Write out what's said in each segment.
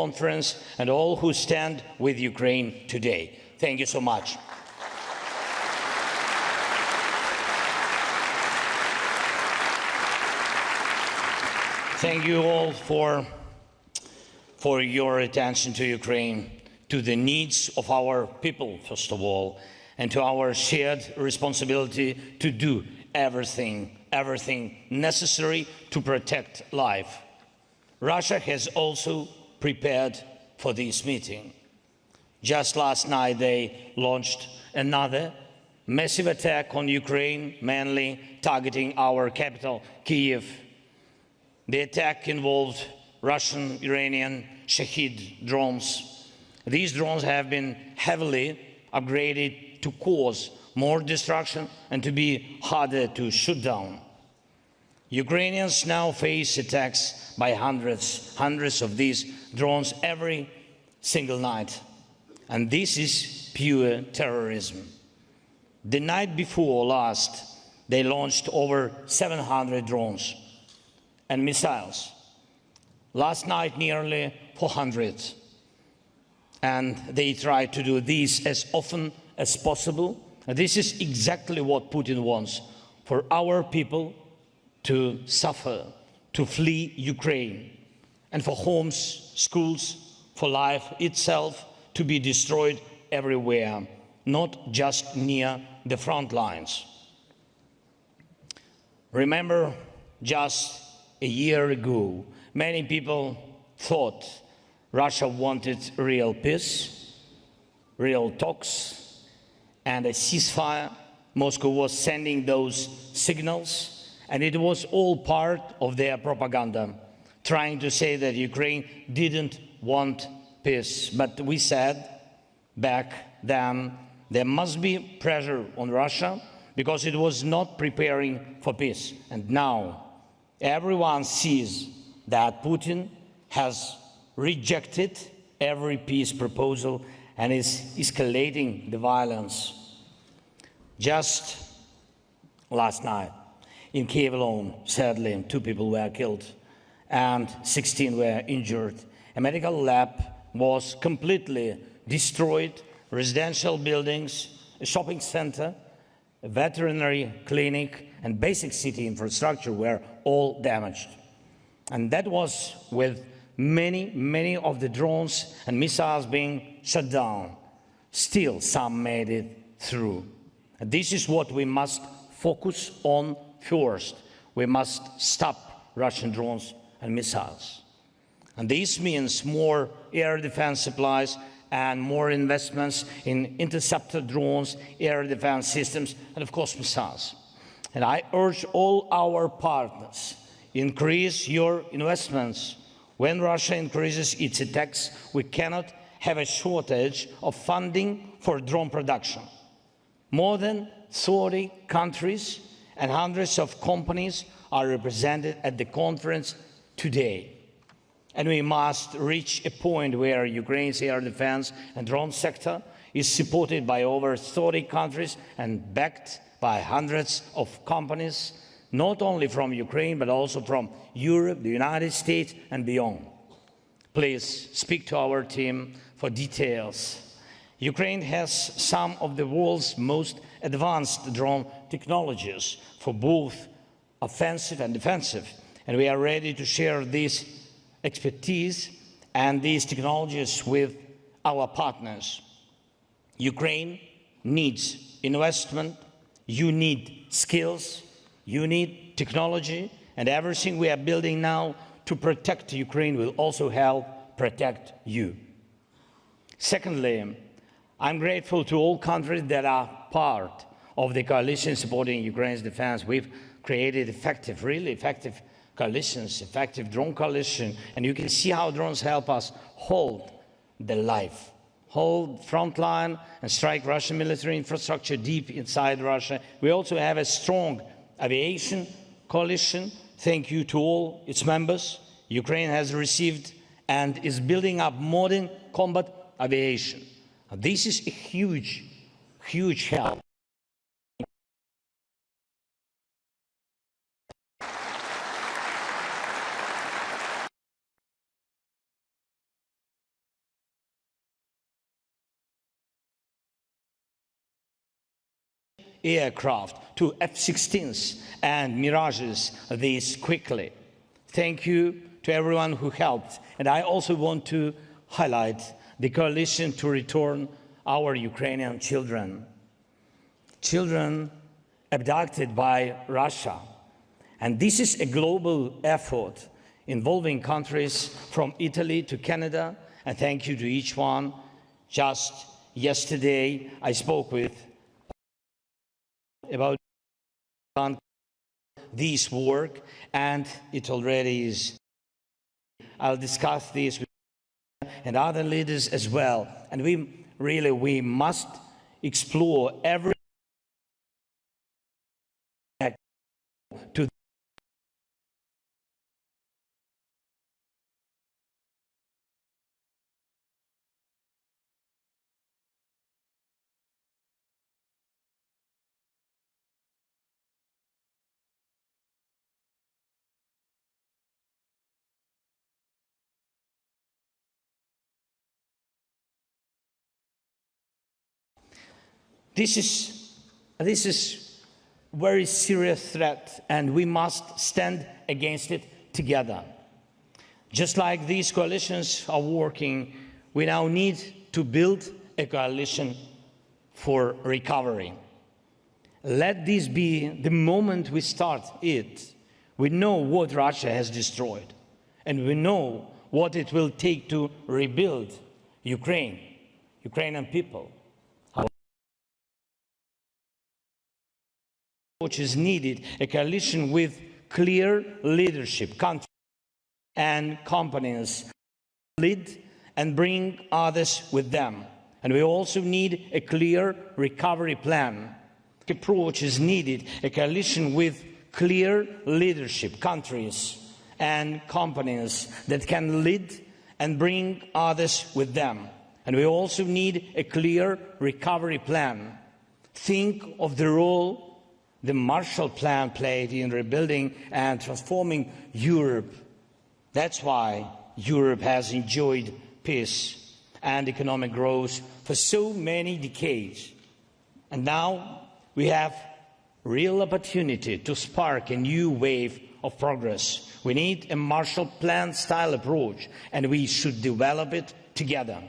conference and all who stand with Ukraine today. Thank you so much. Thank you all for your attention to Ukraine, to the needs of our people, first of all, and to our shared responsibility to do everything necessary to protect life. Russia has also prepared for this meeting. Just last night, they launched another massive attack on Ukraine, mainly targeting our capital, Kyiv. The attack involved Russian, Iranian Shahid drones. These drones have been heavily upgraded to cause more destruction and to be harder to shoot down. Ukrainians now face attacks by hundreds of these drones every single night. And this is pure terrorism. The night before last, they launched over 700 drones and missiles. Last night, nearly 400. And they try to do this as often as possible. And this is exactly what Putin wants, for our people to suffer, to flee Ukraine, and for homes, schools, for life itself to be destroyed everywhere, not just near the front lines. Remember, just a year ago, many people thought Russia wanted real peace, real talks, and a ceasefire. Moscow was sending those signals, and it was all part of their propaganda, trying to say that Ukraine didn't want peace. But we said back then there must be pressure on Russia because it was not preparing for peace. And now everyone sees that Putin has rejected every peace proposal and is escalating the violence. Just last night, in Kyiv alone, sadly, 2 people were killed and 16 were injured. A medical lab was completely destroyed, residential buildings, a shopping center, a veterinary clinic, and basic city infrastructure were all damaged. And that was with many of the drones and missiles being shut down. Still, some made it through. And this is what we must focus on first. We must stop Russian drones and missiles. And this means more air defense supplies and more investments in interceptor drones, air defense systems, and of course missiles. And I urge all our partners, increase your investments. When Russia increases its attacks, we cannot have a shortage of funding for drone production. More than 30 countries and hundreds of companies are represented at the conference today. And we must reach a point where Ukraine's air defense and drone sector is supported by over 30 countries and backed by hundreds of companies, not only from Ukraine, but also from Europe, the United States, and beyond. Please speak to our team for details. Ukraine has some of the world's most advanced drone technologies for both offensive and defensive, and we are ready to share this expertise and these technologies with our partners. Ukraine needs investment, you need skills, you need technology, and everything we are building now to protect Ukraine will also help protect you. Secondly, I'm grateful to all countries that are part of the coalition supporting Ukraine's defense. We've created effective, really effective coalitions, effective drone coalition, and you can see how drones help us hold the life, hold front line and strike Russian military infrastructure deep inside Russia. We also have a strong aviation coalition. Thank you to all its members. Ukraine has received and is building up modern combat aviation. This is a huge help. aircraft to F-16s and Mirages this quickly. Thank you to everyone who helped. And I also want to highlight the coalition to return our Ukrainian children. Children abducted by Russia. And this is a global effort involving countries from Italy to Canada. And thank you to each one. Just yesterday, I spoke with about this work, and it already is. I'll discuss this with and other leaders as well. And we must explore every to This is very serious threat, and we must stand against it together. Just like these coalitions are working, we now need to build a coalition for recovery. Let this be the moment we start it. We know what Russia has destroyed, and we know what it will take to rebuild Ukrainian people. Which is needed, a coalition with clear leadership, countries and companies lead and bring others with them. And we also need a clear recovery plan. Approach is needed, a coalition with clear leadership, countries and companies that can lead and bring others with them. And we also need a clear recovery plan. Think of the role the Marshall Plan played in rebuilding and transforming Europe. That's why Europe has enjoyed peace and economic growth for so many decades. And now we have real opportunity to spark a new wave of progress. We need a Marshall Plan-style approach, and we should develop it together.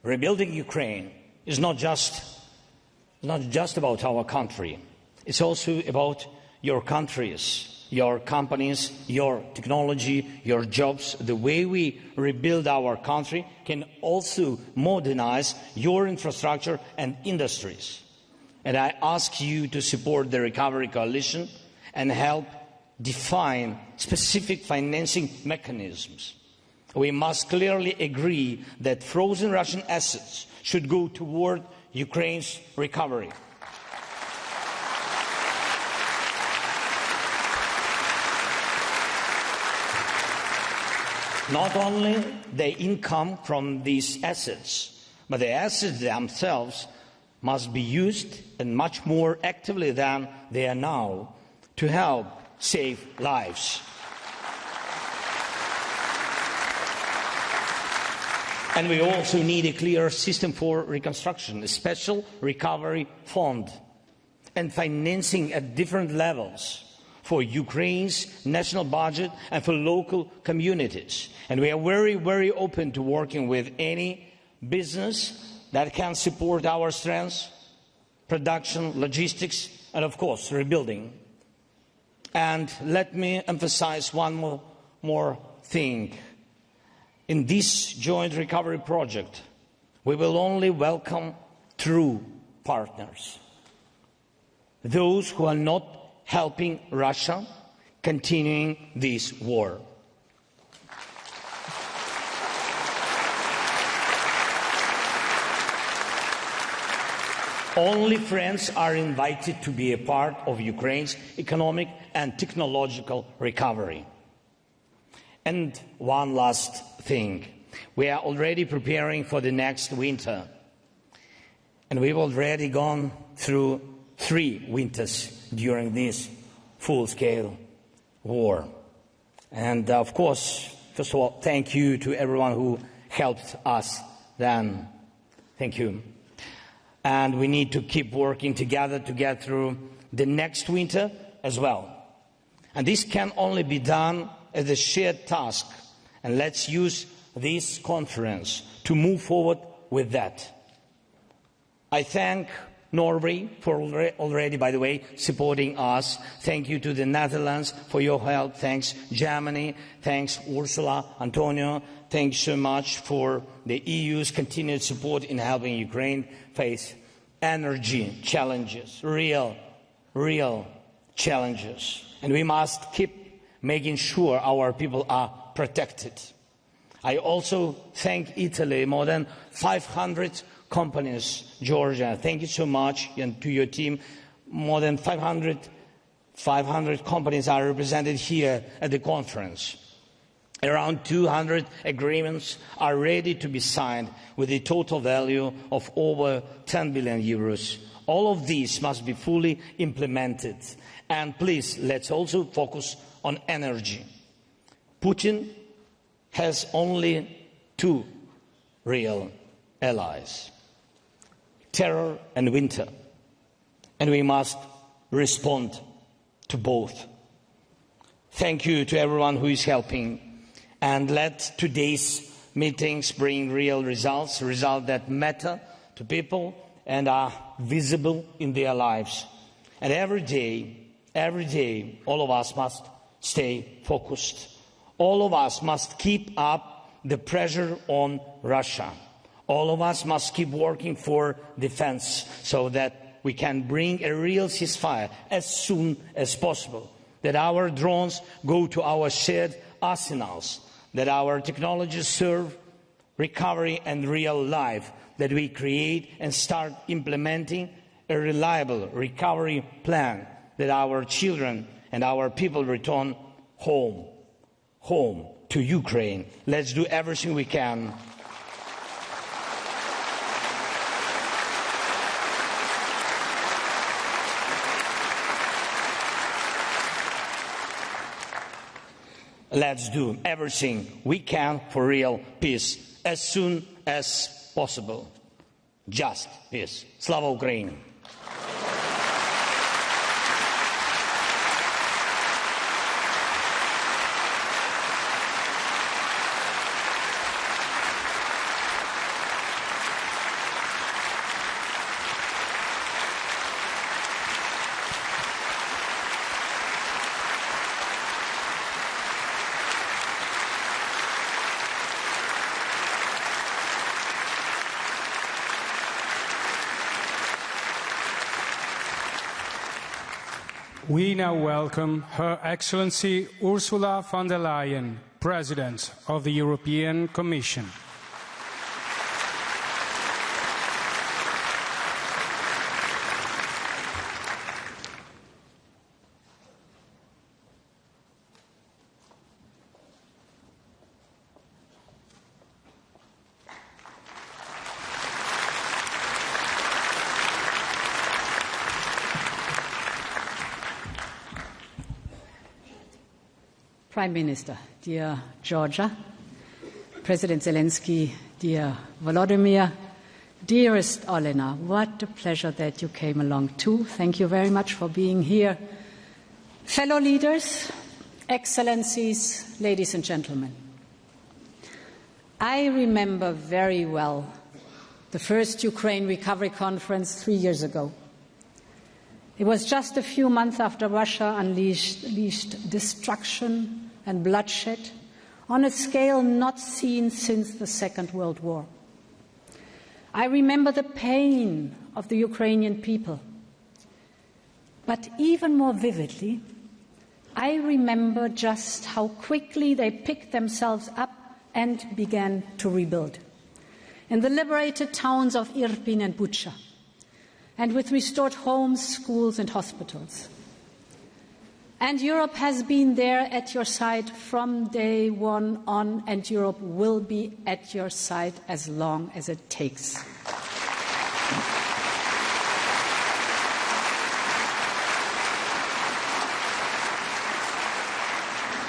Rebuilding Ukraine is not just about our country. It's also about your countries, your companies, your technology, your jobs. The way we rebuild our country can also modernize your infrastructure and industries. And I ask you to support the Recovery Coalition and help define specific financing mechanisms. We must clearly agree that frozen Russian assets should go toward Ukraine's recovery. Not only the income from these assets, but the assets themselves must be used and much more actively than they are now to help save lives. And we also need a clear system for reconstruction, a special recovery fund, and financing at different levels for Ukraine's national budget and for local communities. And we are very, very open to working with any business that can support our strengths, production, logistics, and of course, rebuilding. And let me emphasize one more thing. In this joint recovery project, we will only welcome true partners, those who are not helping Russia continuing this war. Only friends are invited to be a part of Ukraine's economic and technological recovery. And one last thing. We are already preparing for the next winter. And we've already gone through 3 winters during this full-scale war. And of course, first of all, thank you to everyone who helped us then. Thank you. and we need to keep working together to get through the next winter as well. And this can only be done as a shared task, and let's use this conference to move forward with that. I thank Norway for already, by the way, supporting us. Thank you to the Netherlands for your help. Thanks Germany. Thanks Ursula, Antonio. Thanks so much for the EU's continued support in helping Ukraine face energy challenges, real challenges. And we must keep making sure our people are protected. I also thank Italy, more than 500 companies, Giorgia, thank you so much, and to your team. More than 500 companies are represented here at the conference. Around 200 agreements are ready to be signed with a total value of over 10 billion euros. All of these must be fully implemented. And please, let's also focus on energy. Putin has only two real allies: terror and winter. And we must respond to both. Thank you to everyone who is helping. And let today's meetings bring real results that matter to people and are visible in their lives. And every day, all of us must stay focused. All of us must keep up the pressure on Russia. All of us must keep working for defense so that we can bring a real ceasefire as soon as possible, that our drones go to our shared arsenals, that our technologies serve recovery and real life, that we create and start implementing a reliable recovery plan, that our children and our people return home to Ukraine. Let's do everything we can. Let's do everything we can for real peace as soon as possible. Just peace. Slava Ukraini! We now welcome Her Excellency Ursula von der Leyen, President of the European Commission. Prime Minister, dear Giorgia, President Zelensky, dear Volodymyr, dearest Olena, what a pleasure that you came along too. Thank you very much for being here. Fellow leaders, excellencies, ladies and gentlemen, I remember very well the first Ukraine Recovery Conference 3 years ago. It was just a few months after Russia unleashed destruction and bloodshed on a scale not seen since the Second World War. I remember the pain of the Ukrainian people. But even more vividly, I remember just how quickly they picked themselves up and began to rebuild. In the liberated towns of Irpin and Bucha, and with restored homes, schools and hospitals. And Europe has been there at your side from day one on, and Europe will be at your side as long as it takes.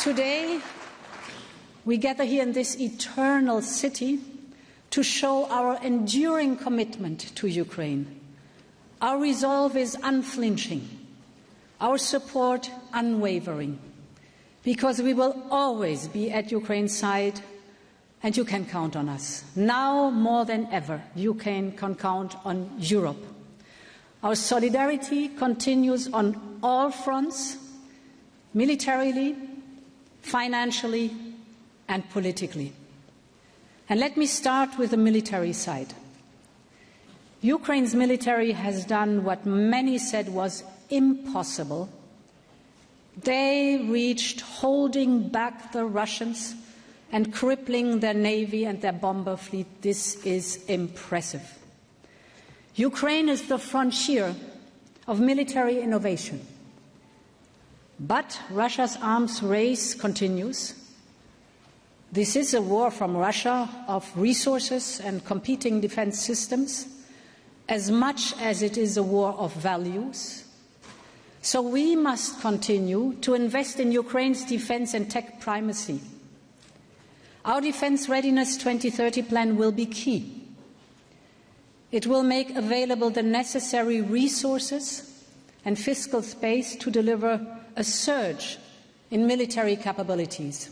Today, we gather here in this eternal city to show our enduring commitment to Ukraine. Our resolve is unflinching, our support unwavering, because we will always be at Ukraine's side, and you can count on us. Now more than ever, Ukraine can count on Europe. Our solidarity continues on all fronts, militarily, financially, and politically. And let me start with the military side. Ukraine's military has done what many said was impossible. They reached holding back the Russians and crippling their navy and their bomber fleet. This is impressive. Ukraine is the frontier of military innovation. But Russia's arms race continues. This is a war from Russia of resources and competing defense systems, as much as it is a war of values. So we must continue to invest in Ukraine's defense and tech primacy. Our Defense Readiness 2030 plan will be key. It will make available the necessary resources and fiscal space to deliver a surge in military capabilities.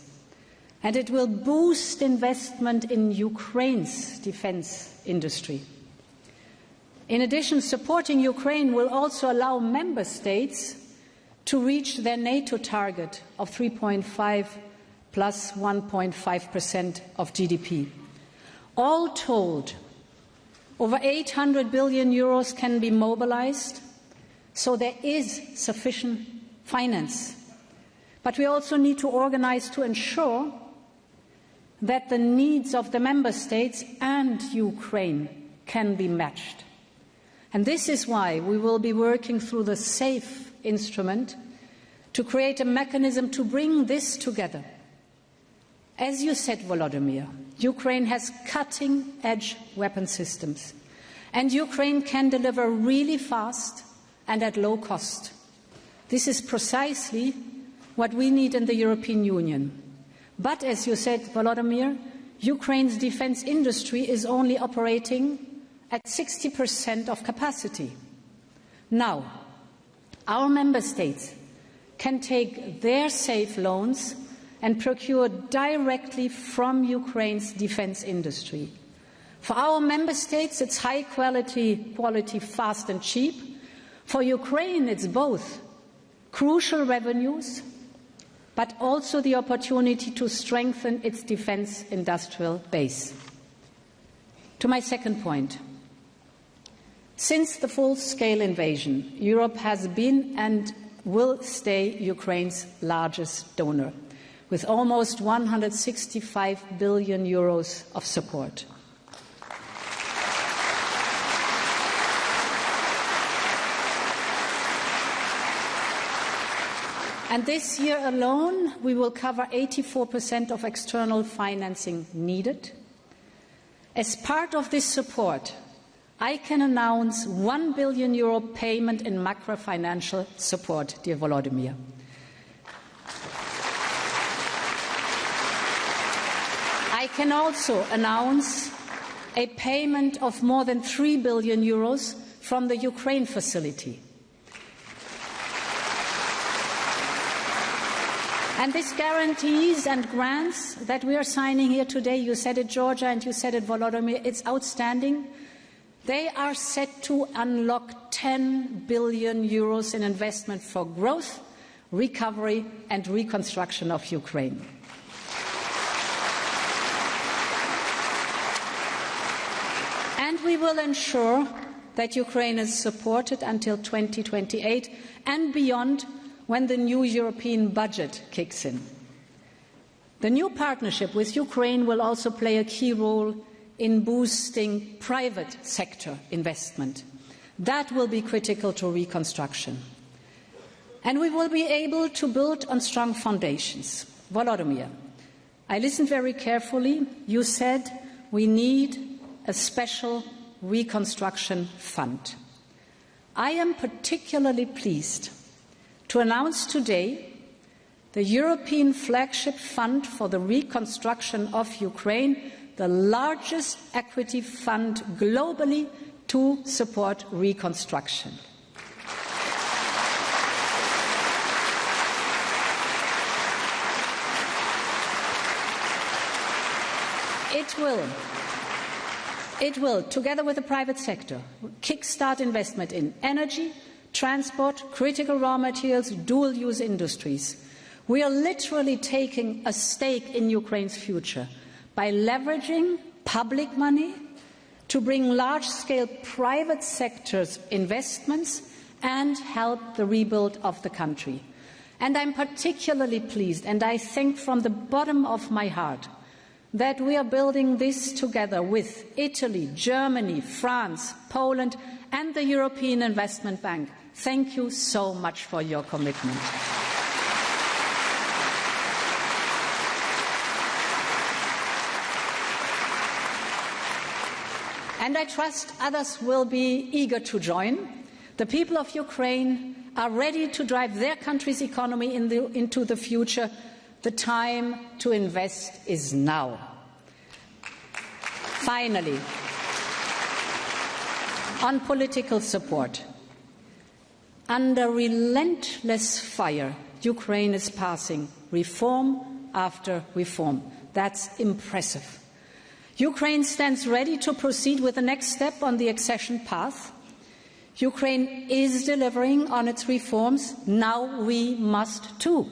And it will boost investment in Ukraine's defense industry. In addition, supporting Ukraine will also allow member states to reach their NATO target of 3.5 plus 1.5% of GDP. All told, over 800 billion euros can be mobilized, so there is sufficient finance. But we also need to organize to ensure that the needs of the member states and Ukraine can be matched. And this is why we will be working through the SAFE instrument to create a mechanism to bring this together. As you said, Volodymyr, Ukraine has cutting-edge weapon systems, and Ukraine can deliver really fast and at low cost. This is precisely what we need in the European Union. But, as you said, Volodymyr, Ukraine's defense industry is only operating at 60% of capacity. Now, our member states can take their SAFE loans and procure directly from Ukraine's defense industry. For our member states, it's high quality, fast and cheap. For Ukraine, it's both crucial revenues, but also the opportunity to strengthen its defense industrial base. To my second point. Since the full-scale invasion, Europe has been and will stay Ukraine's largest donor, with almost 165 billion euros of support. And this year alone, we will cover 84% of external financing needed. As part of this support, I can announce €1 billion payment in macro-financial support, dear Volodymyr. I can also announce a payment of more than €3 billion from the Ukraine facility. And these guarantees and grants that we are signing here today, you said it, Giorgia, and you said it, Volodymyr, it's outstanding. They are set to unlock €10 billion in investment for growth, recovery and reconstruction of Ukraine. And we will ensure that Ukraine is supported until 2028 and beyond, when the new European budget kicks in. The new partnership with Ukraine will also play a key role in boosting private sector investment. That will be critical to reconstruction. And we will be able to build on strong foundations. Volodymyr, I listened very carefully. You said we need a special reconstruction fund. I am particularly pleased to announce today the European Flagship Fund for the Reconstruction of Ukraine, the largest equity fund globally to support reconstruction. It will, together with the private sector, kickstart investment in energy, transport, critical raw materials, dual-use industries. We are literally taking a stake in Ukraine's future by leveraging public money to bring large-scale private sector's investments and help the rebuild of the country. And I'm particularly pleased, and I think from the bottom of my heart, that we are building this together with Italy, Germany, France, Poland, and the European Investment Bank. Thank you so much for your commitment. And I trust others will be eager to join. The people of Ukraine are ready to drive their country's economy into the future. The time to invest is now. Finally, on political support. Under relentless fire, Ukraine is passing reform after reform. That's impressive. Ukraine stands ready to proceed with the next step on the accession path. Ukraine is delivering on its reforms. Now we must too,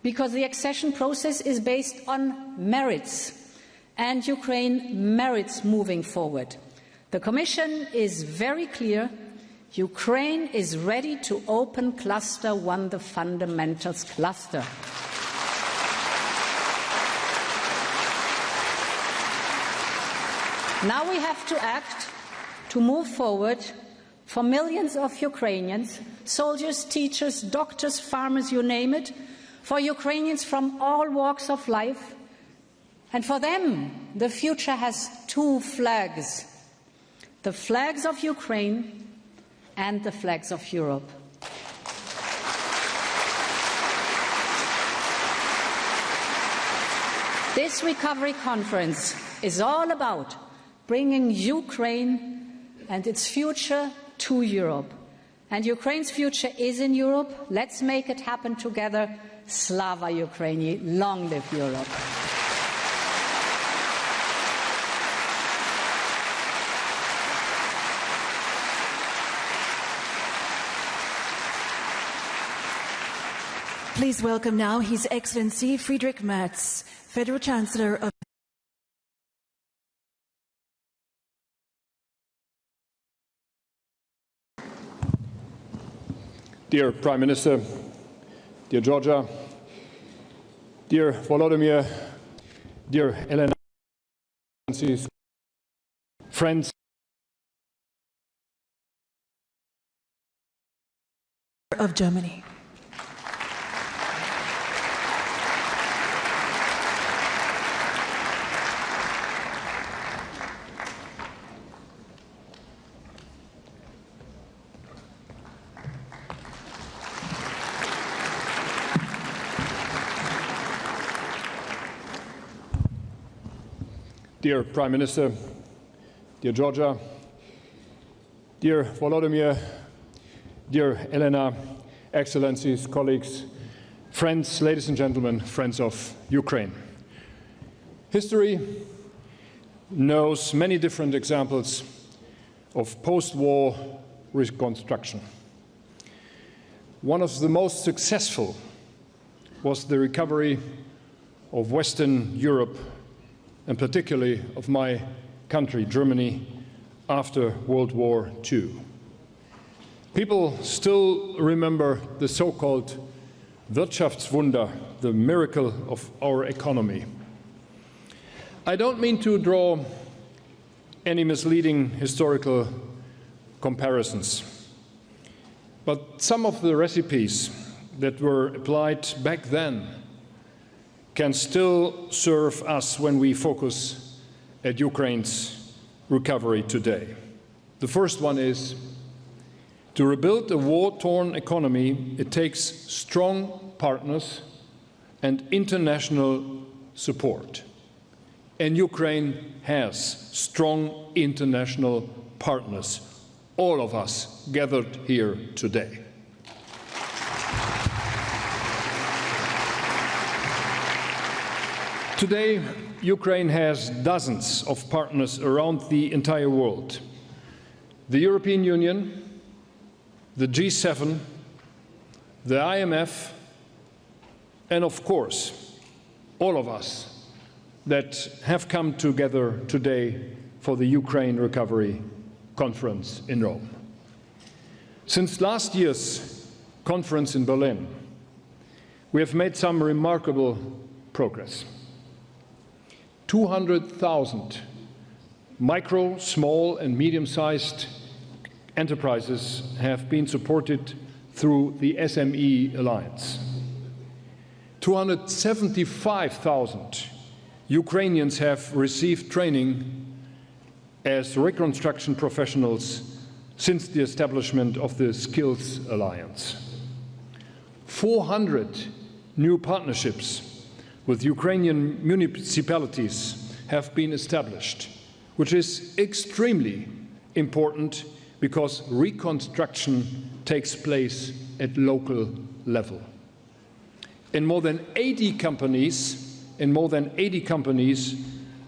because the accession process is based on merits, and Ukraine merits moving forward. The Commission is very clear. Ukraine is ready to open Cluster 1, the fundamentals cluster. Now we have to act to move forward for millions of Ukrainians, soldiers, teachers, doctors, farmers, you name it, for Ukrainians from all walks of life. And for them, the future has two flags: the flags of Ukraine and the flags of Europe. This recovery conference is all about bringing Ukraine and its future to Europe. And Ukraine's future is in Europe. Let's make it happen together. Slava Ukraini, long live Europe. Please welcome now His Excellency Friedrich Merz, Federal Chancellor of Dear Prime Minister, dear Giorgia, dear Volodymyr, dear Elena, friends of Germany. Dear Prime Minister, dear Giorgia, dear Volodymyr, dear Elena, Excellencies, colleagues, friends, ladies and gentlemen, friends of Ukraine. History knows many different examples of post-war reconstruction. One of the most successful was the recovery of Western Europe, and particularly of my country, Germany, after World War II. People still remember the so-called Wirtschaftswunder, the miracle of our economy. I don't mean to draw any misleading historical comparisons, but some of the recipes that were applied back then can still serve us when we focus at Ukraine's recovery today. The first one is, to rebuild a war-torn economy, it takes strong partners and international support. And Ukraine has strong international partners, all of us gathered here today. Today, Ukraine has dozens of partners around the entire world. The European Union, the G7, the IMF, and of course, all of us that have come together today for the Ukraine Recovery Conference in Rome. Since last year's conference in Berlin, we have made some remarkable progress. 200,000 micro, small and medium-sized enterprises have been supported through the SME Alliance. 275,000 Ukrainians have received training as reconstruction professionals since the establishment of the Skills Alliance. 400 new partnerships with Ukrainian municipalities have been established, which is extremely important because reconstruction takes place at local level. In more than 80 companies,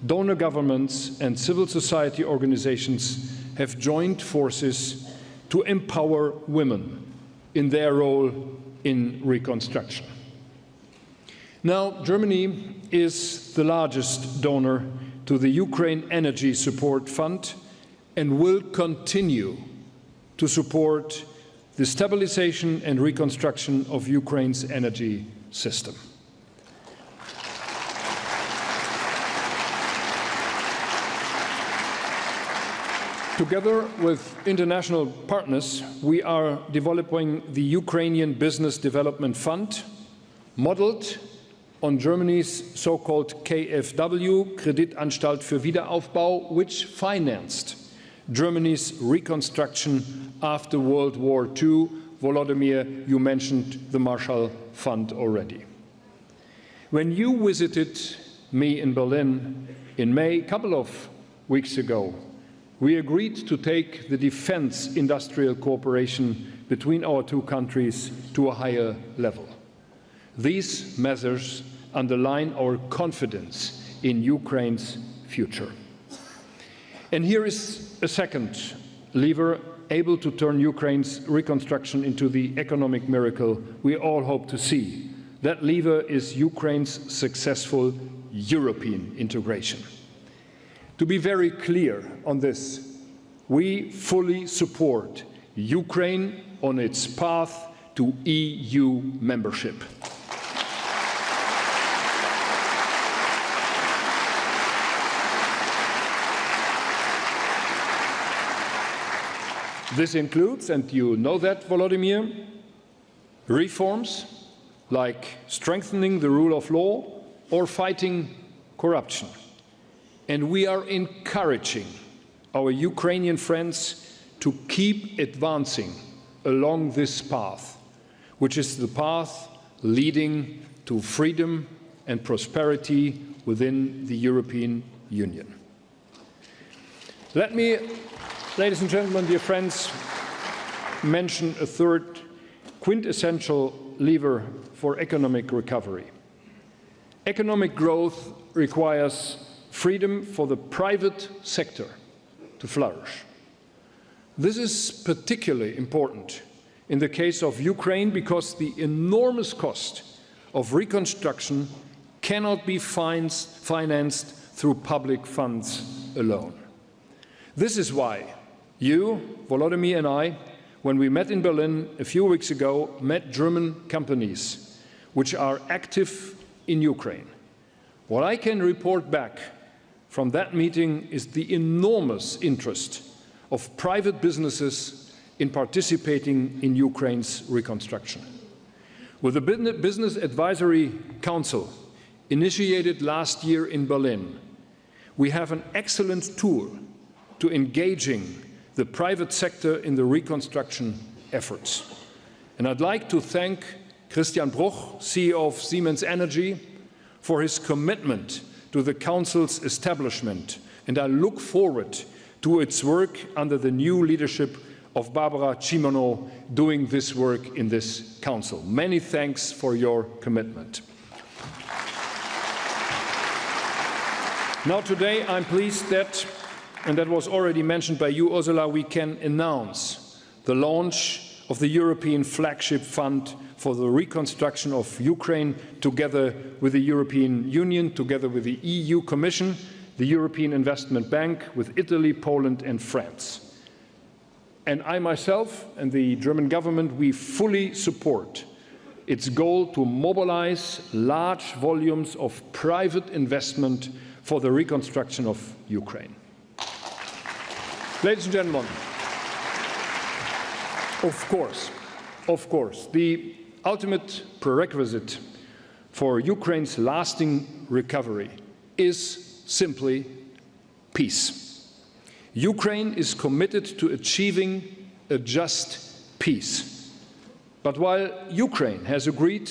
donor governments and civil society organizations have joined forces to empower women in their role in reconstruction. Now, Germany is the largest donor to the Ukraine Energy Support Fund and will continue to support the stabilization and reconstruction of Ukraine's energy system. Together with international partners, we are developing the Ukrainian Business Development Fund, modeled on Germany's so-called KfW, Kreditanstalt für Wiederaufbau, which financed Germany's reconstruction after World War II. Volodymyr, you mentioned the Marshall Fund already. When you visited me in Berlin in May, a couple of weeks ago, we agreed to take the defense industrial cooperation between our two countries to a higher level. These measures underline our confidence in Ukraine's future. And here is a second lever able to turn Ukraine's reconstruction into the economic miracle we all hope to see. That lever is Ukraine's successful European integration. To be very clear on this, we fully support Ukraine on its path to EU membership. This includes, and you know that, Volodymyr, reforms like strengthening the rule of law or fighting corruption. And we are encouraging our Ukrainian friends to keep advancing along this path, which is the path leading to freedom and prosperity within the European Union. Let me, ladies and gentlemen, dear friends, mention a third quintessential lever for economic recovery. Economic growth requires freedom for the private sector to flourish. This is particularly important in the case of Ukraine because the enormous cost of reconstruction cannot be financed through public funds alone. This is why you, Volodymyr, and I, when we met in Berlin a few weeks ago, met German companies which are active in Ukraine. What I can report back from that meeting is the enormous interest of private businesses in participating in Ukraine's reconstruction. With the Business Advisory Council initiated last year in Berlin, we have an excellent tool to engaging the private sector in the reconstruction efforts. And I'd like to thank Christian Bruch, CEO of Siemens Energy, for his commitment to the Council's establishment, and I look forward to its work under the new leadership of Barbara Cimino, doing this work in this Council. Many thanks for your commitment. Now today I'm pleased that, and that was already mentioned by you, Ursula, we can announce the launch of the European Flagship Fund for the reconstruction of Ukraine, together with the European Union, together with the EU Commission, the European Investment Bank, with Italy, Poland and France. And I myself and the German government, we fully support its goal to mobilize large volumes of private investment for the reconstruction of Ukraine. Ladies and gentlemen, of course, the ultimate prerequisite for Ukraine's lasting recovery is simply peace. Ukraine is committed to achieving a just peace. But while Ukraine has agreed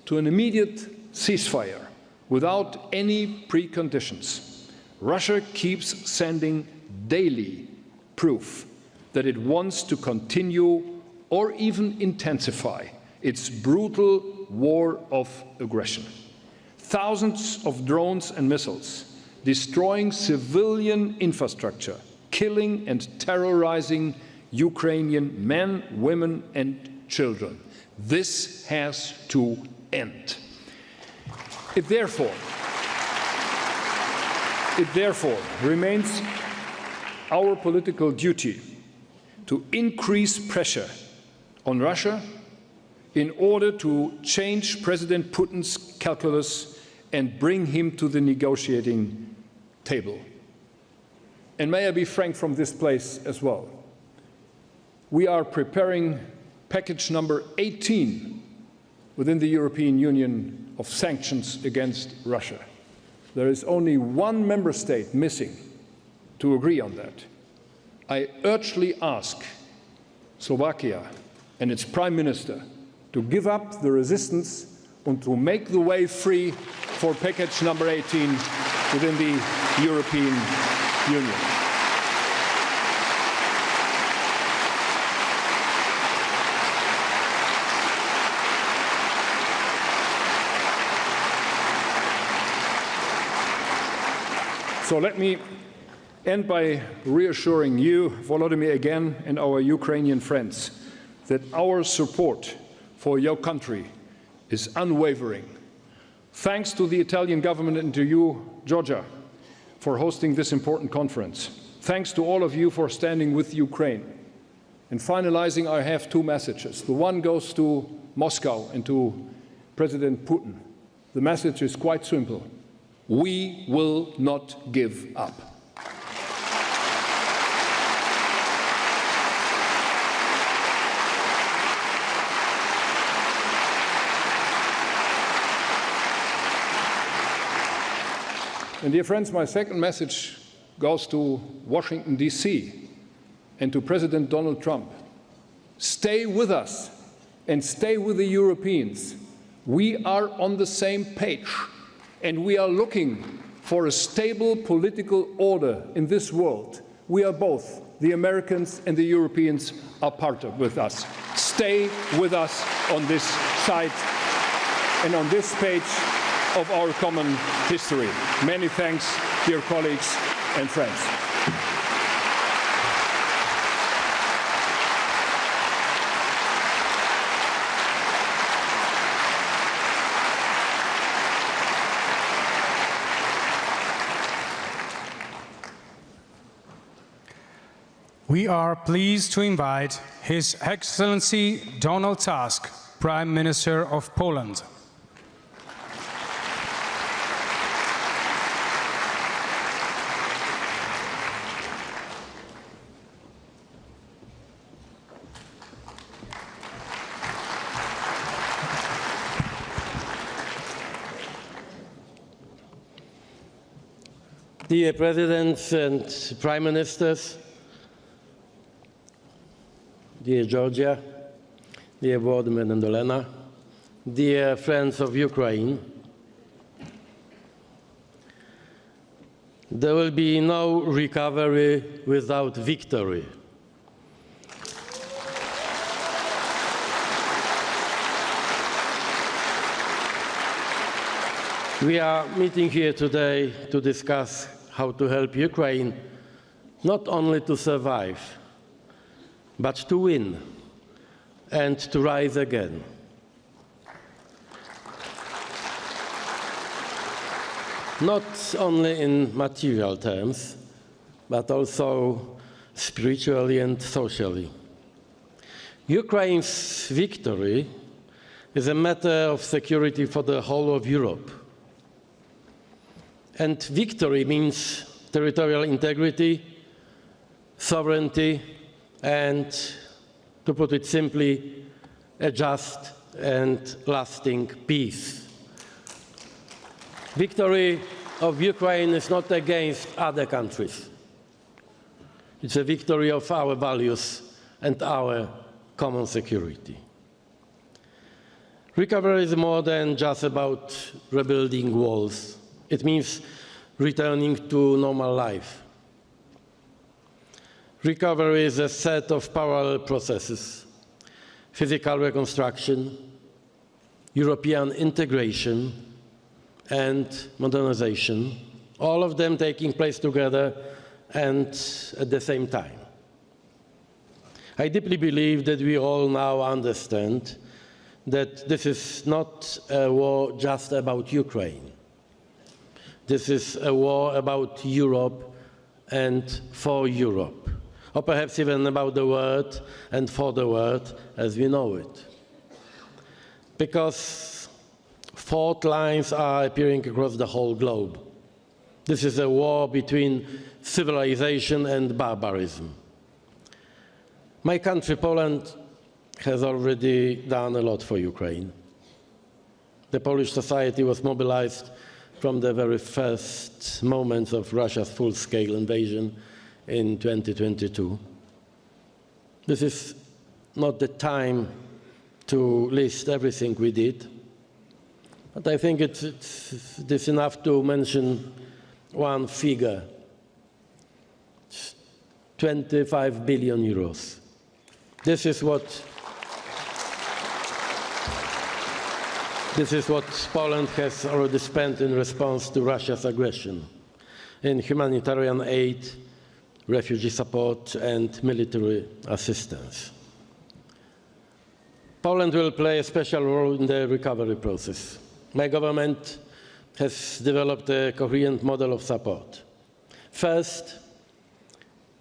to an immediate ceasefire without any preconditions, Russia keeps sending daily proof that it wants to continue or even intensify its brutal war of aggression. Thousands of drones and missiles destroying civilian infrastructure, killing and terrorizing Ukrainian men, women and children. This has to end. It therefore remains our political duty to increase pressure on Russia in order to change President Putin's calculus and bring him to the negotiating table. And may I be frank from this place as well. We are preparing package number 18 within the European Union of sanctions against Russia. There is only one member state missing to agree on that. I urgently ask Slovakia and its Prime Minister to give up the resistance and to make the way free for package number 18 within the European Union. So let me end by reassuring you, Volodymyr, again, and our Ukrainian friends, that our support for your country is unwavering. Thanks to the Italian government and to you, Giorgia, for hosting this important conference. Thanks to all of you for standing with Ukraine. In finalizing, I have two messages. The one goes to Moscow and to President Putin. The message is quite simple. We will not give up. And dear friends, my second message goes to Washington, D.C. and to President Donald Trump. Stay with us and stay with the Europeans. We are on the same page. And we are looking for a stable political order in this world. We are both, the Americans and the Europeans, are partnered with us. Stay with us on this side and on this page of our common history. Many thanks, dear colleagues and friends. We are pleased to invite His Excellency Donald Tusk, Prime Minister of Poland. Dear Presidents and Prime Ministers, dear Giorgia, dear Volodymyr and Olena, dear friends of Ukraine, There will be no recovery without victory. We are meeting here today to discuss how to help Ukraine not only to survive, but to win and to rise again. Not only in material terms, but also spiritually and socially. Ukraine's victory is a matter of security for the whole of Europe. And victory means territorial integrity, sovereignty, and, to put it simply, a just and lasting peace. Victory of Ukraine is not against other countries. It's a victory of our values and our common security. Recovery is more than just about rebuilding walls. It means returning to normal life. Recovery is a set of parallel processes: physical reconstruction, European integration, and modernization, all of them taking place together and at the same time. I deeply believe that we all now understand that this is not a war just about Ukraine. This is a war about Europe and for Europe, or perhaps even about the world and for the world as we know it. Because fault lines are appearing across the whole globe. This is a war between civilization and barbarism. My country, Poland, has already done a lot for Ukraine. The Polish society was mobilized from the very first moments of Russia's full-scale invasion in 2022. This is not the time to list everything we did, but I think it's enough to mention one figure: 25 billion euros. This is what Poland has already spent in response to Russia's aggression in humanitarian aid, refugee support, and military assistance. Poland will play a special role in the recovery process. My government has developed a coherent model of support. First,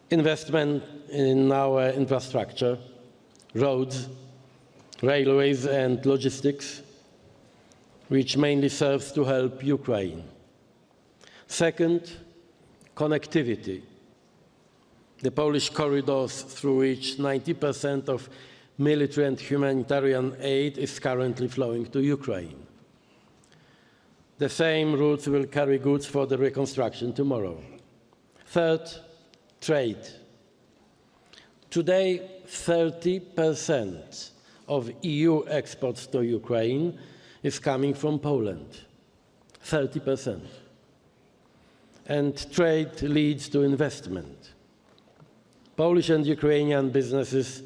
investment in our infrastructure, roads, railways, and logistics, which mainly serves to help Ukraine. Second, connectivity. The Polish corridors through which 90% of military and humanitarian aid is currently flowing to Ukraine. The same routes will carry goods for the reconstruction tomorrow. Third, trade. Today, 30% of EU exports to Ukraine is coming from Poland. 30%. And trade leads to investment. Polish and Ukrainian businesses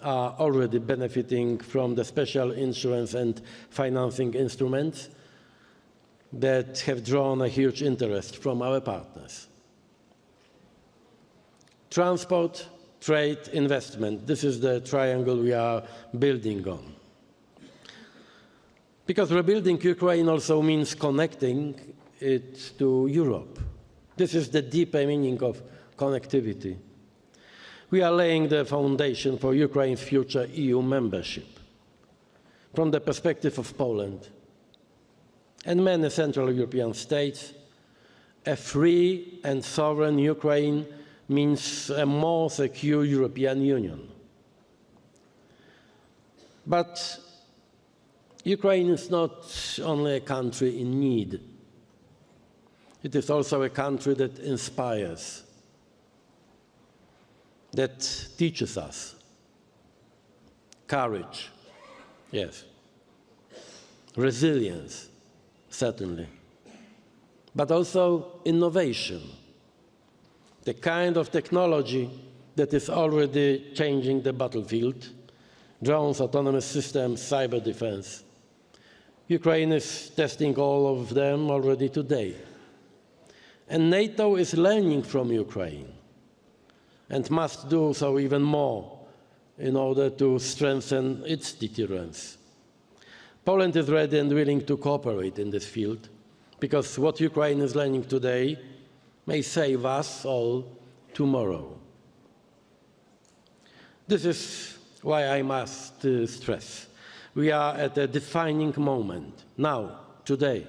are already benefiting from the special insurance and financing instruments that have drawn a huge interest from our partners. Transport, trade, investment. This is the triangle we are building on. Because rebuilding Ukraine also means connecting it to Europe. This is the deeper meaning of connectivity. We are laying the foundation for Ukraine's future EU membership. From the perspective of Poland and many Central European states, a free and sovereign Ukraine means a more secure European Union. But Ukraine is not only a country in need. It is also a country that inspires, that teaches us courage, yes, resilience, certainly, but also innovation, the kind of technology that is already changing the battlefield: drones, autonomous systems, cyber defense. Ukraine is testing all of them already today. And NATO is learning from Ukraine and must do so even more in order to strengthen its deterrence. Poland is ready and willing to cooperate in this field, because what Ukraine is learning today may save us all tomorrow. This is why I must stress: we are at a defining moment, now, today.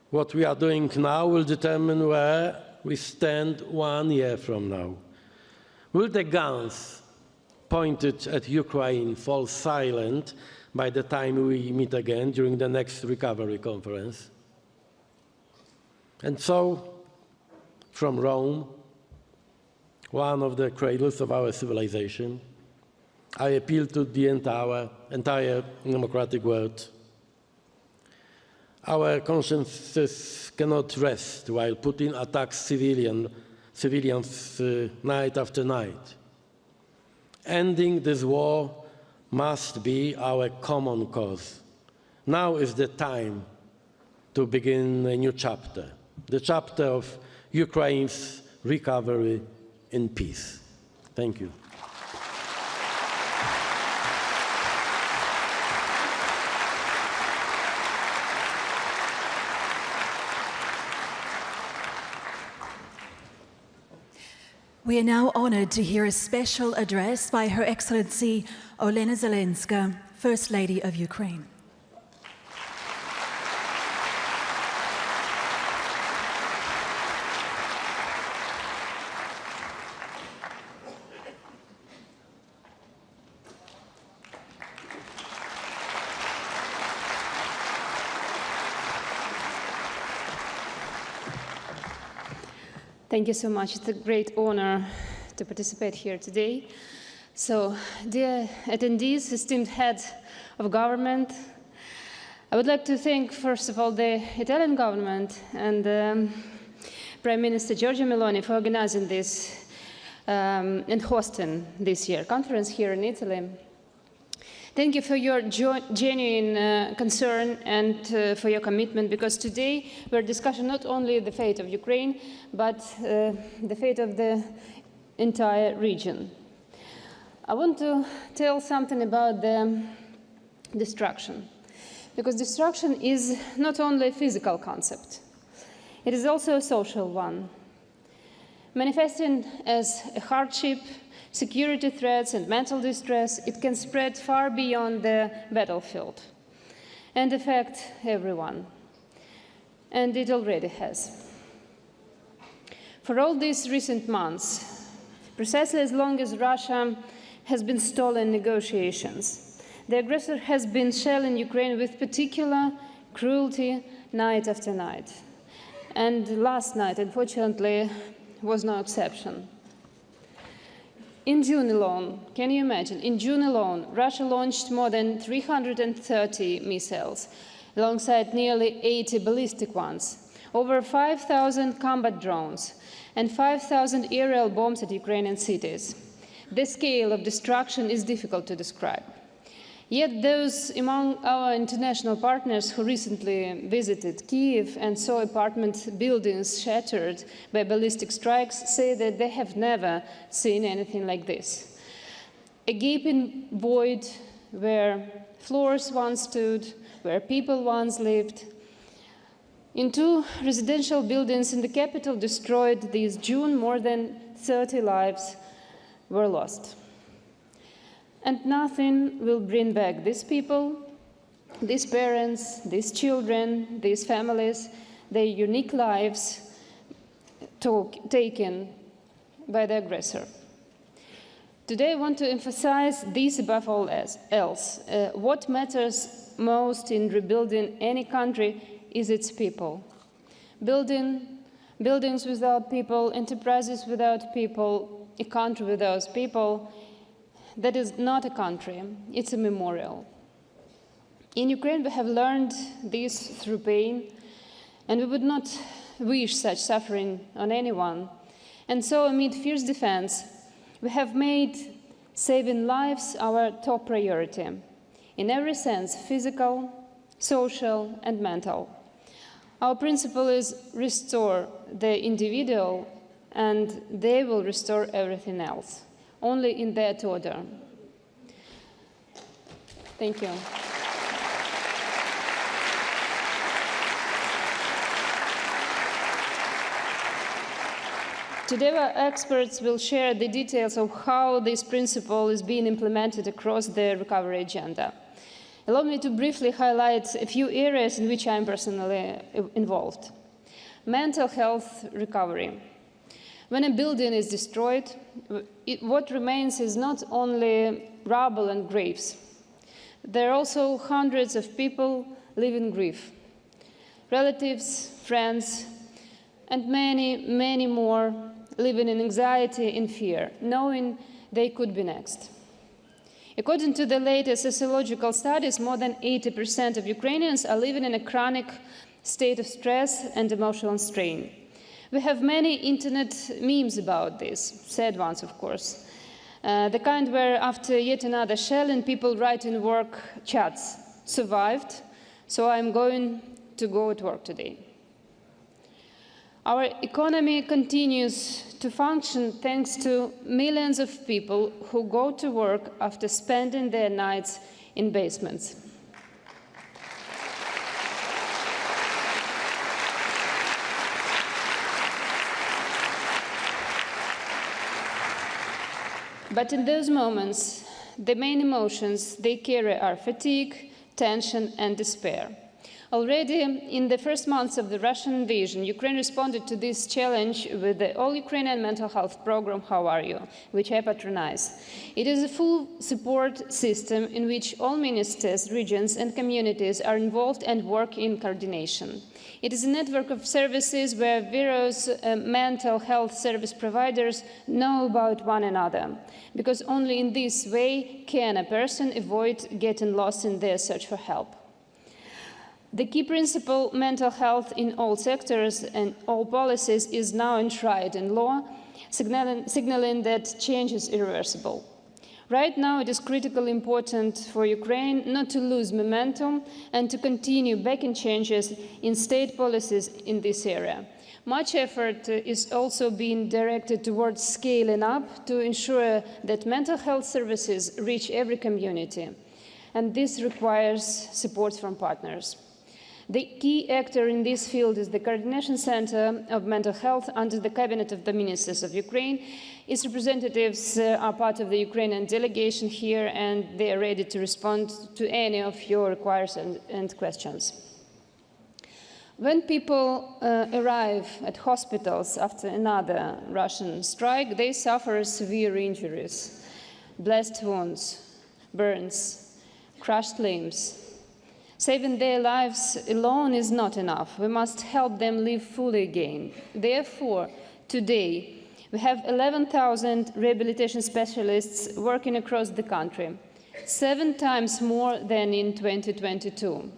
What we are doing now will determine where we stand 1 year from now. Will the guns pointed at Ukraine fall silent by the time we meet again during the next recovery conference? And so, from Rome, one of the cradles of our civilization, I appeal to the entire democratic world. Our consciences cannot rest while Putin attacks civilians night after night. Ending this war must be our common cause. Now is the time to begin a new chapter, the chapter of Ukraine's recovery in peace. Thank you. We are now honored to hear a special address by Her Excellency Olena Zelenska, First Lady of Ukraine. Thank you so much. It's a great honor to participate here today. So, dear attendees, esteemed heads of government, I would like to thank, first of all, the Italian government and Prime Minister Giorgia Meloni for organizing this and hosting this year conference here in Italy. Thank you for your genuine concern and for your commitment, because today we're discussing not only the fate of Ukraine, but the fate of the entire region. I want to tell something about the destruction, because destruction is not only a physical concept, it is also a social one, manifesting as a hardship, security threats and mental distress. It can spread far beyond the battlefield and affect everyone. And it already has. For all these recent months, precisely as long as Russia has been stalling negotiations, the aggressor has been shelling Ukraine with particular cruelty night after night. And last night, unfortunately, was no exception. In June alone, can you imagine? In June alone, Russia launched more than 330 missiles, alongside nearly 80 ballistic ones, over 5,000 combat drones, and 5,000 aerial bombs at Ukrainian cities. The scale of destruction is difficult to describe. Yet those among our international partners who recently visited Kyiv and saw apartment buildings shattered by ballistic strikes say that they have never seen anything like this. A gaping void where floors once stood, where people once lived. In 2 residential buildings in the capital destroyed this June, more than 30 lives were lost. And nothing will bring back these people, these parents, these children, these families, their unique lives taken by the aggressor. Today I want to emphasize this above all else. What matters most in rebuilding any country is its people. Buildings without people, enterprises without people, a country without people, that is not a country, it's a memorial. In Ukraine, we have learned this through pain, and we wish such suffering on anyone. And so, amid fierce defense, we have made saving lives our top priority, in every sense, physical, social, and mental. Our principle is restore the individual, and they will restore everything else, only in that order. Thank you. Today, our experts will share the details of how this principle is being implemented across the recovery agenda. Allow me to briefly highlight a few areas in which I am personally involved. Mental health recovery. When a building is destroyed, what remains is not only rubble and graves. There are also hundreds of people living grief. Relatives, friends, and many, many more living in anxiety and fear, knowing they could be next. According to the latest sociological studies, more than 80% of Ukrainians are living in a chronic state of stress and emotional strain. We have many internet memes about this, sad ones, of course. The kind where after yet another shelling, people write in work chats, survived, so I'm going to go to work today. Our economy continues to function thanks to millions of people who go to work after spending their nights in basements. But in those moments, the main emotions they carry are fatigue, tension, and despair. Already in the first months of the Russian invasion, Ukraine responded to this challenge with the All-Ukrainian Mental Health Program, How Are You?, which I patronize. It is a full support system in which all ministers, regions, and communities are involved and work in coordination. It is a network of services where various mental health service providers know about one another, because only in this way can a person avoid getting lost in their search for help. The key principle, mental health in all sectors and all policies, is now enshrined in law, signaling that change is irreversible. Right now, it is critically important for Ukraine not to lose momentum and to continue backing changes in state policies in this area. Much effort is also being directed towards scaling up to ensure that mental health services reach every community, and this requires support from partners. The key actor in this field is the Coordination Center of Mental Health under the Cabinet of the Ministers of Ukraine. Its representatives are part of the Ukrainian delegation here, and they are ready to respond to any of your requests and questions. When people arrive at hospitals after another Russian strike, they suffer severe injuries, blast wounds, burns, crushed limbs. Saving their lives alone is not enough. We must help them live fully again. Therefore, today, we have 11,000 rehabilitation specialists working across the country, 7 times more than in 2022.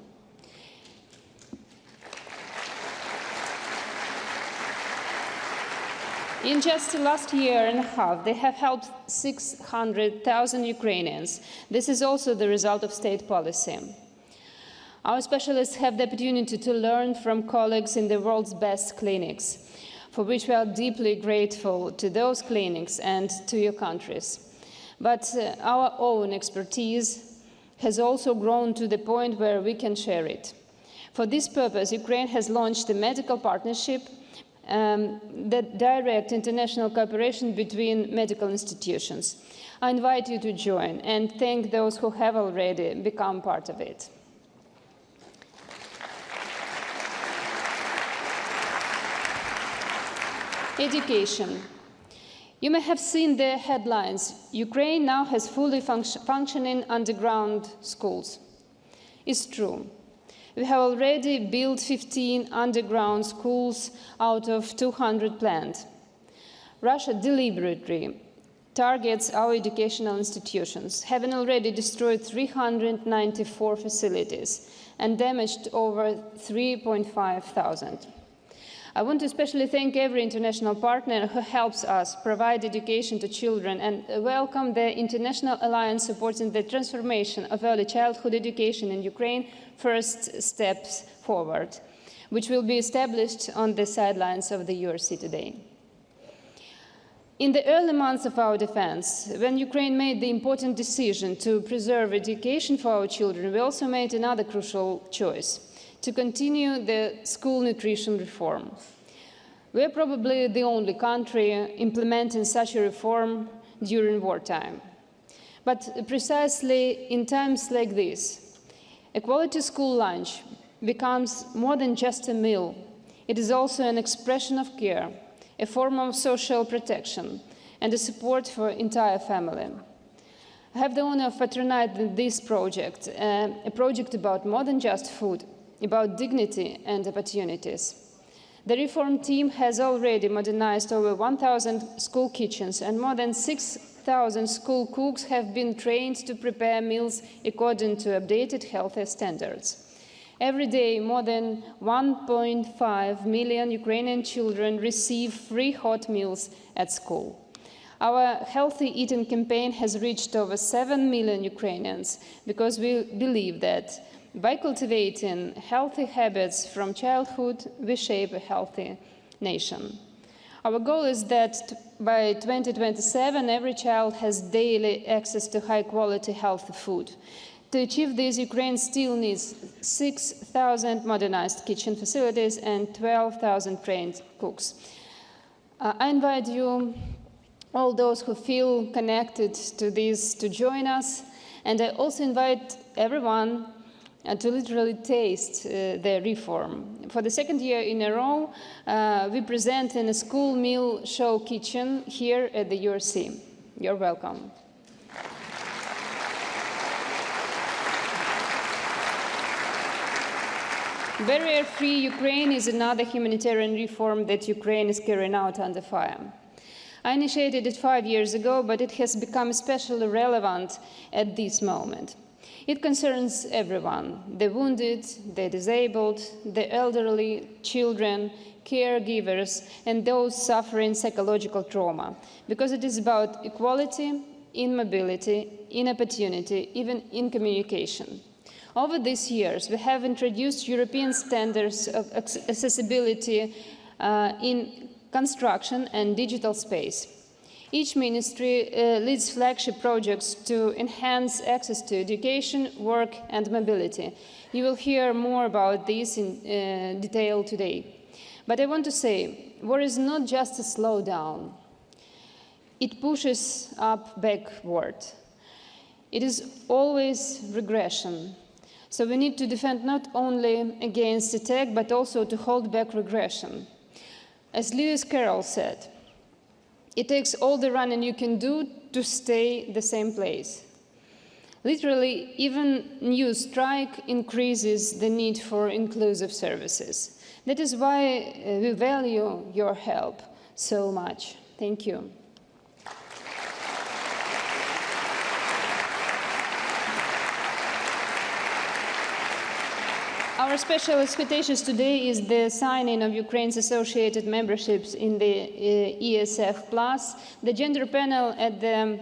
In just the last year and a half, they have helped 600,000 Ukrainians. This is also the result of state policy. Our specialists have the opportunity to learn from colleagues in the world's best clinics, for which we are deeply grateful to those clinics and to your countries. But our own expertise has also grown to the point where we can share it. For this purpose, Ukraine has launched a medical partnership that directs international cooperation between medical institutions. I invite you to join and thank those who have already become part of it. Education. You may have seen the headlines. Ukraine now has fully functioning underground schools. It's true. We have already built 15 underground schools out of 200 planned. Russia deliberately targets our educational institutions, having already destroyed 394 facilities and damaged over 3,500. I want to especially thank every international partner who helps us provide education to children and welcome the International Alliance supporting the transformation of early childhood education in Ukraine, First Steps Forward, which will be established on the sidelines of the URC today. In the early months of our defense, when Ukraine made the important decision to preserve education for our children, we also made another crucial choice: to continue the school nutrition reform. We are probably the only country implementing such a reform during wartime. But precisely in times like this, a quality school lunch becomes more than just a meal. It is also an expression of care, a form of social protection, and a support for the entire family. I have the honor of patronizing this project, a project about more than just food, about dignity and opportunities. The reform team has already modernized over 1,000 school kitchens, and more than 6,000 school cooks have been trained to prepare meals according to updated health standards. Every day, more than 1.5 million Ukrainian children receive free hot meals at school. Our healthy eating campaign has reached over 7 million Ukrainians because we believe that by cultivating healthy habits from childhood, we shape a healthy nation. Our goal is that by 2027, every child has daily access to high-quality, healthy food. To achieve this, Ukraine still needs 6,000 modernized kitchen facilities and 12,000 trained cooks. I invite you, all those who feel connected to this, to join us, and I also invite everyone to literally taste the reform. For the second year in a row, we present in a school meal show kitchen here at the URC. You're welcome. Barrier-free Ukraine is another humanitarian reform that Ukraine is carrying out under fire. I initiated it 5 years ago, but it has become especially relevant at this moment. It concerns everyone: the wounded, the disabled, the elderly, children, caregivers, and those suffering psychological trauma, because it is about equality in mobility, in opportunity, even in communication. Over these years, we have introduced European standards of accessibility in construction and digital space. Each ministry leads flagship projects to enhance access to education, work, and mobility. You will hear more about this in detail today. But I want to say, war is not just a slowdown. It pushes up backward. It is always regression. So we need to defend not only against attack, but also to hold back regression. As Lewis Carroll said, it takes all the running you can do to stay the same place. Literally, even new strike increases the need for inclusive services. That is why we value your help so much. Thank you. Our special expectations today is the signing of Ukraine's associated memberships in the ESF+. The gender panel at the...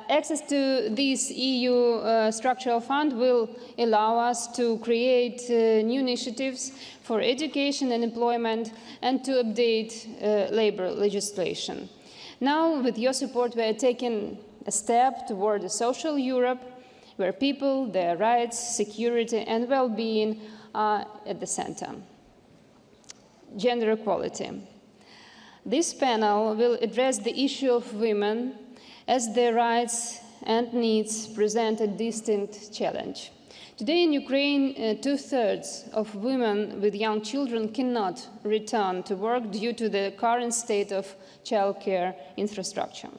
access to this EU structural fund will allow us to create new initiatives for education and employment and to update labor legislation. Now, with your support, we are taking a step toward a social Europe where people, their rights, security, and well-being are at the center. Gender equality. This panel will address the issue of women as their rights and needs present a distinct challenge. Today in Ukraine, 2/3 of women with young children cannot return to work due to the current state of childcare infrastructure.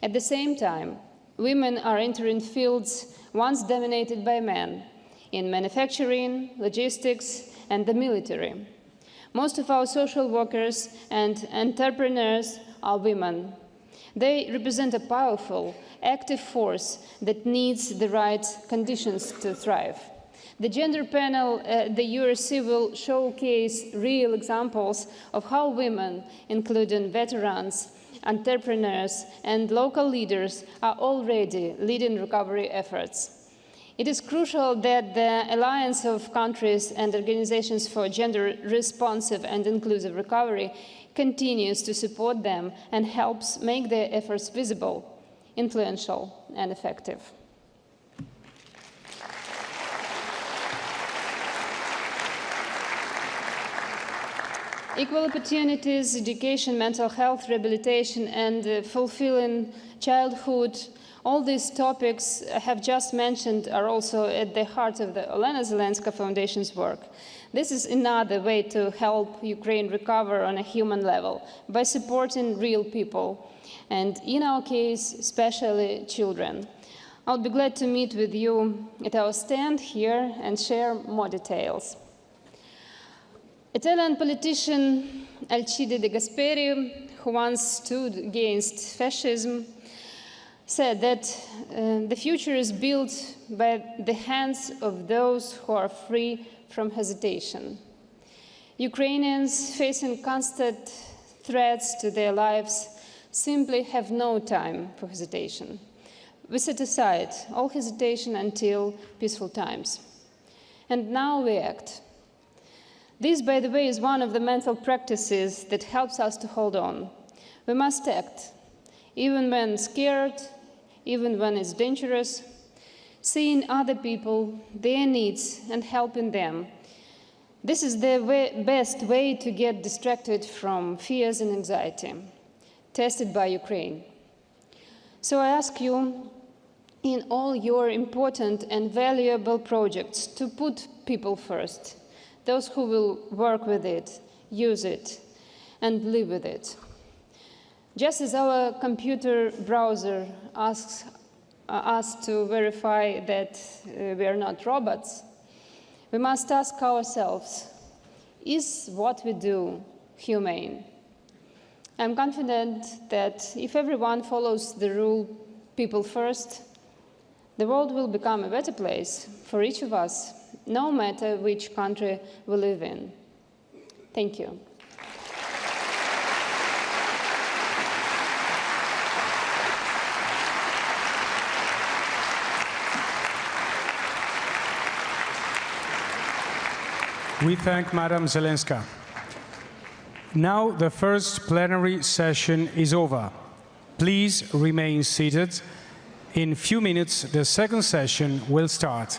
At the same time, women are entering fields once dominated by men in manufacturing, logistics, and the military. Most of our social workers and entrepreneurs are women. They represent a powerful, active force that needs the right conditions to thrive. The gender panel at the EURC will showcase real examples of how women, including veterans, entrepreneurs, and local leaders, are already leading recovery efforts. It is crucial that the Alliance of Countries and Organizations for Gender Responsive and Inclusive Recovery continues to support them and helps make their efforts visible, influential, and effective. Equal opportunities, education, mental health, rehabilitation, and fulfilling childhood, all these topics I have just mentioned are also at the heart of the Olena Zelenska Foundation's work. This is another way to help Ukraine recover on a human level by supporting real people, and in our case, especially children. I'll be glad to meet with you at our stand here and share more details. Italian politician Alcide De Gasperi, who once stood against fascism, said that the future is built by the hands of those who are free from hesitation. Ukrainians facing constant threats to their lives simply have no time for hesitation. We set aside all hesitation until peaceful times. And now we act. This, by the way, is one of the mental practices that helps us to hold on. We must act, even when scared, even when it's dangerous, seeing other people, their needs, and helping them. This is the best way to get distracted from fears and anxiety, tested by Ukraine. So I ask you, in all your important and valuable projects, to put people first. Those who will work with it, use it, and live with it. Just as our computer browser asks us to verify that we are not robots, we must ask ourselves, is what we do humane? I'm confident that if everyone follows the rule, people first, the world will become a better place for each of us, no matter which country we live in. Thank you. We thank Madam Zelenska. Now the first plenary session is over. Please remain seated. In a few minutes, the second session will start.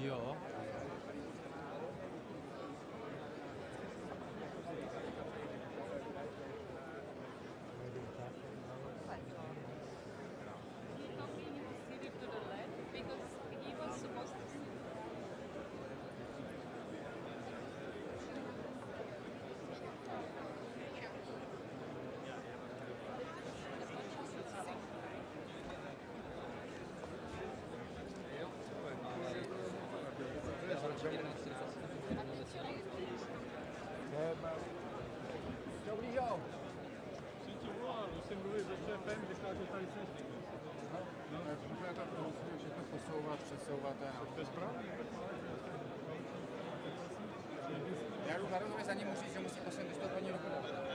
Jo. Ciao Brigio! Senti, jsem mluvil se šéfem, říká, že tady se No, musíme to všechno posouvat, přesouvat. To je správně. Já jdu Klarovi za ním musí, že musí poslední vystoupení do budovy.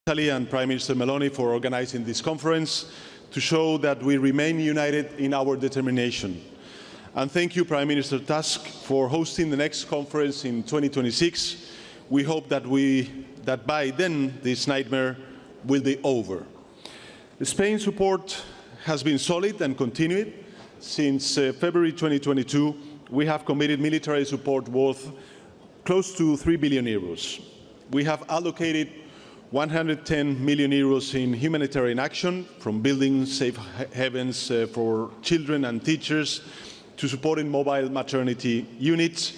Italy and Prime Minister Meloni for organizing this conference to show that we remain united in our determination. And thank you, Prime Minister Tusk, for hosting the next conference in 2026. We hope that by then this nightmare will be over. Spain's support has been solid and continued. Since February 2022, we have committed military support worth close to 3 billion euros. We have allocated 110 million euros in humanitarian action, from building safe havens for children and teachers to supporting mobile maternity units,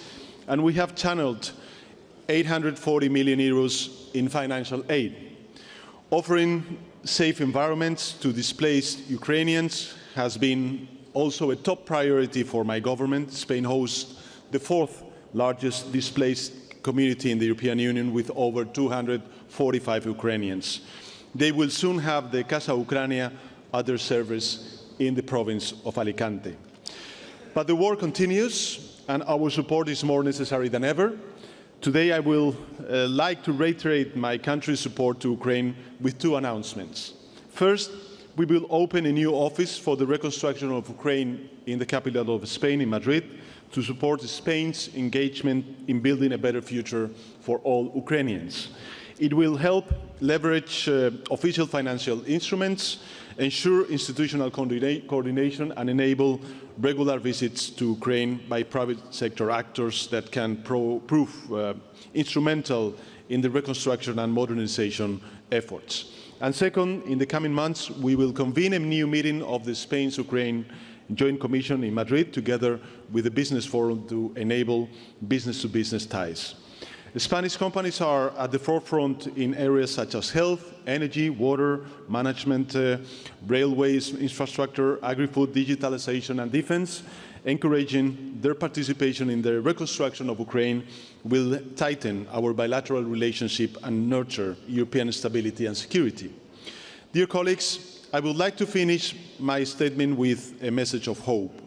and we have channeled 840 million euros in financial aid. Offering safe environments to displaced Ukrainians has been also a top priority for my government. Spain hosts the fourth largest displaced community in the European Union with over 245 Ukrainians. They will soon have the Casa Ucrania at their service in the province of Alicante. But the war continues and our support is more necessary than ever. Today I will like to reiterate my country's support to Ukraine with two announcements. First, we will open a new office for the reconstruction of Ukraine in the capital of Spain, in Madrid, to support Spain's engagement in building a better future for all Ukrainians. It will help leverage official financial instruments, ensure institutional coordination and enable regular visits to Ukraine by private sector actors that can prove instrumental in the reconstruction and modernization efforts. And second, in the coming months, we will convene a new meeting of the Spain-Ukraine Joint Commission in Madrid, together with the Business Forum, to enable business-to-business ties. The Spanish companies are at the forefront in areas such as health, energy, water, management, railways, infrastructure, agri-food, digitalization and defense. Encouraging their participation in the reconstruction of Ukraine will tighten our bilateral relationship and nurture European stability and security. Dear colleagues, I would like to finish my statement with a message of hope.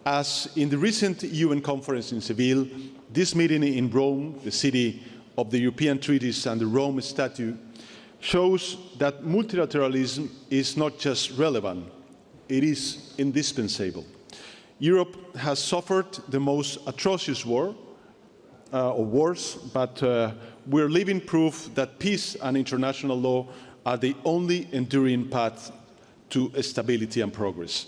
As in the recent UN conference in Seville, this meeting in Rome, the city of the European treaties and the Rome Statute, shows that multilateralism is not just relevant, it is indispensable. Europe has suffered the most atrocious wars, but we're living proof that peace and international law are the only enduring path to stability and progress.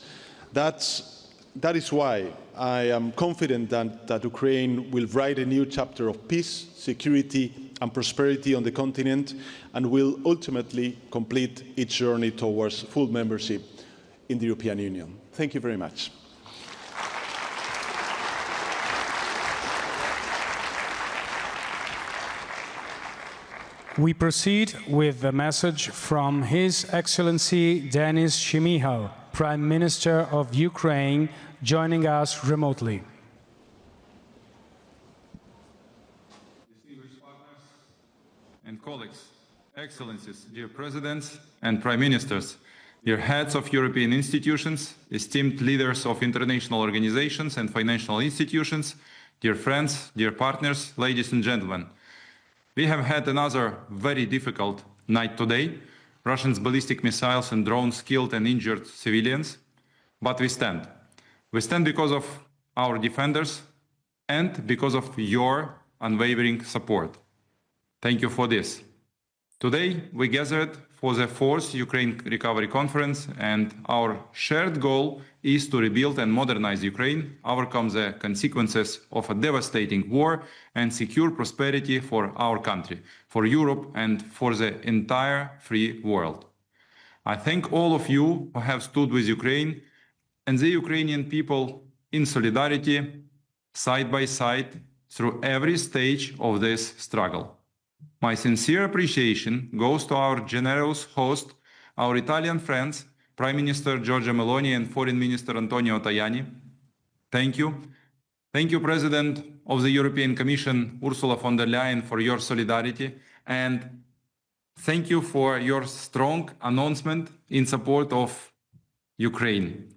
That is why I am confident that Ukraine will write a new chapter of peace, security and prosperity on the continent and will ultimately complete its journey towards full membership in the European Union. Thank you very much. We proceed with the message from His Excellency Denis Shmyhal, Prime Minister of Ukraine, joining us remotely. Distinguished partners and colleagues, Excellencies, dear Presidents and Prime Ministers, dear heads of European institutions, esteemed leaders of international organizations and financial institutions, dear friends, dear partners, ladies and gentlemen. We have had another very difficult night today. Russia's ballistic missiles and drones killed and injured civilians. But we stand. We stand because of our defenders and because of your unwavering support. Thank you for this. Today, we gathered for the 4th Ukraine Recovery Conference, and our shared goal is to rebuild and modernize Ukraine, overcome the consequences of a devastating war, and secure prosperity for our country, for Europe, and for the entire free world. I thank all of you who have stood with Ukraine and the Ukrainian people in solidarity, side by side, through every stage of this struggle. My sincere appreciation goes to our generous host, our Italian friends, Prime Minister Giorgia Meloni and Foreign Minister Antonio Tajani. Thank you. Thank you, President of the European Commission, Ursula von der Leyen, for your solidarity. And thank you for your strong announcement in support of Ukraine.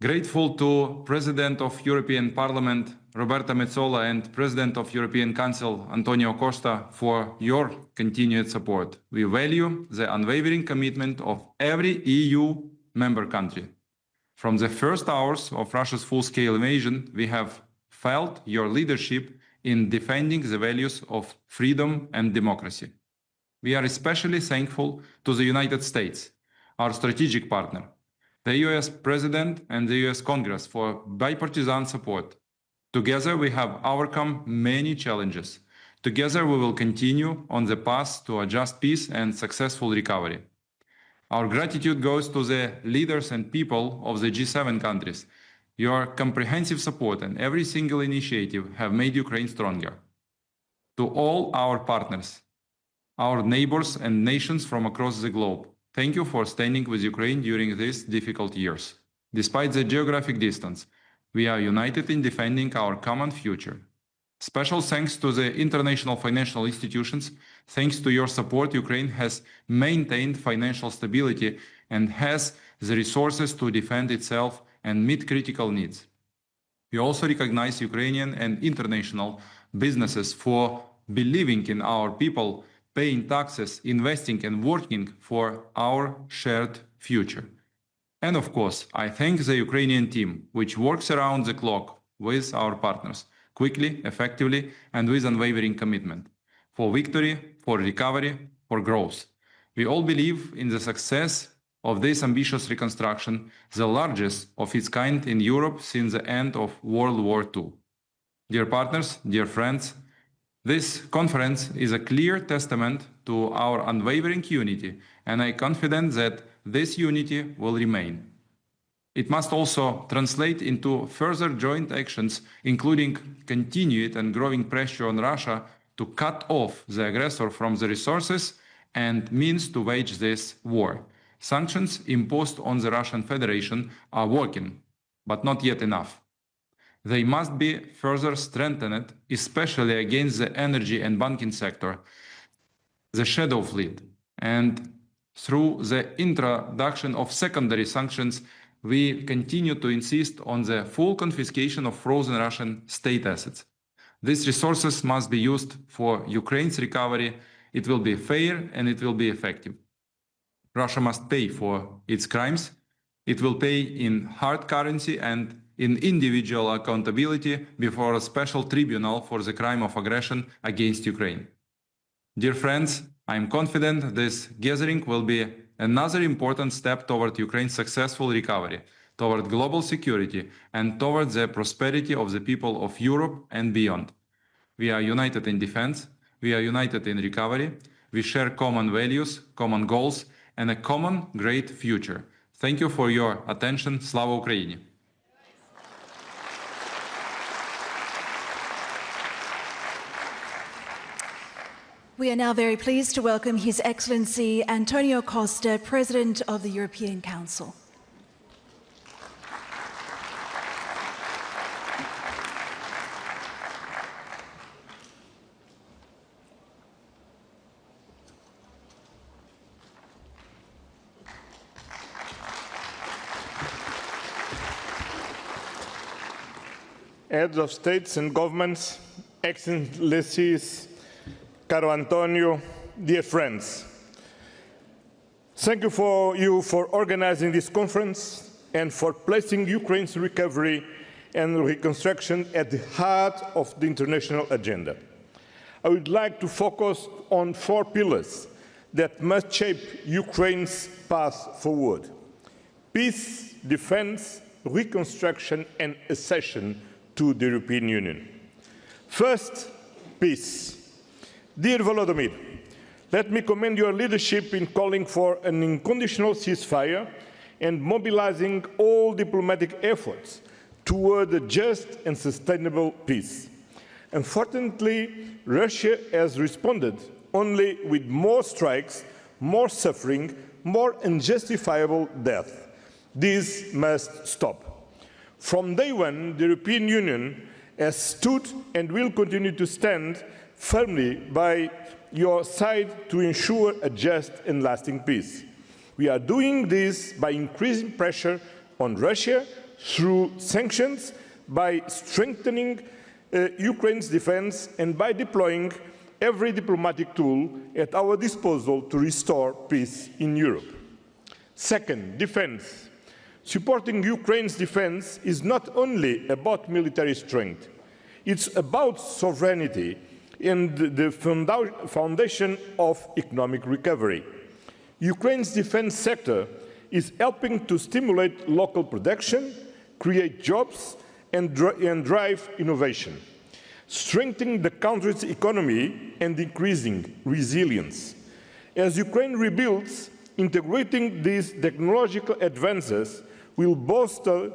Grateful to President of European Parliament, Roberta Metsola, and President of European Council, Antonio Costa, for your continued support. We value the unwavering commitment of every EU member country. From the first hours of Russia's full-scale invasion, we have felt your leadership in defending the values of freedom and democracy. We are especially thankful to the United States, our strategic partner, the US President and the US Congress for bipartisan support. Together we have overcome many challenges. Together we will continue on the path to a just peace and successful recovery. Our gratitude goes to the leaders and people of the G7 countries. Your comprehensive support and every single initiative have made Ukraine stronger. To all our partners, our neighbors and nations from across the globe, thank you for standing with Ukraine during these difficult years. Despite the geographic distance, we are united in defending our common future. Special thanks to the international financial institutions. Thanks to your support, Ukraine has maintained financial stability and has the resources to defend itself and meet critical needs. We also recognize Ukrainian and international businesses for believing in our people, paying taxes, investing and working for our shared future. And of course, I thank the Ukrainian team, which works around the clock with our partners, quickly, effectively, and with unwavering commitment, for victory, for recovery, for growth. We all believe in the success of this ambitious reconstruction, the largest of its kind in Europe since the end of World War II. Dear partners, dear friends, this conference is a clear testament to our unwavering unity, and I am confident that this unity will remain. It must also translate into further joint actions, including continued and growing pressure on Russia to cut off the aggressor from the resources and means to wage this war. Sanctions imposed on the Russian Federation are working, but not yet enough. They must be further strengthened, especially against the energy and banking sector, the shadow fleet, and through the introduction of secondary sanctions, we continue to insist on the full confiscation of frozen Russian state assets. These resources must be used for Ukraine's recovery. It will be fair and it will be effective. Russia must pay for its crimes. It will pay in hard currency and in individual accountability before a special tribunal for the crime of aggression against Ukraine. Dear friends, I am confident this gathering will be another important step toward Ukraine's successful recovery, toward global security, and toward the prosperity of the people of Europe and beyond. We are united in defense, we are united in recovery, we share common values, common goals, and a common great future. Thank you for your attention. Slava Ukraini! We are now very pleased to welcome His Excellency Antonio Costa, President of the European Council. Heads of states and governments, Excellencies, Caro Antonio, dear friends, thank you for organizing this conference and for placing Ukraine's recovery and reconstruction at the heart of the international agenda. I would like to focus on 4 pillars that must shape Ukraine's path forward: peace, defense, reconstruction, and accession to the European Union. First, peace. Dear Volodymyr, let me commend your leadership in calling for an unconditional ceasefire and mobilizing all diplomatic efforts toward a just and sustainable peace. Unfortunately, Russia has responded only with more strikes, more suffering, more unjustifiable death. This must stop. From day one, the European Union has stood and will continue to stand firmly by your side to ensure a just and lasting peace. We are doing this by increasing pressure on Russia through sanctions, by strengthening Ukraine's defense, and by deploying every diplomatic tool at our disposal to restore peace in Europe. Second, defense. Supporting Ukraine's defense is not only about military strength, it's about sovereignty and the foundation of economic recovery. Ukraine's defense sector is helping to stimulate local production, create jobs, and drive innovation, strengthening the country's economy and increasing resilience. As Ukraine rebuilds, integrating these technological advances will bolster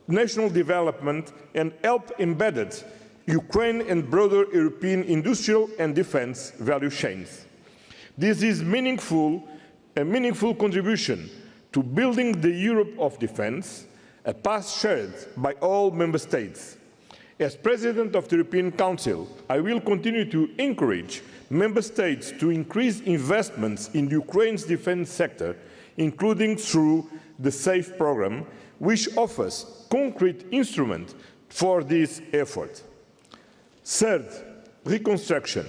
national development and help embed Ukraine and broader European industrial and defense value chains. This is a meaningful contribution to building the Europe of defense, a path shared by all member states. As President of the European Council, I will continue to encourage member states to increase investments in Ukraine's defense sector, including through the SAFE program, which offers concrete instruments for this effort. Third, reconstruction.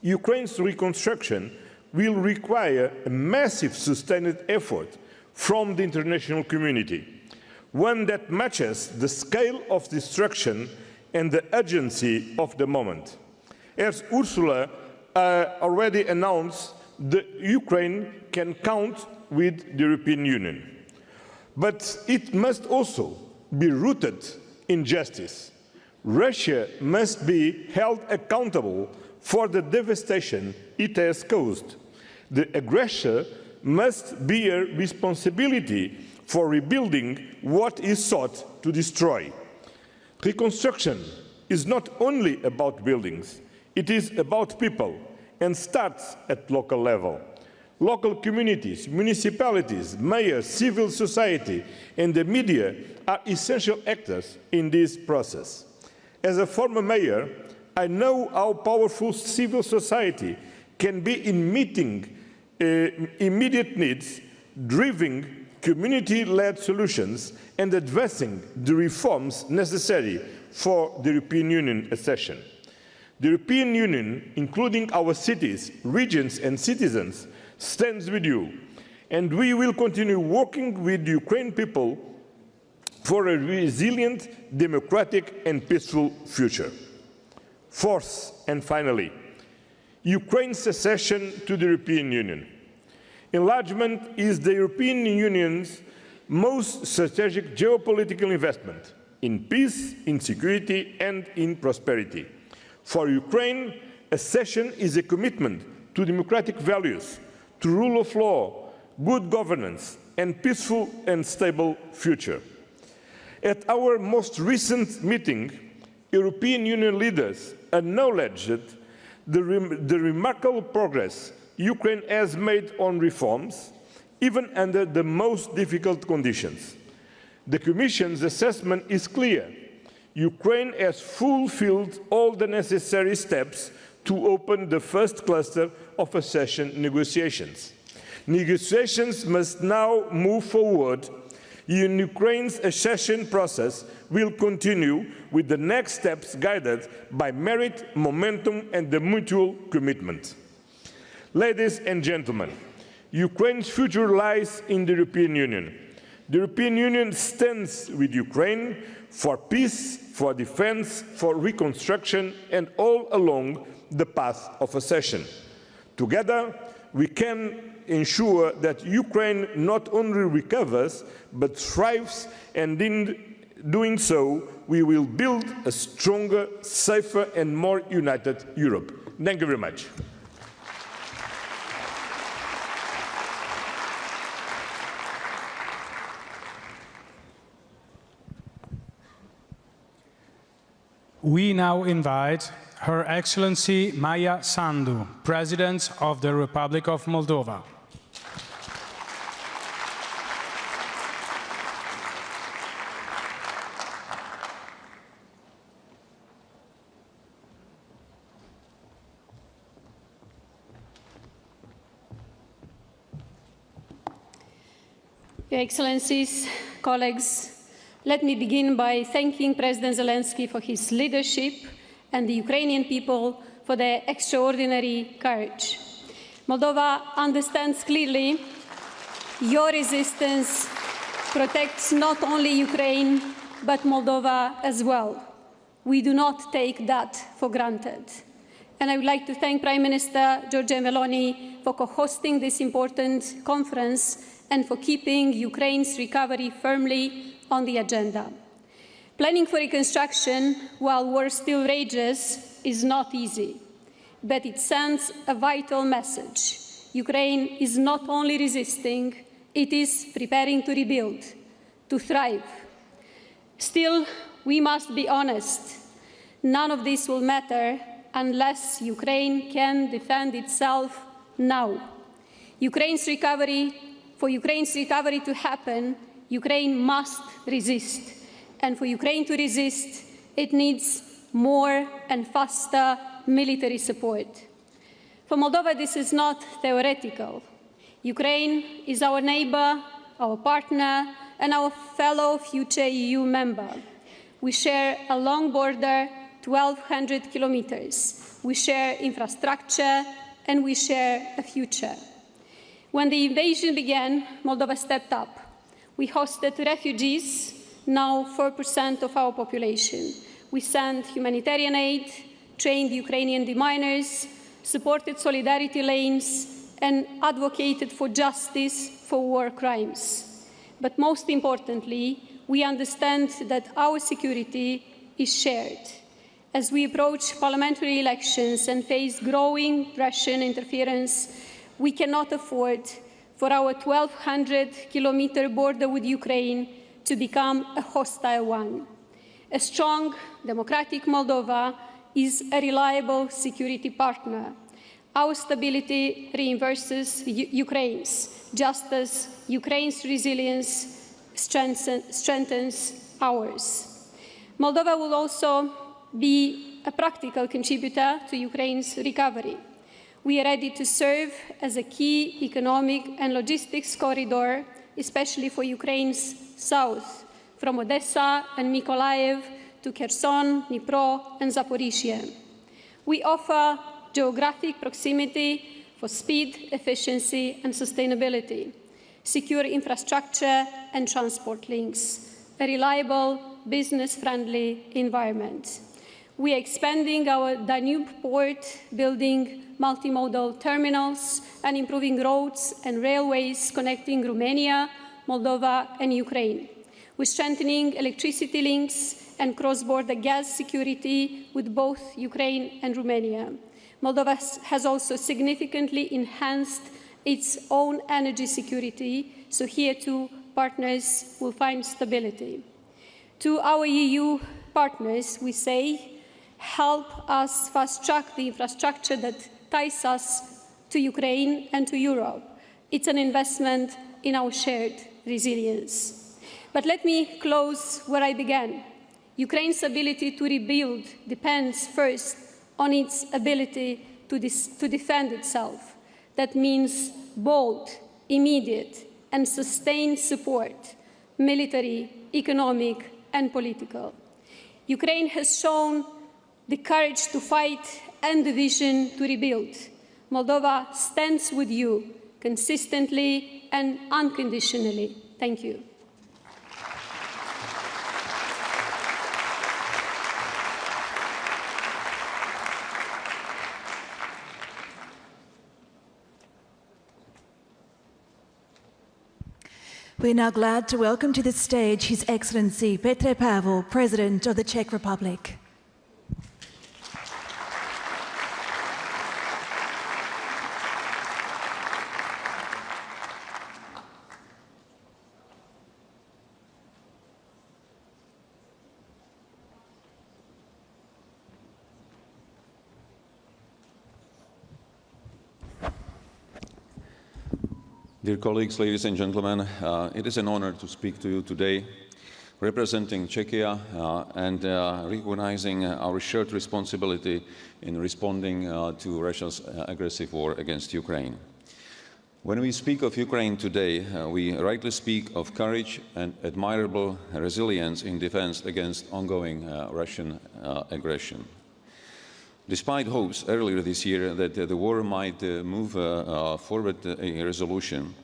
Ukraine's reconstruction will require a massive sustained effort from the international community, one that matches the scale of destruction and the urgency of the moment. As Ursula already announced, Ukraine can count with the European Union. But it must also be rooted in justice. Russia must be held accountable for the devastation it has caused. The aggressor must bear responsibility for rebuilding what is sought to destroy. Reconstruction is not only about buildings, it is about people and starts at local level. Local communities, municipalities, mayors, civil society, and the media are essential actors in this process. As a former mayor, I know how powerful civil society can be in meeting immediate needs, driving community-led solutions, and addressing the reforms necessary for the European Union accession. The European Union, including our cities, regions, and citizens, stands with you, and we will continue working with the Ukrainian people for a resilient, democratic, and peaceful future. Fourth, and finally, Ukraine's accession to the European Union. Enlargement is the European Union's most strategic geopolitical investment in peace, in security, and in prosperity. For Ukraine, accession is a commitment to democratic values, to rule of law, good governance, and peaceful and stable future. At our most recent meeting, European Union leaders acknowledged the remarkable progress Ukraine has made on reforms, even under the most difficult conditions. The Commission's assessment is clear. Ukraine has fulfilled all the necessary steps to open the first cluster of accession negotiations. Negotiations must now move forward. Ukraine's accession process will continue with the next steps guided by merit, momentum, and the mutual commitment. Ladies and gentlemen, Ukraine's future lies in the European Union. The European Union stands with Ukraine for peace, for defense, for reconstruction, and all along the path of accession. Together, we can ensure that Ukraine not only recovers, but thrives, and in doing so, we will build a stronger, safer, and more united Europe. Thank you very much. We now invite Her Excellency Maia Sandu, President of the Republic of Moldova. Your Excellencies, colleagues, Let me begin by thanking President Zelensky for his leadership and the Ukrainian people for their extraordinary courage. Moldova understands clearly your resistance protects not only Ukraine, but Moldova as well. We do not take that for granted. And I would like to thank Prime Minister Giorgia Meloni for co-hosting this important conference and for keeping Ukraine's recovery firmly on the agenda. Planning for reconstruction while war still rages is not easy, but it sends a vital message. Ukraine is not only resisting, it is preparing to rebuild, to thrive. Still, we must be honest. None of this will matter unless Ukraine can defend itself now. For Ukraine's recovery to happen, Ukraine must resist. And for Ukraine to resist, it needs more and faster military support. For Moldova, this is not theoretical. Ukraine is our neighbor, our partner, and our fellow future EU member. We share a long border, 1,200 kilometers. We share infrastructure, and we share a future. When the invasion began, Moldova stepped up. We hosted refugees, now 4% of our population. We sent humanitarian aid, trained Ukrainian deminers, supported solidarity lanes, and advocated for justice for war crimes. But most importantly, we understand that our security is shared. As we approach parliamentary elections and face growing Russian interference, we cannot afford for our 1,200-kilometer border with Ukraine to become a hostile one. A strong, democratic Moldova is a reliable security partner. Our stability reinforces Ukraine's, just as Ukraine's resilience strengthens ours. Moldova will also be a practical contributor to Ukraine's recovery. We are ready to serve as a key economic and logistics corridor, especially for Ukraine's south, from Odessa and Mykolaiv to Kherson, Dnipro, and Zaporizhia. We offer geographic proximity for speed, efficiency, and sustainability, secure infrastructure and transport links, a reliable, business-friendly environment. We are expanding our Danube port, building multimodal terminals, and improving roads and railways connecting Romania, Moldova, and Ukraine. We're strengthening electricity links and cross-border gas security with both Ukraine and Romania. Moldova has also significantly enhanced its own energy security, so here too partners will find stability. To our EU partners, we say, help us fast-track the infrastructure that ties us to Ukraine and to Europe. It's an investment in our shared resilience. But let me close where I began. Ukraine's ability to rebuild depends first on its ability to defend itself. That means bold, immediate, and sustained support, military, economic, and political. Ukraine has shown the courage to fight and the vision to rebuild. Moldova stands with you consistently and unconditionally. Thank you. We're now glad to welcome to the stage His Excellency Petr Pavel, President of the Czech Republic. Dear colleagues, ladies and gentlemen, it is an honor to speak to you today, representing Czechia and recognizing our shared responsibility in responding to Russia's aggressive war against Ukraine. When we speak of Ukraine today, we rightly speak of courage and admirable resilience in defense against ongoing Russian aggression. Despite hopes earlier this year that the war might move forward a resolution,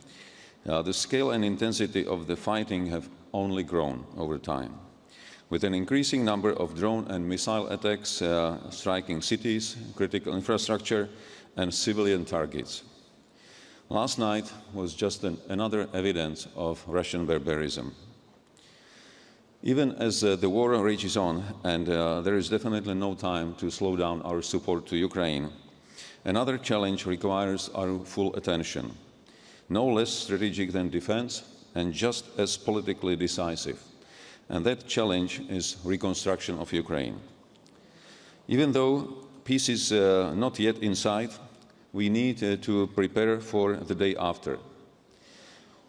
the scale and intensity of the fighting have only grown over time, with an increasing number of drone and missile attacks striking cities, critical infrastructure, and civilian targets. Last night was just another evidence of Russian barbarism. Even as the war rages on, and there is definitely no time to slow down our support to Ukraine, another challenge requires our full attention, no less strategic than defense and just as politically decisive. And that challenge is reconstruction of Ukraine. Even though peace is not yet in sight, we need to prepare for the day after.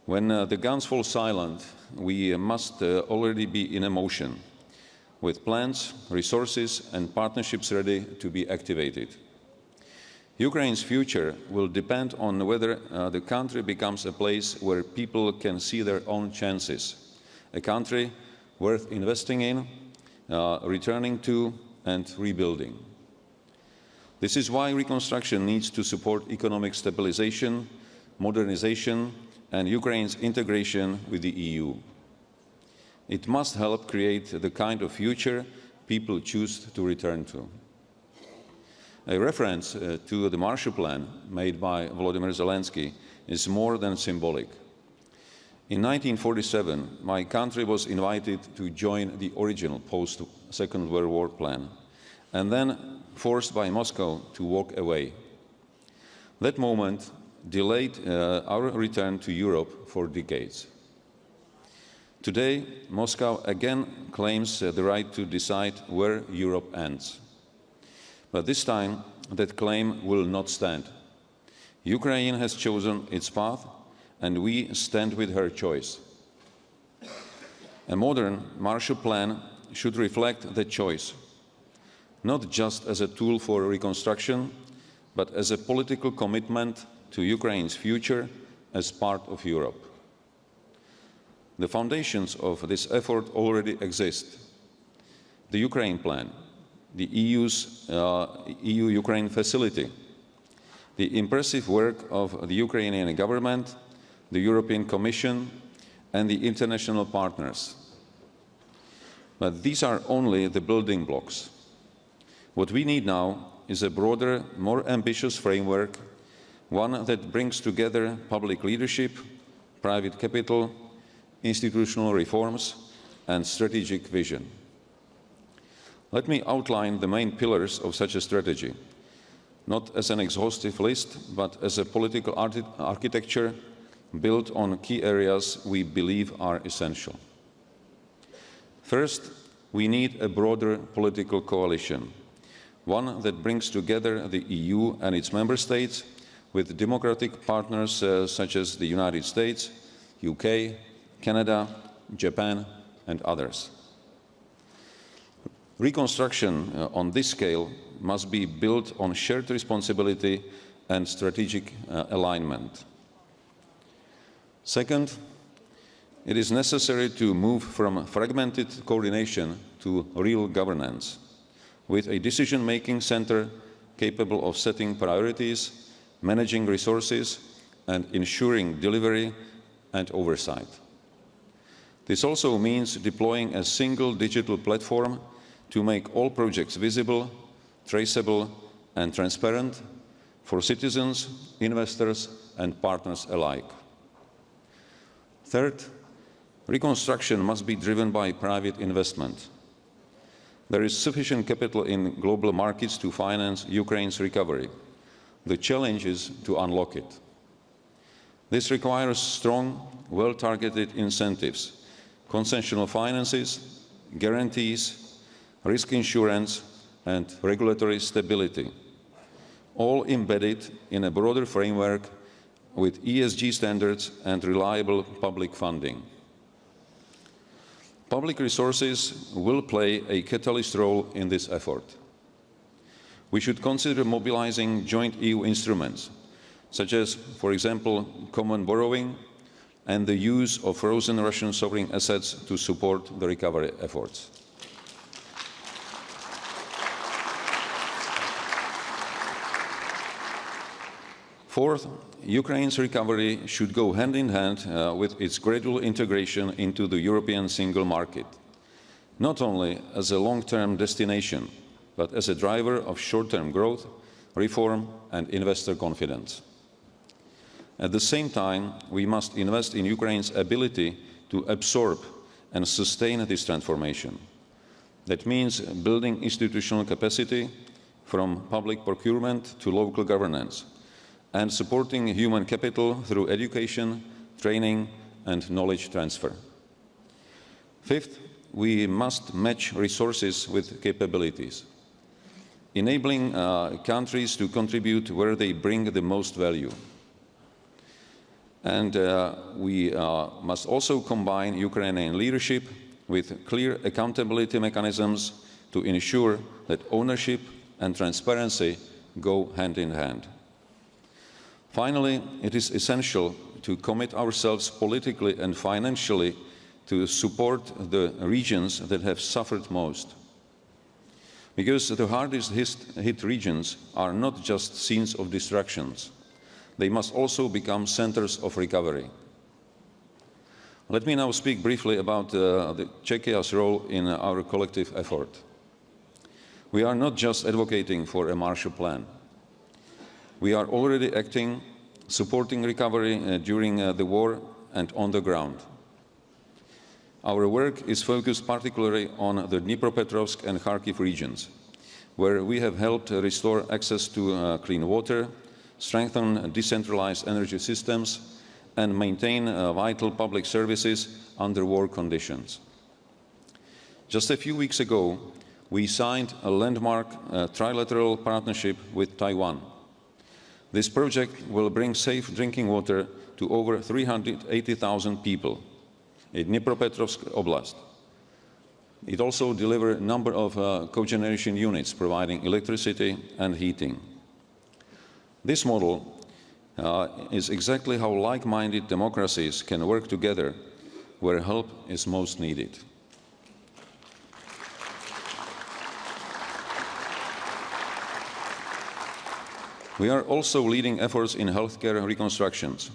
When the guns fall silent, we must already be in motion, with plans, resources, and partnerships ready to be activated. Ukraine's future will depend on whether the country becomes a place where people can see their own chances, a country worth investing in, returning to, and rebuilding. This is why reconstruction needs to support economic stabilization, modernization, and Ukraine's integration with the EU. It must help create the kind of future people choose to return to. A reference to the Marshall Plan made by Volodymyr Zelensky is more than symbolic. In 1947, my country was invited to join the original post-Second World War plan, and then forced by Moscow to walk away. That moment delayed our return to Europe for decades. Today, Moscow again claims the right to decide where Europe ends. But this time, that claim will not stand. Ukraine has chosen its path, and we stand with her choice. A modern Marshall Plan should reflect that choice, not just as a tool for reconstruction, but as a political commitment to Ukraine's future as part of Europe. The foundations of this effort already exist. The Ukraine Plan, the EU's EU-Ukraine facility, the impressive work of the Ukrainian government, the European Commission, and the international partners. But these are only the building blocks. What we need now is a broader, more ambitious framework, one that brings together public leadership, private capital, institutional reforms, and strategic vision. Let me outline the main pillars of such a strategy, not as an exhaustive list, but as a political architecture built on key areas we believe are essential. First, we need a broader political coalition, one that brings together the EU and its member states with democratic partners such as the United States, UK, Canada, Japan, and others. Reconstruction on this scale must be built on shared responsibility and strategic alignment. Second, it is necessary to move from fragmented coordination to real governance, with a decision-making center capable of setting priorities, managing resources, and ensuring delivery and oversight. This also means deploying a single digital platform to make all projects visible, traceable, and transparent for citizens, investors, and partners alike. Third, reconstruction must be driven by private investment. There is sufficient capital in global markets to finance Ukraine's recovery. The challenge is to unlock it. This requires strong, well-targeted incentives, concessional finances, guarantees, risk insurance, and regulatory stability, all embedded in a broader framework with ESG standards and reliable public funding. Public resources will play a catalyst role in this effort. We should consider mobilizing joint EU instruments, such as, for example, common borrowing and the use of frozen Russian sovereign assets to support the recovery efforts. Fourth, Ukraine's recovery should go hand in hand with its gradual integration into the European single market, not only as a long-term destination, but as a driver of short-term growth, reform and investor confidence. At the same time, we must invest in Ukraine's ability to absorb and sustain this transformation. That means building institutional capacity from public procurement to local governance, and supporting human capital through education, training and knowledge transfer. Fifth, we must match resources with capabilities, enabling countries to contribute where they bring the most value. And we must also combine Ukrainian leadership with clear accountability mechanisms to ensure that ownership and transparency go hand in hand. Finally, it is essential to commit ourselves politically and financially to support the regions that have suffered most. Because the hardest hit regions are not just scenes of destructions. They must also become centers of recovery. Let me now speak briefly about Czechia's role in our collective effort. We are not just advocating for a Marshall Plan. We are already acting, supporting recovery during the war and on the ground. Our work is focused particularly on the Dnipropetrovsk and Kharkiv regions, where we have helped restore access to clean water, strengthen decentralized energy systems, and maintain vital public services under war conditions. Just a few weeks ago, we signed a landmark trilateral partnership with Taiwan. This project will bring safe drinking water to over 380,000 people in Dnipropetrovsk Oblast. It also delivers a number of cogeneration units providing electricity and heating. This model is exactly how like-minded democracies can work together where help is most needed. We are also leading efforts in healthcare reconstructions.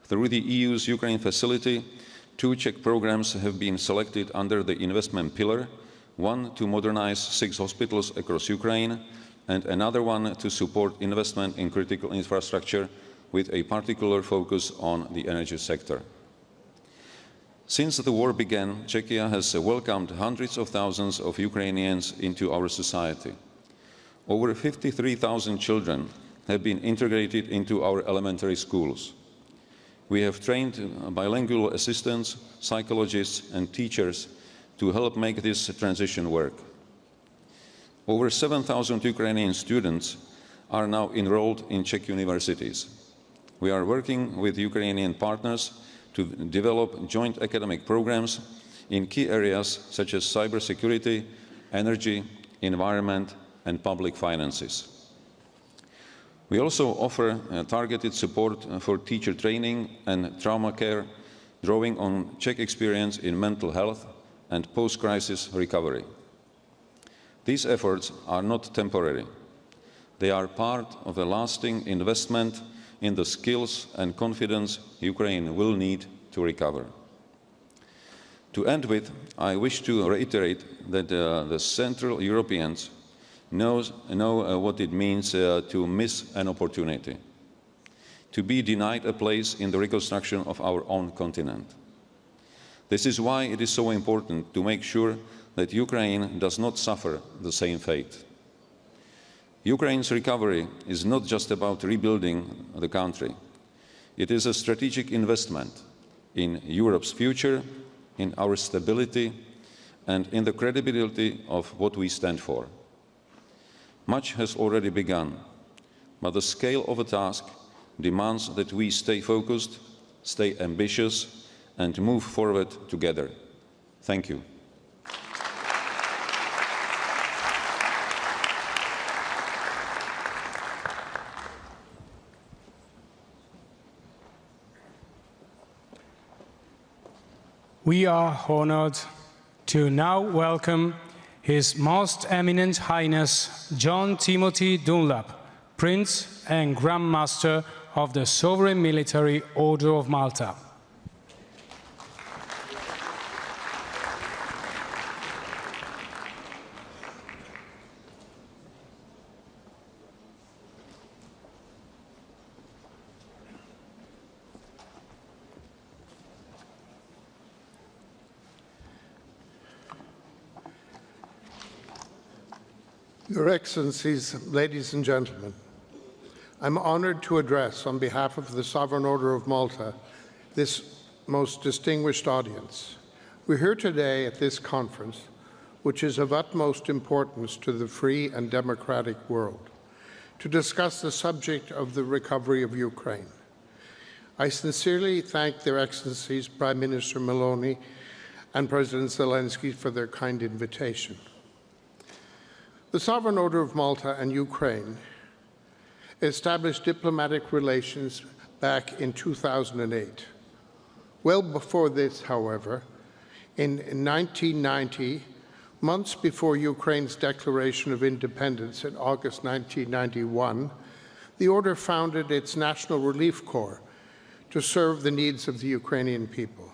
Through the EU's Ukraine facility, 2 Czech programs have been selected under the investment pillar, one to modernize 6 hospitals across Ukraine, and another one to support investment in critical infrastructure with a particular focus on the energy sector. Since the war began, Czechia has welcomed hundreds of thousands of Ukrainians into our society. Over 53,000 children have been integrated into our elementary schools. We have trained bilingual assistants, psychologists, and teachers to help make this transition work. Over 7,000 Ukrainian students are now enrolled in Czech universities. We are working with Ukrainian partners to develop joint academic programs in key areas such as cybersecurity, energy, environment, and public finances. We also offer targeted support for teacher training and trauma care, drawing on Czech experience in mental health and post-crisis recovery. These efforts are not temporary. They are part of a lasting investment in the skills and confidence Ukraine will need to recover. To end with, I wish to reiterate that the Central Europeans know what it means to miss an opportunity, to be denied a place in the reconstruction of our own continent. This is why it is so important to make sure that Ukraine does not suffer the same fate. Ukraine's recovery is not just about rebuilding the country. It is a strategic investment in Europe's future, in our stability, and in the credibility of what we stand for. Much has already begun, but the scale of the task demands that we stay focused, stay ambitious, and move forward together. Thank you. We are honored to now welcome His Most Eminent Highness John Timothy Dunlap, Prince and Grand Master of the Sovereign Military Order of Malta. Your Excellencies, ladies and gentlemen, I'm honored to address on behalf of the Sovereign Order of Malta this most distinguished audience. We're here today at this conference, which is of utmost importance to the free and democratic world, to discuss the subject of the recovery of Ukraine. I sincerely thank Their Excellencies Prime Minister Meloni and President Zelensky for their kind invitation. The Sovereign Order of Malta and Ukraine established diplomatic relations back in 2008. Well before this, however, in 1990, months before Ukraine's declaration of independence in August 1991, the Order founded its National Relief Corps to serve the needs of the Ukrainian people.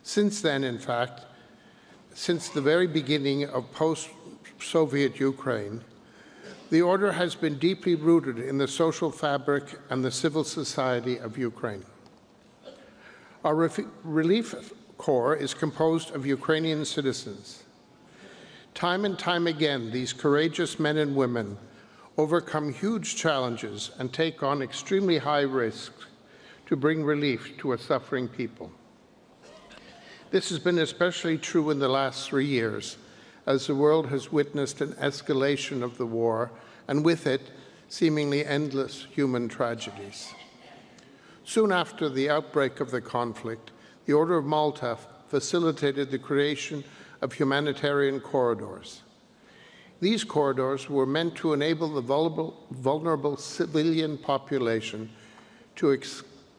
Since then, in fact, since the very beginning of post-Soviet Ukraine, the Order has been deeply rooted in the social fabric and the civil society of Ukraine. Our Relief Corps is composed of Ukrainian citizens. Time and time again, these courageous men and women overcome huge challenges and take on extremely high risks to bring relief to a suffering people. This has been especially true in the last 3 years, as the world has witnessed an escalation of the war, and with it, seemingly endless human tragedies. Soon after the outbreak of the conflict, the Order of Malta facilitated the creation of humanitarian corridors. These corridors were meant to enable the vulnerable civilian population to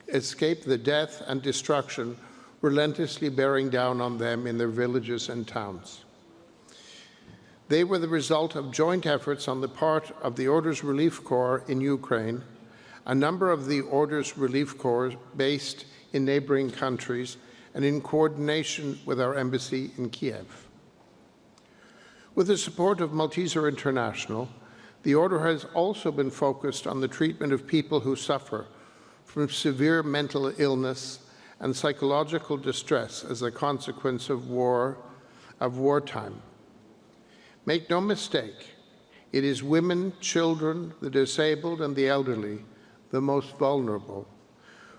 escape the death and destruction relentlessly bearing down on them in their villages and towns. They were the result of joint efforts on the part of the Order's Relief Corps in Ukraine, a number of the Order's Relief Corps based in neighboring countries, and in coordination with our embassy in Kiev. With the support of Malteser International, the Order has also been focused on the treatment of people who suffer from severe mental illness and psychological distress as a consequence of wartime. Make no mistake, it is women, children, the disabled, and the elderly, the most vulnerable,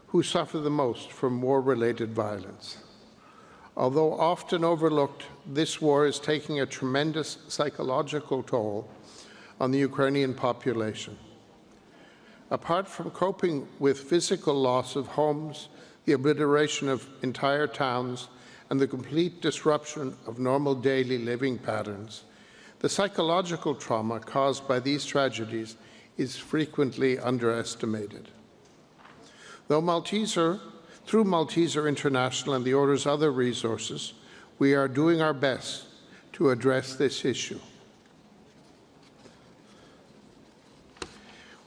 who suffer the most from war-related violence. Although often overlooked, this war is taking a tremendous psychological toll on the Ukrainian population. Apart from coping with physical loss of homes, the obliteration of entire towns, and the complete disruption of normal daily living patterns, the psychological trauma caused by these tragedies is frequently underestimated. Through Malteser International and the Order's other resources, we are doing our best to address this issue.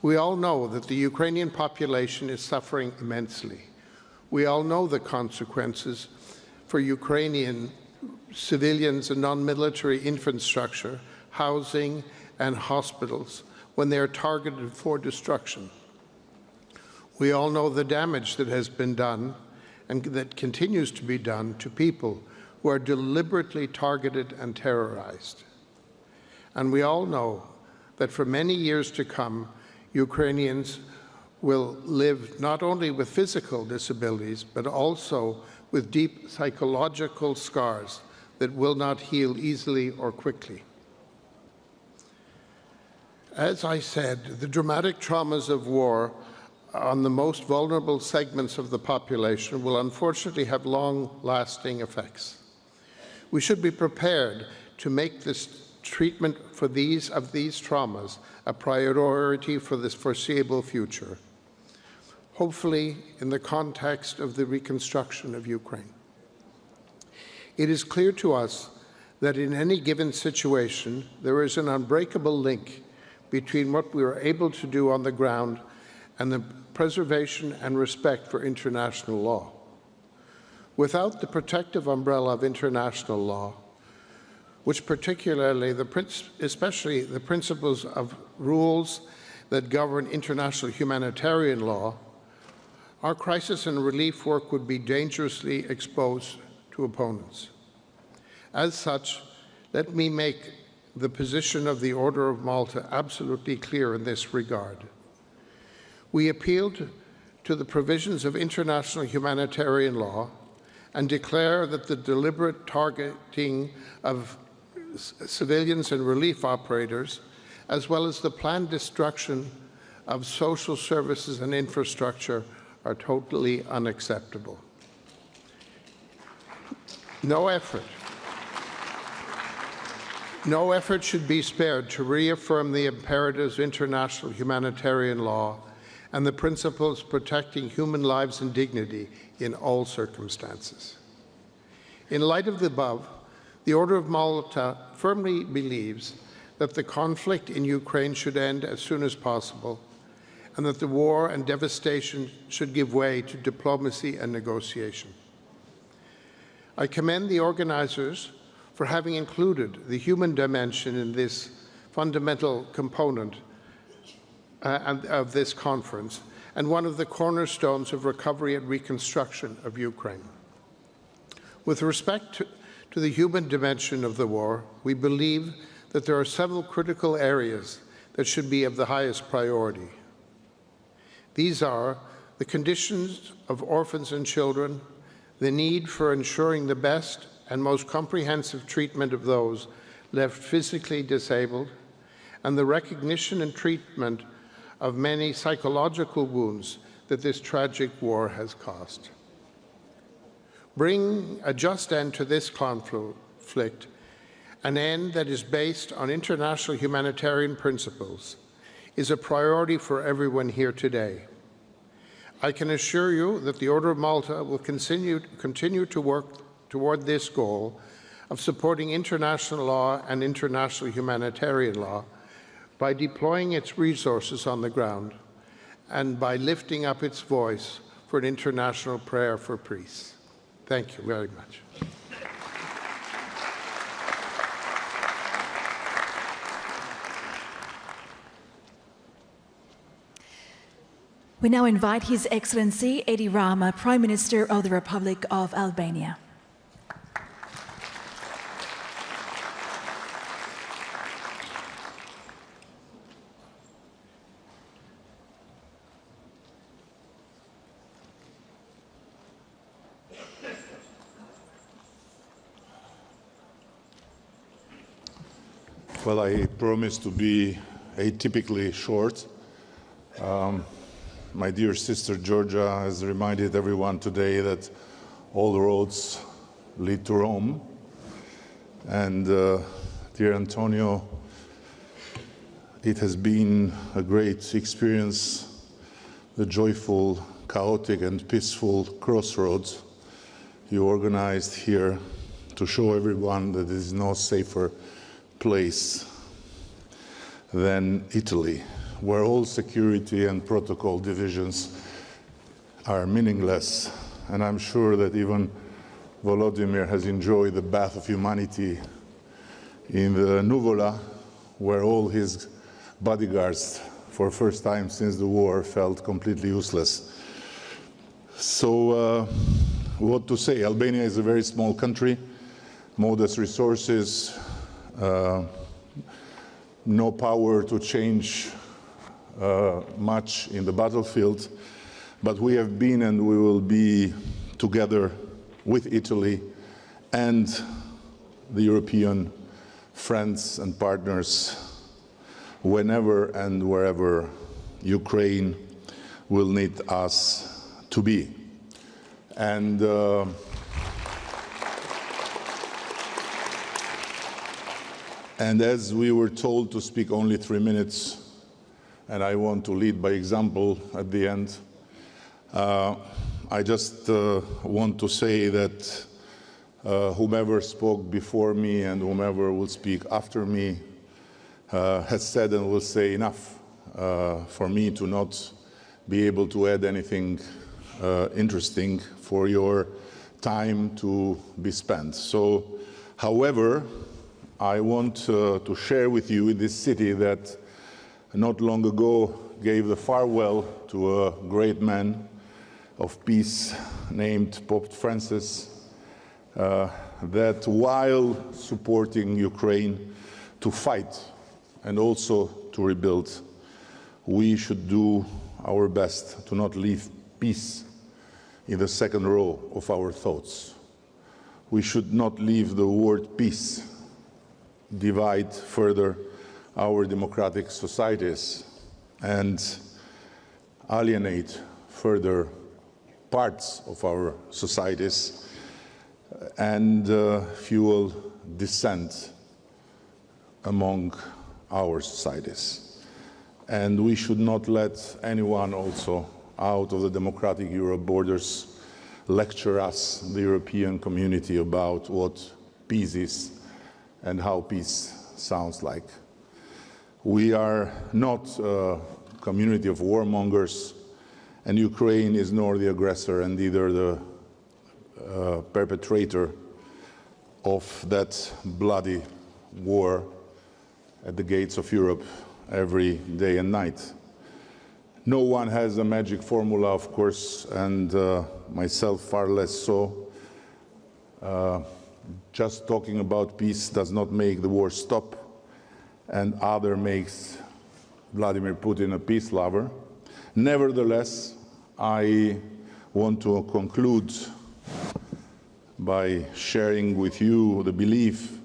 We all know that the Ukrainian population is suffering immensely. We all know the consequences for Ukrainian civilians and non-military infrastructure, housing, and hospitals when they are targeted for destruction. We all know the damage that has been done and that continues to be done to people who are deliberately targeted and terrorized. And we all know that for many years to come, Ukrainians will live not only with physical disabilities, but also with deep psychological scars that will not heal easily or quickly. As I said, the dramatic traumas of war on the most vulnerable segments of the population will unfortunately have long-lasting effects. We should be prepared to make this treatment for these traumas a priority for this foreseeable future, hopefully in the context of the reconstruction of Ukraine. It is clear to us that in any given situation, there is an unbreakable link between what we are able to do on the ground and the preservation and respect for international law. Without the protective umbrella of international law, which particularly, especially the principles of rules that govern international humanitarian law, our crisis and relief work would be dangerously exposed to opponents. As such, let me make the position of the Order of Malta absolutely clear in this regard. We appealed to the provisions of international humanitarian law and declare that the deliberate targeting of civilians and relief operators, as well as the planned destruction of social services and infrastructure, are totally unacceptable. No effort should be spared to reaffirm the imperatives of international humanitarian law and the principles protecting human lives and dignity in all circumstances. In light of the above, the Order of Malta firmly believes that the conflict in Ukraine should end as soon as possible and that the war and devastation should give way to diplomacy and negotiation. I commend the organizers for having included the human dimension in this fundamental component of this conference and one of the cornerstones of recovery and reconstruction of Ukraine. With respect to the human dimension of the war, we believe that there are several critical areas that should be of the highest priority. These are the conditions of orphans and children, the need for ensuring the best and most comprehensive treatment of those left physically disabled, and the recognition and treatment of many psychological wounds that this tragic war has caused. Bring a just end to this conflict, an end that is based on international humanitarian principles, is a priority for everyone here today. I can assure you that the Order of Malta will continue to work toward this goal of supporting international law and international humanitarian law by deploying its resources on the ground and by lifting up its voice for an international prayer for peace. Thank you very much. We now invite His Excellency Edi Rama, Prime Minister of the Republic of Albania. Well, I promise to be atypically short. My dear sister Giorgia has reminded everyone today that all roads lead to Rome. And dear Antonio, it has been a great experience, the joyful, chaotic and peaceful crossroads you organized here to show everyone that there is no safer place than Italy, where all security and protocol divisions are meaningless. And I'm sure that even Volodymyr has enjoyed the bath of humanity in the Nuvola, where all his bodyguards, for the first time since the war, felt completely useless. So what to say? Albania is a very small country, modest resources, no power to change much in the battlefield, but we have been and we will be together with Italy and the European friends and partners whenever and wherever Ukraine will need us to be. And as we were told to speak only 3 minutes, and I want to lead by example at the end, I just want to say that whomever spoke before me and whomever will speak after me has said and will say enough for me to not be able to add anything interesting for your time to be spent. So, however, I want to share with you in this city that not long ago gave the farewell to a great man of peace named Pope Francis, that while supporting Ukraine to fight and also to rebuild, we should do our best to not leave peace in the second row of our thoughts. We should not leave the word peace divide further our democratic societies and alienate further parts of our societies and fuel dissent among our societies. And we should not let anyone also out of the democratic Europe borders lecture us, the European community, about what peace is and how peace sounds like. We are not a community of warmongers, and Ukraine is nor the aggressor and neither the perpetrator of that bloody war at the gates of Europe every day and night. No one has a magic formula, of course, and myself far less so. Just talking about peace does not make the war stop, and other makes Vladimir Putin a peace lover. Nevertheless, I want to conclude by sharing with you the belief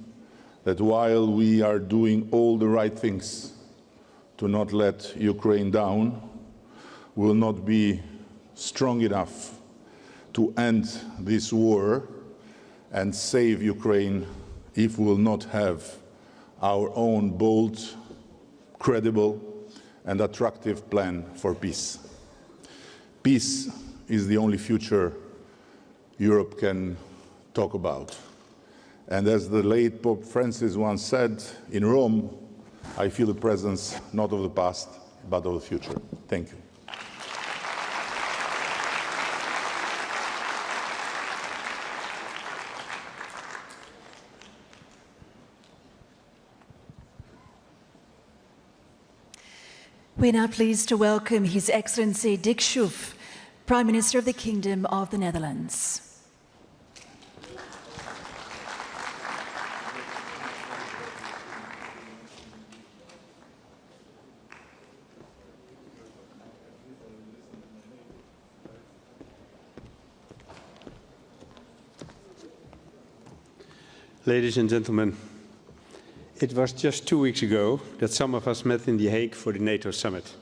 that while we are doing all the right things to not let Ukraine down, we will not be strong enough to end this war and save Ukraine if we will not have our own bold, credible, and attractive plan for peace. Peace is the only future Europe can talk about. And as the late Pope Francis once said, in Rome, I feel the presence not of the past, but of the future. Thank you. We're now pleased to welcome His Excellency Dick Schoof, Prime Minister of the Kingdom of the Netherlands. Ladies and gentlemen, it was just 2 weeks ago that some of us met in The Hague for the NATO summit.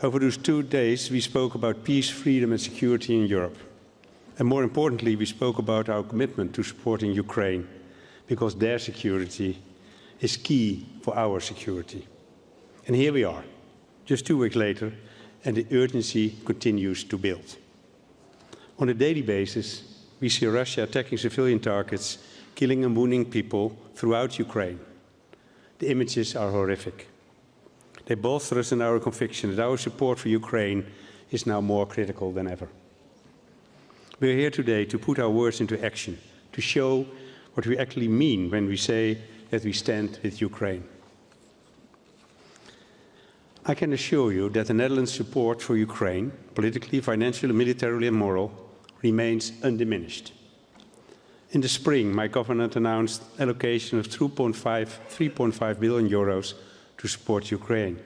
Over those 2 days, we spoke about peace, freedom and security in Europe. And more importantly, we spoke about our commitment to supporting Ukraine, because their security is key for our security. And here we are, just 2 weeks later, and the urgency continues to build. On a daily basis, we see Russia attacking civilian targets, killing and wounding people throughout Ukraine. The images are horrific. They bolster us in our conviction that our support for Ukraine is now more critical than ever. We are here today to put our words into action, to show what we actually mean when we say that we stand with Ukraine. I can assure you that the Netherlands' support for Ukraine, politically, financially, militarily and moral, remains undiminished. In the spring, my government announced allocation of 3.5 billion euros to support Ukraine.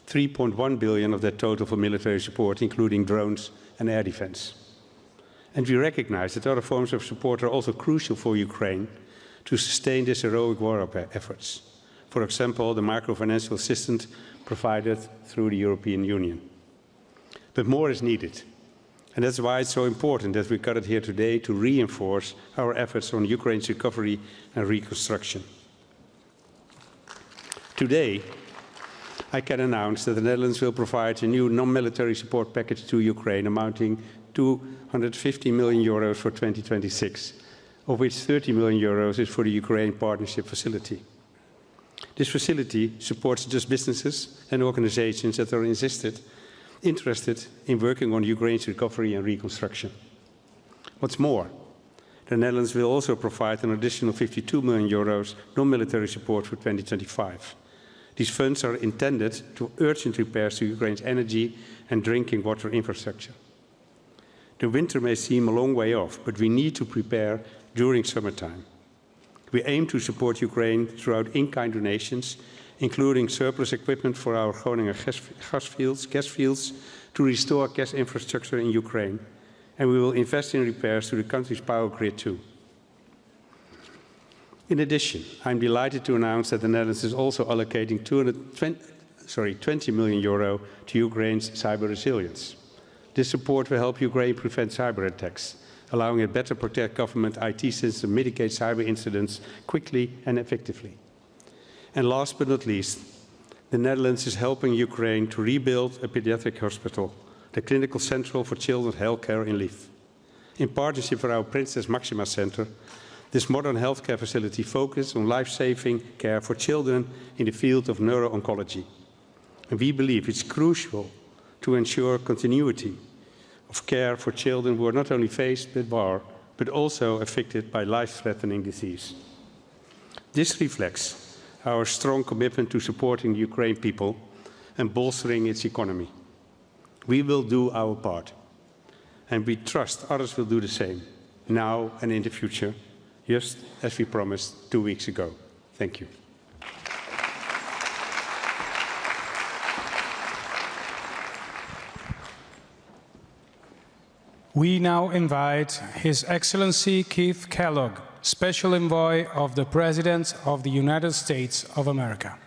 3.1 billion of that total for military support, including drones and air defense. And we recognize that other forms of support are also crucial for Ukraine to sustain this heroic war efforts. For example, the macro-financial assistance provided through the European Union. But more is needed. And that's why it's so important that we gathered here today to reinforce our efforts on Ukraine's recovery and reconstruction. Today, I can announce that the Netherlands will provide a new non-military support package to Ukraine amounting 250 million euros for 2026, of which 30 million euros is for the Ukraine Partnership Facility. This facility supports just businesses and organizations that are interested in working on Ukraine's recovery and reconstruction. What's more, the Netherlands will also provide an additional 52 million euros non-military support for 2025. These funds are intended to urgent repairs to Ukraine's energy and drinking water infrastructure. The winter may seem a long way off, but we need to prepare during summertime. We aim to support Ukraine throughout in-kind donations, including surplus equipment for our Groningen gas fields to restore gas infrastructure in Ukraine, and we will invest in repairs to the country's power grid too. In addition, I'm delighted to announce that the Netherlands is also allocating 20 million euro to Ukraine's cyber resilience. This support will help Ukraine prevent cyber attacks, allowing it better protect government IT systems and mitigate cyber incidents quickly and effectively. And last but not least, the Netherlands is helping Ukraine to rebuild a pediatric hospital, the Clinical Central for Children's Healthcare in Lviv. In partnership with our Princess Maxima Center, this modern healthcare facility focuses on life-saving care for children in the field of neuro-oncology. And we believe it's crucial to ensure continuity of care for children who are not only faced with war, but also affected by life-threatening disease. This reflects our strong commitment to supporting the Ukrainian people and bolstering its economy. We will do our part, and we trust others will do the same, now and in the future, just as we promised 2 weeks ago. Thank you. We now invite His Excellency Keith Kellogg, Special Envoy of the President of the United States of America.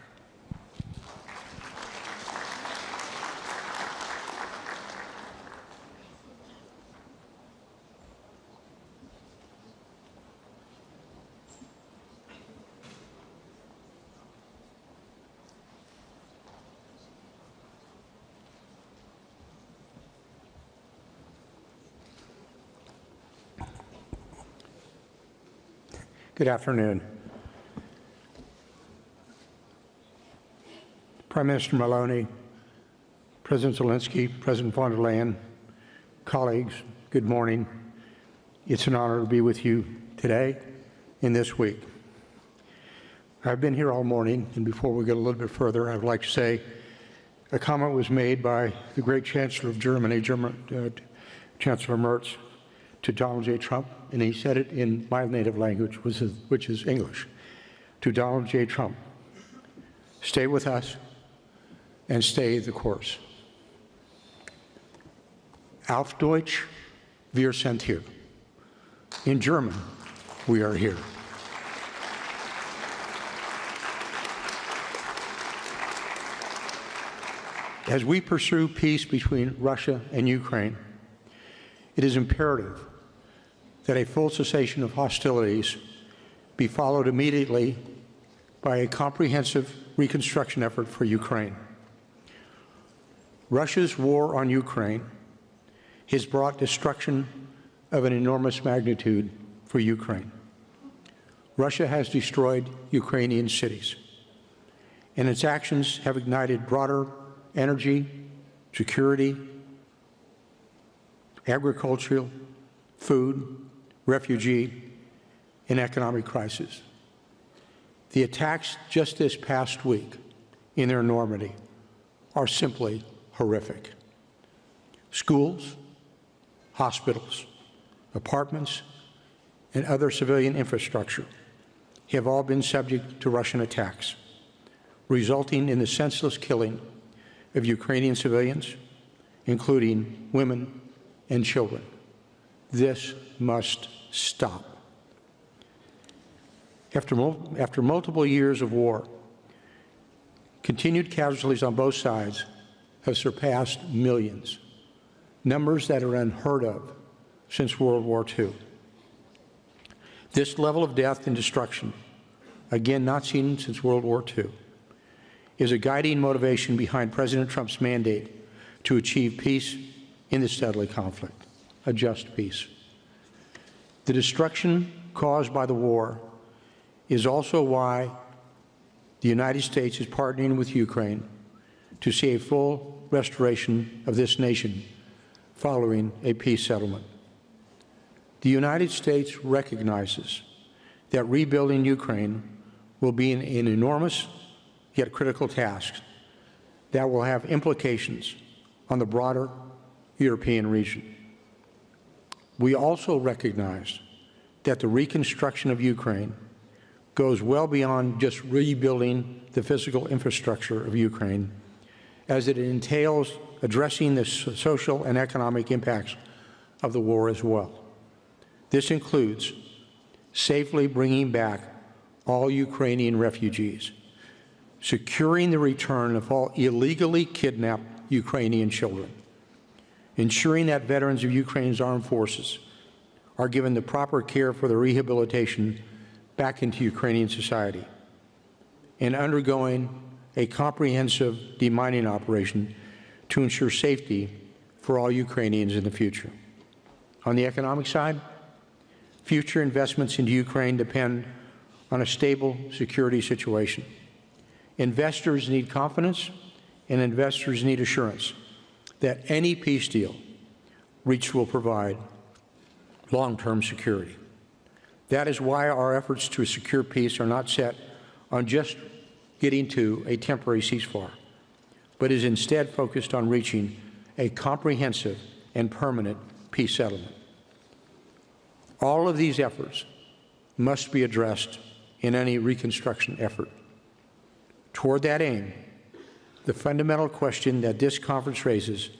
Good afternoon. Prime Minister Meloni, President Zelensky, President von der Leyen, colleagues, good morning. It's an honor to be with you today and this week. I've been here all morning, and before we get a little bit further, I would like to say a comment was made by the great Chancellor of Germany, Chancellor Merz, to Donald J. Trump, and he said it in my native language, which is English. To Donald J. Trump, stay with us and stay the course. Auf Deutsch, wir sind hier. In German, we are here. As we pursue peace between Russia and Ukraine, it is imperative that a full cessation of hostilities be followed immediately by a comprehensive reconstruction effort for Ukraine. Russia's war on Ukraine has brought destruction of an enormous magnitude for Ukraine. Russia has destroyed Ukrainian cities, and its actions have ignited broader energy, security, agricultural, food, refugee, and economic crisis. The attacks just this past week in their enormity are simply horrific. Schools, hospitals, apartments, and other civilian infrastructure have all been subject to Russian attacks, resulting in the senseless killing of Ukrainian civilians, including women and children. This must stop. After multiple years of war, continued casualties on both sides have surpassed millions, numbers that are unheard of since World War II. This level of death and destruction, again not seen since World War II, is a guiding motivation behind President Trump's mandate to achieve peace in this deadly conflict. a just peace. The destruction caused by the war is also why the United States is partnering with Ukraine to see a full restoration of this nation following a peace settlement. The United States recognizes that rebuilding Ukraine will be an enormous yet critical task that will have implications on the broader European region. We also recognize that the reconstruction of Ukraine goes well beyond just rebuilding the physical infrastructure of Ukraine, as it entails addressing the social and economic impacts of the war as well. This includes safely bringing back all Ukrainian refugees, securing the return of all illegally kidnapped Ukrainian children, ensuring that veterans of Ukraine's armed forces are given the proper care for their rehabilitation back into Ukrainian society, and undergoing a comprehensive demining operation to ensure safety for all Ukrainians in the future. On the economic side, future investments into Ukraine depend on a stable security situation. Investors need confidence, and investors need assurance that any peace deal reached will provide long-term security. That is why our efforts to secure peace are not set on just getting to a temporary ceasefire, but is instead focused on reaching a comprehensive and permanent peace settlement. All of these efforts must be addressed in any reconstruction effort. Toward that aim, the fundamental question that this conference raises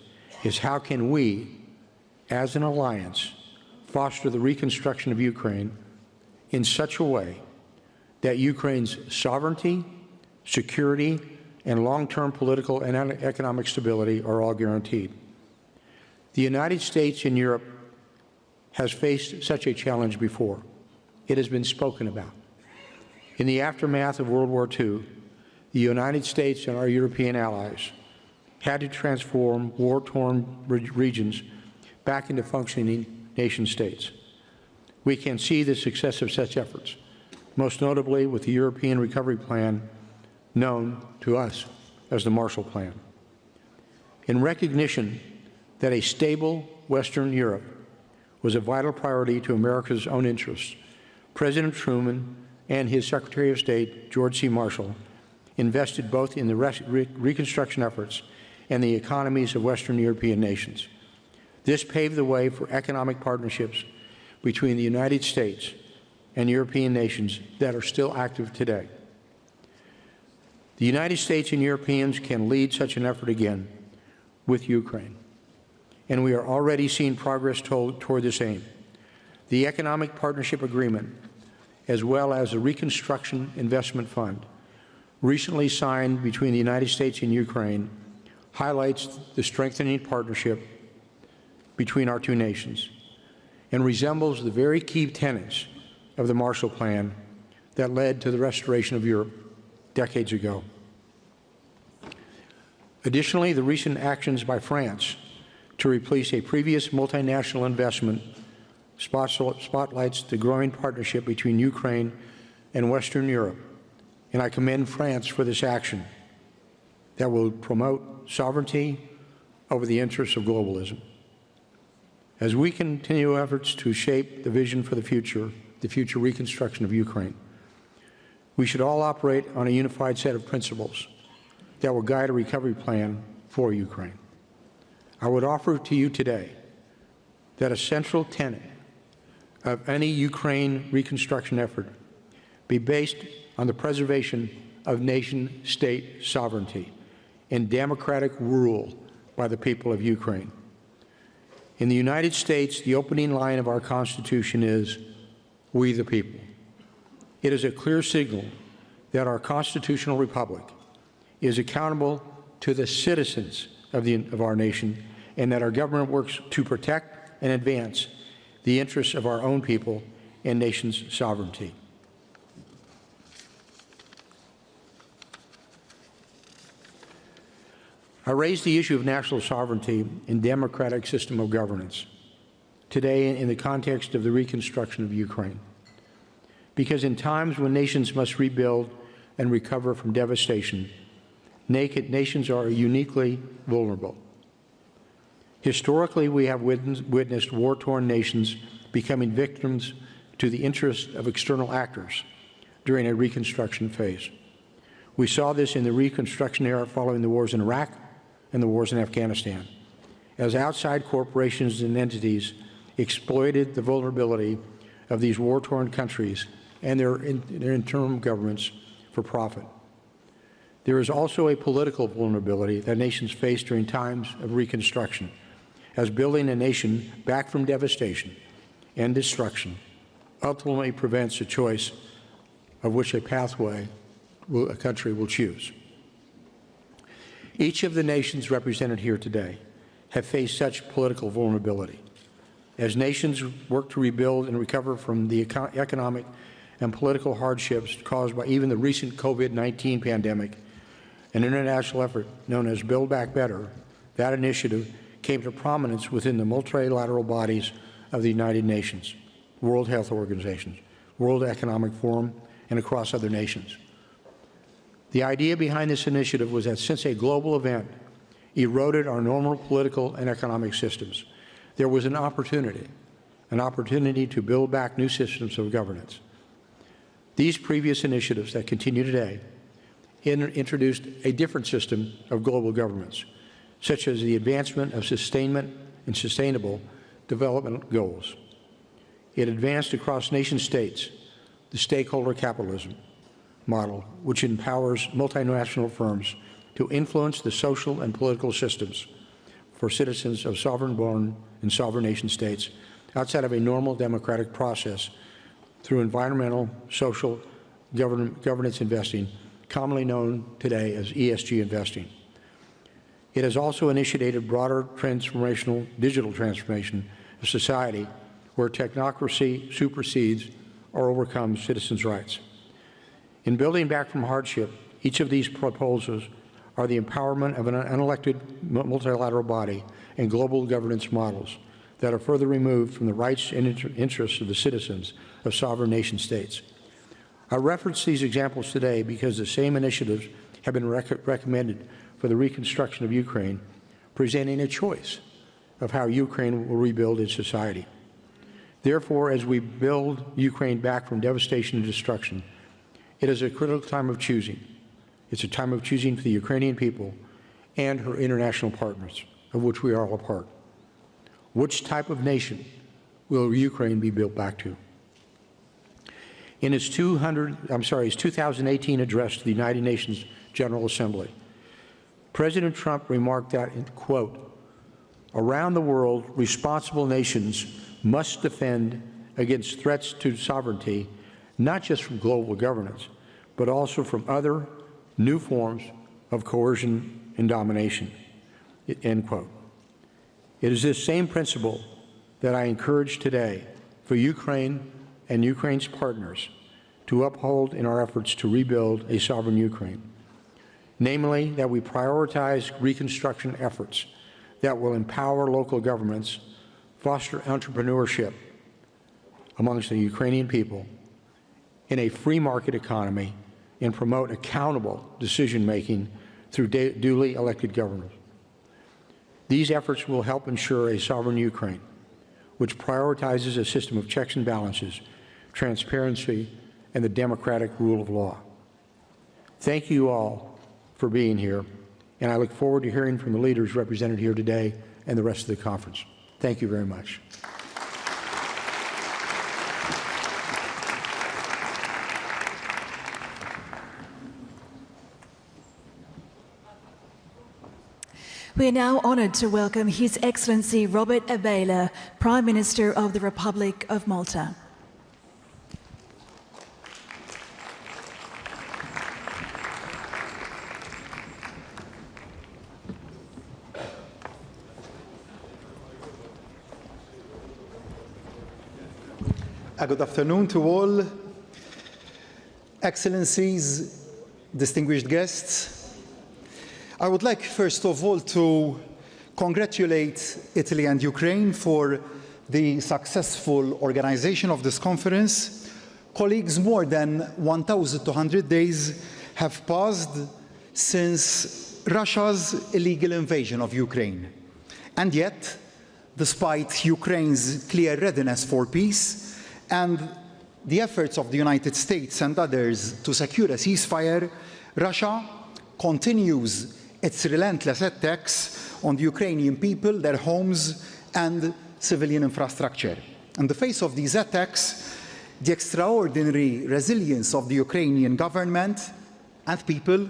is how can we, as an alliance, foster the reconstruction of Ukraine in such a way that Ukraine's sovereignty, security, and long-term political and economic stability are all guaranteed. The United States and Europe has faced such a challenge before. It has been spoken about. In the aftermath of World War II, the United States and our European allies had to transform war-torn regions back into functioning nation-states. We can see the success of such efforts, most notably with the European Recovery Plan, known to us as the Marshall Plan. In recognition that a stable Western Europe was a vital priority to America's own interests, President Truman and his Secretary of State, George C. Marshall, invested both in the reconstruction efforts and the economies of Western European nations. This paved the way for economic partnerships between the United States and European nations that are still active today. The United States and Europeans can lead such an effort again with Ukraine, and we are already seeing progress toward this aim. The Economic Partnership Agreement, as well as the Reconstruction Investment Fund, recently signed between the United States and Ukraine, highlights the strengthening partnership between our two nations and resembles the very key tenets of the Marshall Plan that led to the restoration of Europe decades ago. Additionally, the recent actions by France to replace a previous multinational investment spotlights the growing partnership between Ukraine and Western Europe, and I commend France for this action that will promote sovereignty over the interests of globalism. As we continue efforts to shape the vision for the future reconstruction of Ukraine, we should all operate on a unified set of principles that will guide a recovery plan for Ukraine. I would offer to you today that a central tenet of any Ukraine reconstruction effort be based on the preservation of nation-state sovereignty and democratic rule by the people of Ukraine. In the United States, the opening line of our Constitution is, "We the people." It is a clear signal that our constitutional republic is accountable to the citizens of our nation, and that our government works to protect and advance the interests of our own people and nation's sovereignty. I raised the issue of national sovereignty and democratic system of governance today in the context of the reconstruction of Ukraine. Because in times when nations must rebuild and recover from devastation, nations are uniquely vulnerable. Historically, we have witnessed war-torn nations becoming victims to the interests of external actors during a reconstruction phase. We saw this in the Reconstruction era following the wars in Iraq and the wars in Afghanistan, as outside corporations and entities exploited the vulnerability of these war-torn countries and their interim governments for profit. There is also a political vulnerability that nations face during times of reconstruction, as building a nation back from devastation and destruction ultimately prevents a choice of which a pathway a country will choose. Each of the nations represented here today have faced such political vulnerability. As nations work to rebuild and recover from the economic and political hardships caused by even the recent COVID-19 pandemic, an international effort known as Build Back Better, that initiative came to prominence within the multilateral bodies of the United Nations, World Health Organization, World Economic Forum, and across other nations. The idea behind this initiative was that since a global event eroded our normal political and economic systems, there was an opportunity to build back new systems of governance. These previous initiatives that continue today introduced a different system of global governments, such as the advancement of sustainment and sustainable development goals. It advanced across nation states the stakeholder capitalism model, which empowers multinational firms to influence the social and political systems for citizens of sovereign-born and sovereign nation states outside of a normal democratic process through environmental, social, governance investing, commonly known today as ESG investing. It has also initiated broader transformational digital transformation of society where technocracy supersedes or overcomes citizens' rights. In building back from hardship, each of these proposals are the empowerment of an unelected multilateral body and global governance models that are further removed from the rights and interests of the citizens of sovereign nation states. I reference these examples today because the same initiatives have been recommended for the reconstruction of Ukraine, presenting a choice of how Ukraine will rebuild its society. Therefore, as we build Ukraine back from devastation and destruction, it is a critical time of choosing. It's a time of choosing for the Ukrainian people and her international partners, of which we are all a part. Which type of nation will Ukraine be built back to? In his 2018 address to the United Nations General Assembly, President Trump remarked that, quote, "Around the world, responsible nations must defend against threats to sovereignty, not just from global governance, but also from other new forms of coercion and domination," end quote. It is this same principle that I encourage today for Ukraine and Ukraine's partners to uphold in our efforts to rebuild a sovereign Ukraine. Namely, that we prioritize reconstruction efforts that will empower local governments, foster entrepreneurship amongst the Ukrainian people in a free market economy, and promote accountable decision-making through duly elected government. These efforts will help ensure a sovereign Ukraine, which prioritizes a system of checks and balances, transparency, and the democratic rule of law. Thank you all for being here, and I look forward to hearing from the leaders represented here today and the rest of the conference. Thank you very much. We are now honoured to welcome His Excellency Robert Abela, Prime Minister of the Republic of Malta. Good afternoon to all. Excellencies, distinguished guests. I would like first of all to congratulate Italy and Ukraine for the successful organization of this conference, colleagues, more than 1,200 days have passed since Russia's illegal invasion of Ukraine. And yet, despite Ukraine's clear readiness for peace and the efforts of the United States and others to secure a ceasefire, Russia continues its relentless attacks on the Ukrainian people, their homes, and civilian infrastructure. In the face of these attacks, the extraordinary resilience of the Ukrainian government and people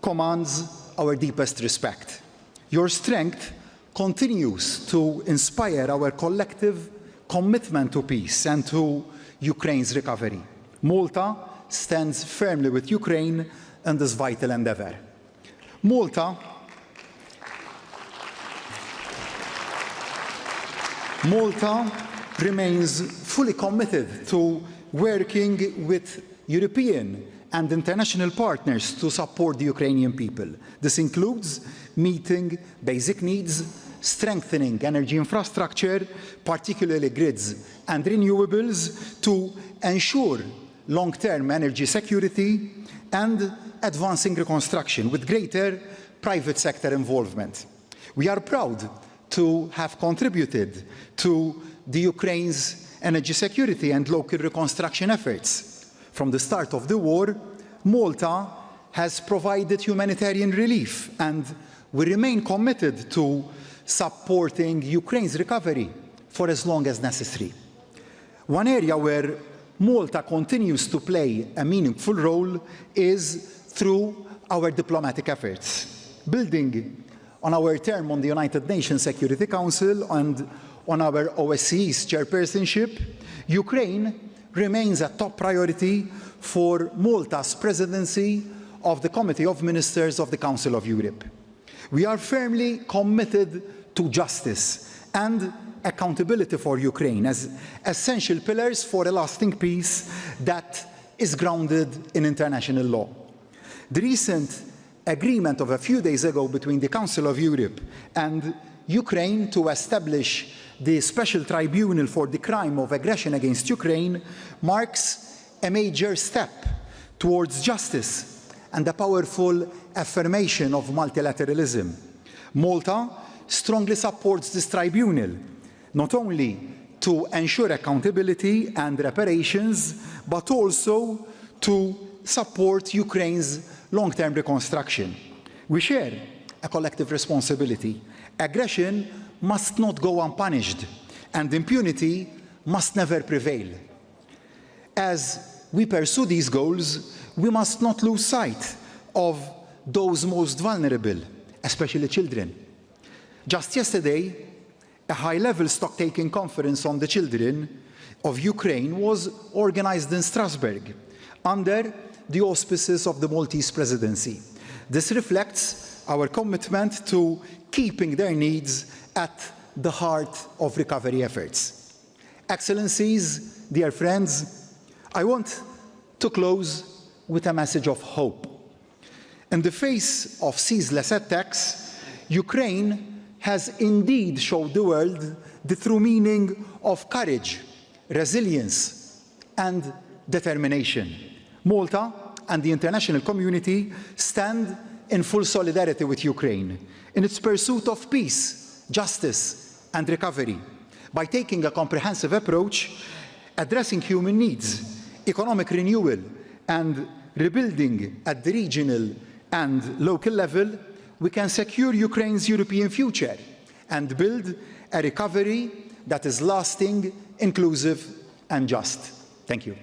commands our deepest respect. Your strength continues to inspire our collective commitment to peace and to Ukraine's recovery. Malta stands firmly with Ukraine in this vital endeavor. Malta remains fully committed to working with European and international partners to support the Ukrainian people. This includes meeting basic needs, strengthening energy infrastructure, particularly grids and renewables, to ensure long-term energy security, and advancing reconstruction with greater private sector involvement. We are proud to have contributed to the Ukraine's energy security and local reconstruction efforts. From the start of the war, Malta has provided humanitarian relief, and we remain committed to supporting Ukraine's recovery for as long as necessary. One area where Malta continues to play a meaningful role is through our diplomatic efforts. Building on our term on the United Nations Security Council and on our OSCE's chairpersonship, Ukraine remains a top priority for Malta's presidency of the Committee of Ministers of the Council of Europe. We are firmly committed to justice and accountability for Ukraine as essential pillars for a lasting peace that is grounded in international law. The recent agreement of a few days ago between the Council of Europe and Ukraine to establish the Special Tribunal for the crime of aggression against Ukraine marks a major step towards justice and a powerful affirmation of multilateralism. Malta strongly supports this tribunal, not only to ensure accountability and reparations, but also to support Ukraine's long-term reconstruction. We share a collective responsibility. Aggression must not go unpunished, and impunity must never prevail. As we pursue these goals, we must not lose sight of those most vulnerable, especially children. Just yesterday, a high-level stock-taking conference on the children of Ukraine was organized in Strasbourg under the auspices of the Maltese presidency. This reflects our commitment to keeping their needs at the heart of recovery efforts. Excellencies, dear friends, I want to close with a message of hope. In the face of ceaseless attacks, Ukraine has indeed showed the world the true meaning of courage, resilience, and determination. Malta and the international community stand in full solidarity with Ukraine in its pursuit of peace, justice, and recovery. By taking a comprehensive approach, addressing human needs, economic renewal, and rebuilding at the regional and local level, we can secure Ukraine's European future and build a recovery that is lasting, inclusive, and just. Thank you.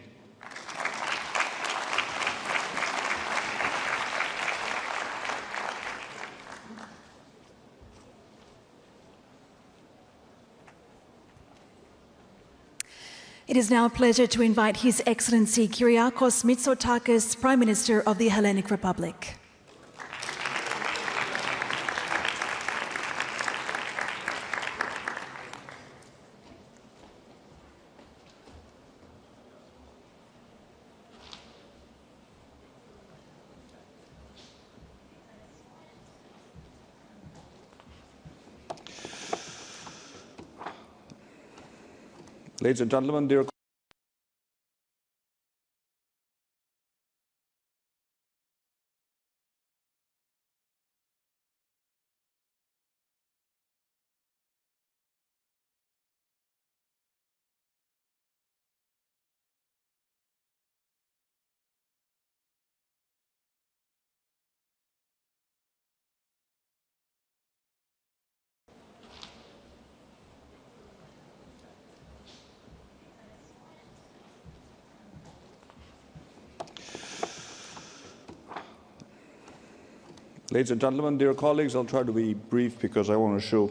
It is now a pleasure to invite His Excellency Kyriakos Mitsotakis, Prime Minister of the Hellenic Republic. Ladies and gentlemen, dear Ladies and gentlemen, dear colleagues, I'll try to be brief because I want to show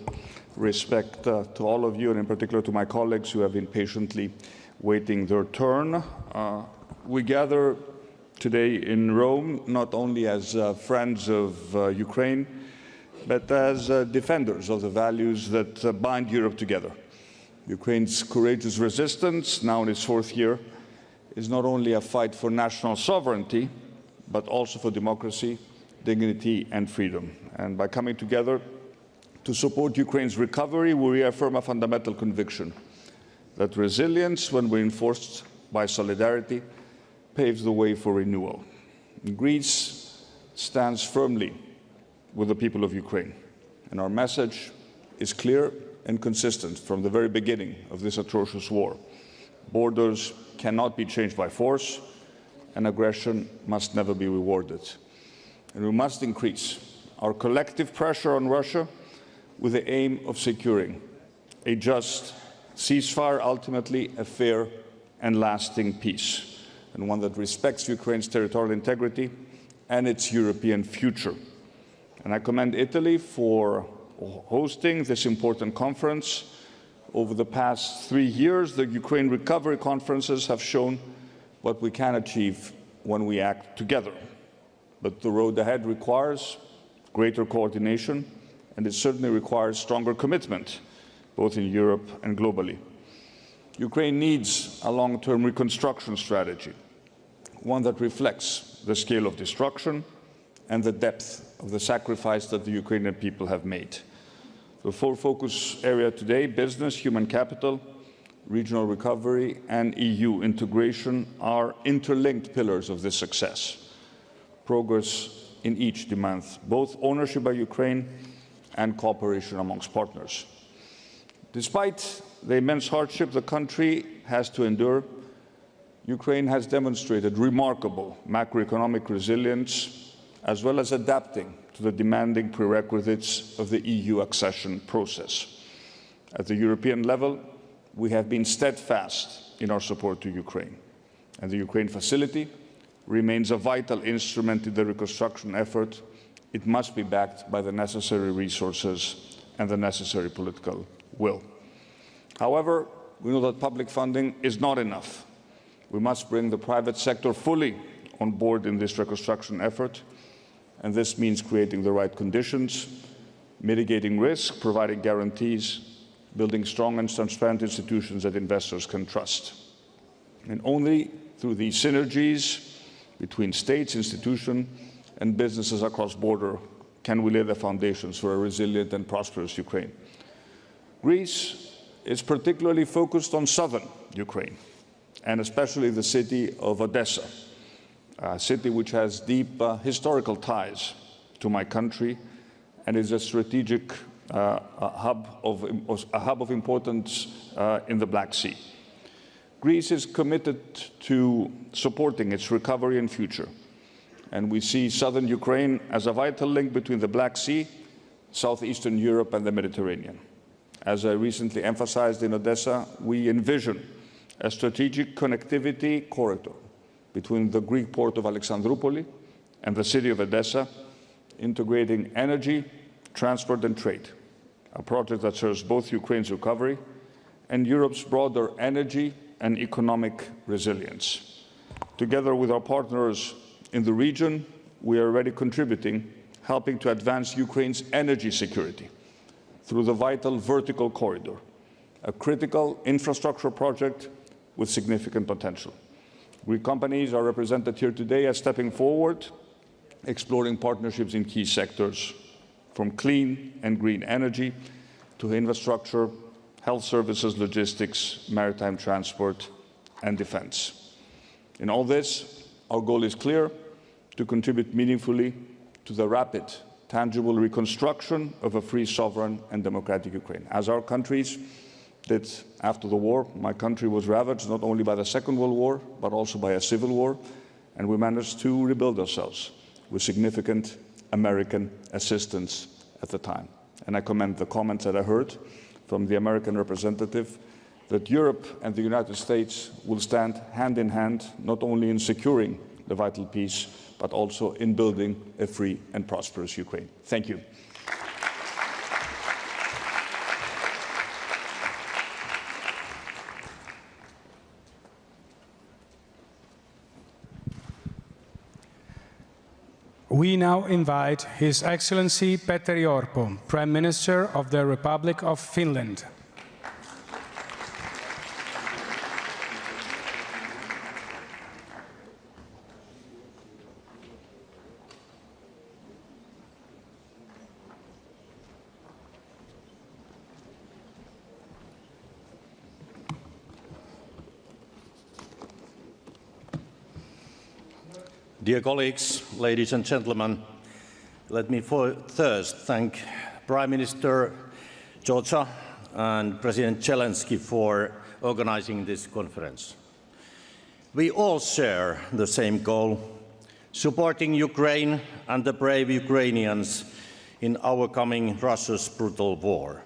respect to all of you, and in particular to my colleagues who have been patiently waiting their turn. We gather today in Rome not only as friends of Ukraine, but as defenders of the values that bind Europe together. Ukraine's courageous resistance, now in its fourth year, is not only a fight for national sovereignty, but also for democracy, dignity and freedom. And by coming together to support Ukraine's recovery, we reaffirm a fundamental conviction that resilience, when reinforced by solidarity, paves the way for renewal. Greece stands firmly with the people of Ukraine, and our message is clear and consistent from the very beginning of this atrocious war. Borders cannot be changed by force, and aggression must never be rewarded. And we must increase our collective pressure on Russia with the aim of securing a just ceasefire, ultimately a fair and lasting peace, and one that respects Ukraine's territorial integrity and its European future. And I commend Italy for hosting this important conference. Over the past 3 years, the Ukraine recovery conferences have shown what we can achieve when we act together. But the road ahead requires greater coordination, and it certainly requires stronger commitment, both in Europe and globally. Ukraine needs a long-term reconstruction strategy, one that reflects the scale of destruction and the depth of the sacrifice that the Ukrainian people have made. The four focus area today, business, human capital, regional recovery, and EU integration, are interlinked pillars of this success. Progress in each demands both ownership by Ukraine and cooperation amongst partners. Despite the immense hardship the country has to endure, Ukraine has demonstrated remarkable macroeconomic resilience, as well as adapting to the demanding prerequisites of the EU accession process. At the European level, we have been steadfast in our support to Ukraine, and the Ukraine facility remains a vital instrument in the reconstruction effort. It must be backed by the necessary resources and the necessary political will. However, we know that public funding is not enough. We must bring the private sector fully on board in this reconstruction effort, and this means creating the right conditions, mitigating risk, providing guarantees, building strong and transparent institutions that investors can trust. And only through these synergies between states, institutions, and businesses across borders can we lay the foundations for a resilient and prosperous Ukraine. Greece is particularly focused on southern Ukraine, and especially the city of Odessa, a city which has deep historical ties to my country and is a strategic hub of importance in the Black Sea. Greece is committed to supporting its recovery and future, and we see southern Ukraine as a vital link between the Black Sea, southeastern Europe, and the Mediterranean. As I recently emphasized in Odessa, we envision a strategic connectivity corridor between the Greek port of Alexandroupoli and the city of Odessa, integrating energy, transport, and trade, a project that serves both Ukraine's recovery and Europe's broader energy and economic resilience. Together with our partners in the region, we are already contributing, helping to advance Ukraine's energy security through the vital vertical corridor, a critical infrastructure project with significant potential. Greek companies are represented here today as stepping forward, exploring partnerships in key sectors, from clean and green energy to infrastructure, health services, logistics, maritime transport, and defense. In all this, our goal is clear: to contribute meaningfully to the rapid, tangible reconstruction of a free, sovereign, and democratic Ukraine. As our countries did after the war, my country was ravaged not only by the Second World War, but also by a civil war, and we managed to rebuild ourselves with significant American assistance at the time. And I commend the comments that I heard from the American representative that Europe and the United States will stand hand in hand, not only in securing the vital peace, but also in building a free and prosperous Ukraine. Thank you. We now invite His Excellency Petteri Orpo, Prime Minister of the Republic of Finland. Dear colleagues, ladies and gentlemen, let me first thank Prime Minister Giorgia and President Zelensky for organizing this conference. We all share the same goal: supporting Ukraine and the brave Ukrainians in overcoming Russia's brutal war.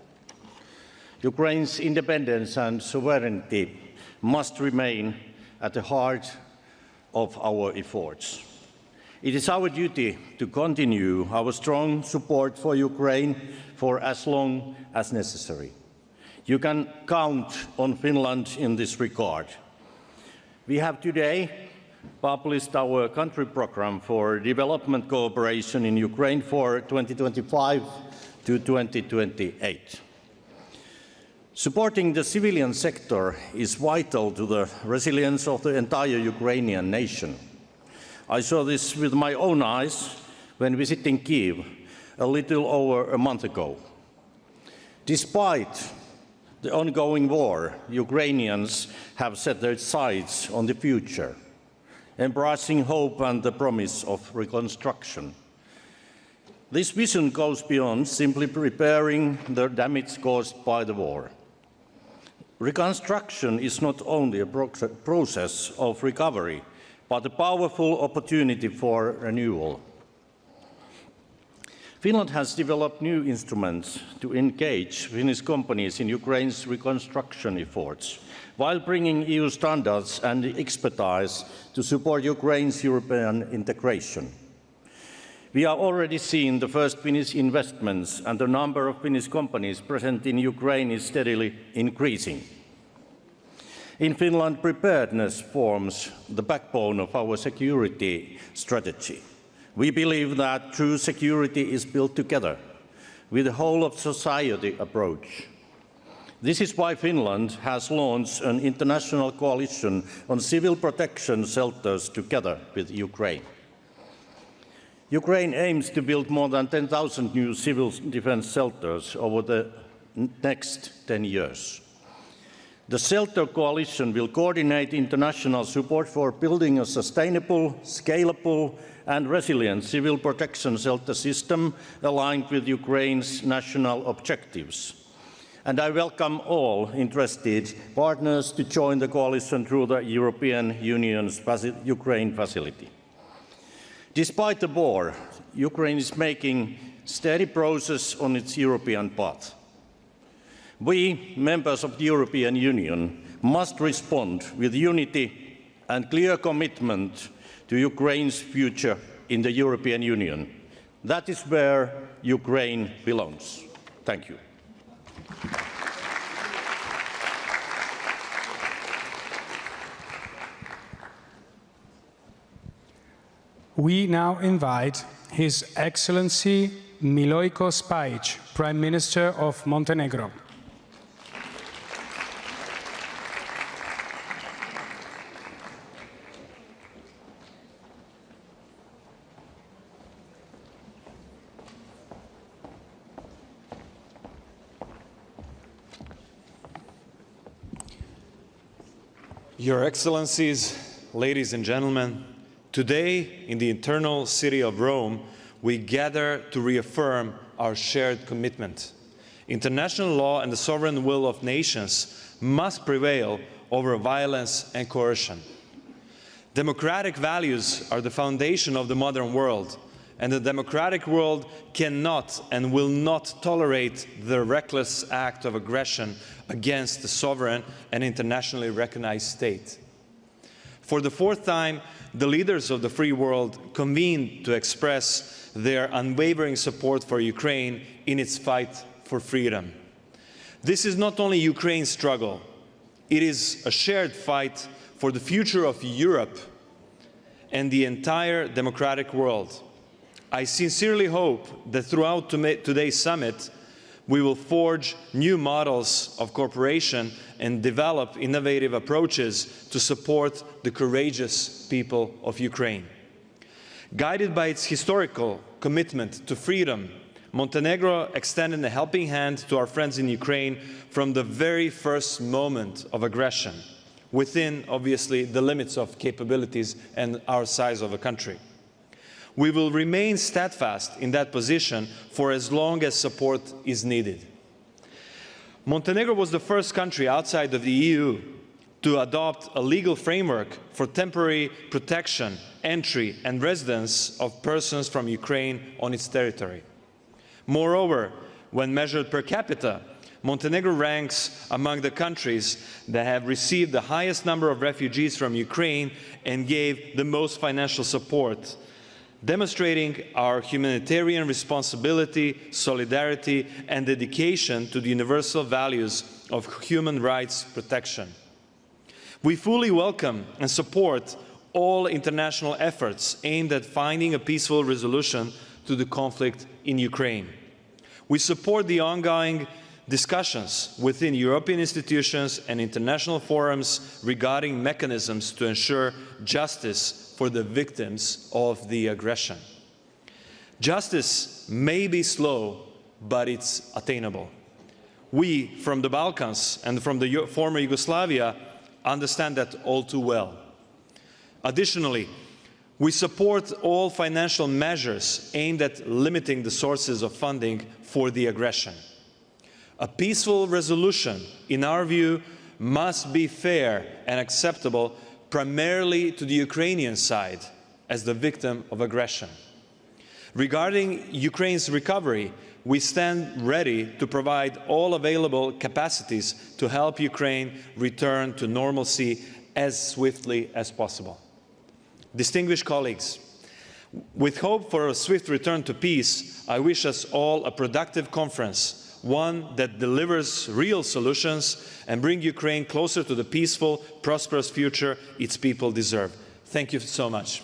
Ukraine's independence and sovereignty must remain at the heart of our efforts. It is our duty to continue our strong support for Ukraine for as long as necessary. You can count on Finland in this regard. We have today published our country program for development cooperation in Ukraine for 2025 to 2028. Supporting the civilian sector is vital to the resilience of the entire Ukrainian nation. I saw this with my own eyes when visiting Kyiv a little over a month ago. Despite the ongoing war, Ukrainians have set their sights on the future, embracing hope and the promise of reconstruction. This vision goes beyond simply repairing the damage caused by the war. Reconstruction is not only a process of recovery, but a powerful opportunity for renewal. Finland has developed new instruments to engage Finnish companies in Ukraine's reconstruction efforts, while bringing EU standards and expertise to support Ukraine's European integration. We are already seeing the first Finnish investments, and the number of Finnish companies present in Ukraine is steadily increasing. In Finland, preparedness forms the backbone of our security strategy. We believe that true security is built together with a whole-of-society approach. This is why Finland has launched an international coalition on civil protection shelters together with Ukraine. Ukraine aims to build more than 10,000 new civil defense shelters over the next 10 years. The shelter coalition will coordinate international support for building a sustainable, scalable, and resilient civil protection shelter system aligned with Ukraine's national objectives. And I welcome all interested partners to join the coalition through the European Union's Ukraine facility. Despite the war, Ukraine is making steady progress on its European path. We, members of the European Union, must respond with unity and clear commitment to Ukraine's future in the European Union. That is where Ukraine belongs. Thank you. We now invite His Excellency Milojko Spajic, Prime Minister of Montenegro. Your Excellencies, ladies and gentlemen, today in the eternal city of Rome, we gather to reaffirm our shared commitment. International law and the sovereign will of nations must prevail over violence and coercion. Democratic values are the foundation of the modern world, and the democratic world cannot and will not tolerate the reckless act of aggression against the sovereign and internationally recognized state. For the fourth time, the leaders of the free world convened to express their unwavering support for Ukraine in its fight for freedom. This is not only Ukraine's struggle, it is a shared fight for the future of Europe and the entire democratic world. I sincerely hope that throughout today's summit, we will forge new models of cooperation and develop innovative approaches to support the courageous people of Ukraine. Guided by its historical commitment to freedom, Montenegro extended a helping hand to our friends in Ukraine from the very first moment of aggression, within, obviously, the limits of capabilities and our size of a country. We will remain steadfast in that position for as long as support is needed. Montenegro was the first country outside of the EU to adopt a legal framework for temporary protection, entry and residence of persons from Ukraine on its territory. Moreover, when measured per capita, Montenegro ranks among the countries that have received the highest number of refugees from Ukraine and gave the most financial support, demonstrating our humanitarian responsibility, solidarity, and dedication to the universal values of human rights protection. We fully welcome and support all international efforts aimed at finding a peaceful resolution to the conflict in Ukraine. We support the ongoing discussions within European institutions and international forums regarding mechanisms to ensure justice for the victims of the aggression. Justice may be slow, but it's attainable. We, from the Balkans and from the former Yugoslavia, understand that all too well. Additionally, we support all financial measures aimed at limiting the sources of funding for the aggression. A peaceful resolution, in our view, must be fair and acceptable primarily to the Ukrainian side as the victim of aggression. Regarding Ukraine's recovery, we stand ready to provide all available capacities to help Ukraine return to normalcy as swiftly as possible. Distinguished colleagues, with hope for a swift return to peace, I wish us all a productive conference, one that delivers real solutions and brings Ukraine closer to the peaceful, prosperous future its people deserve. Thank you so much.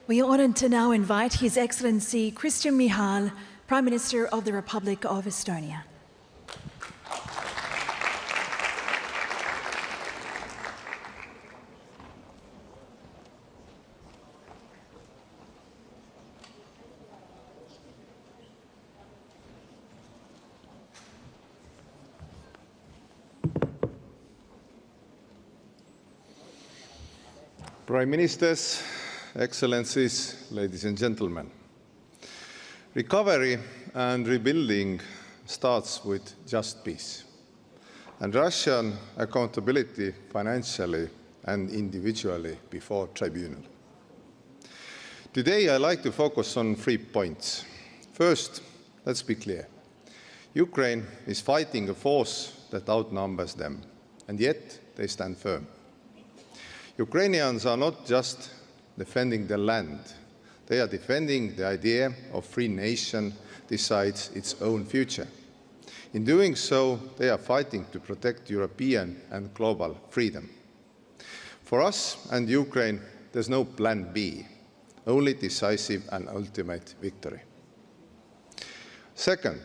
We are honoured to now invite His Excellency Christian Michal, Prime Minister of the Republic of Estonia. Prime Ministers, Excellencies, ladies and gentlemen. Recovery and rebuilding starts with just peace and Russian accountability financially and individually before tribunal. Today I'd like to focus on 3 points. First, let's be clear. Ukraine is fighting a force that outnumbers them, and yet they stand firm. Ukrainians are not just defending the land. They are defending the idea of free nation decides its own future. In doing so, they are fighting to protect European and global freedom. For us and Ukraine, there's no plan B, only decisive and ultimate victory. Second,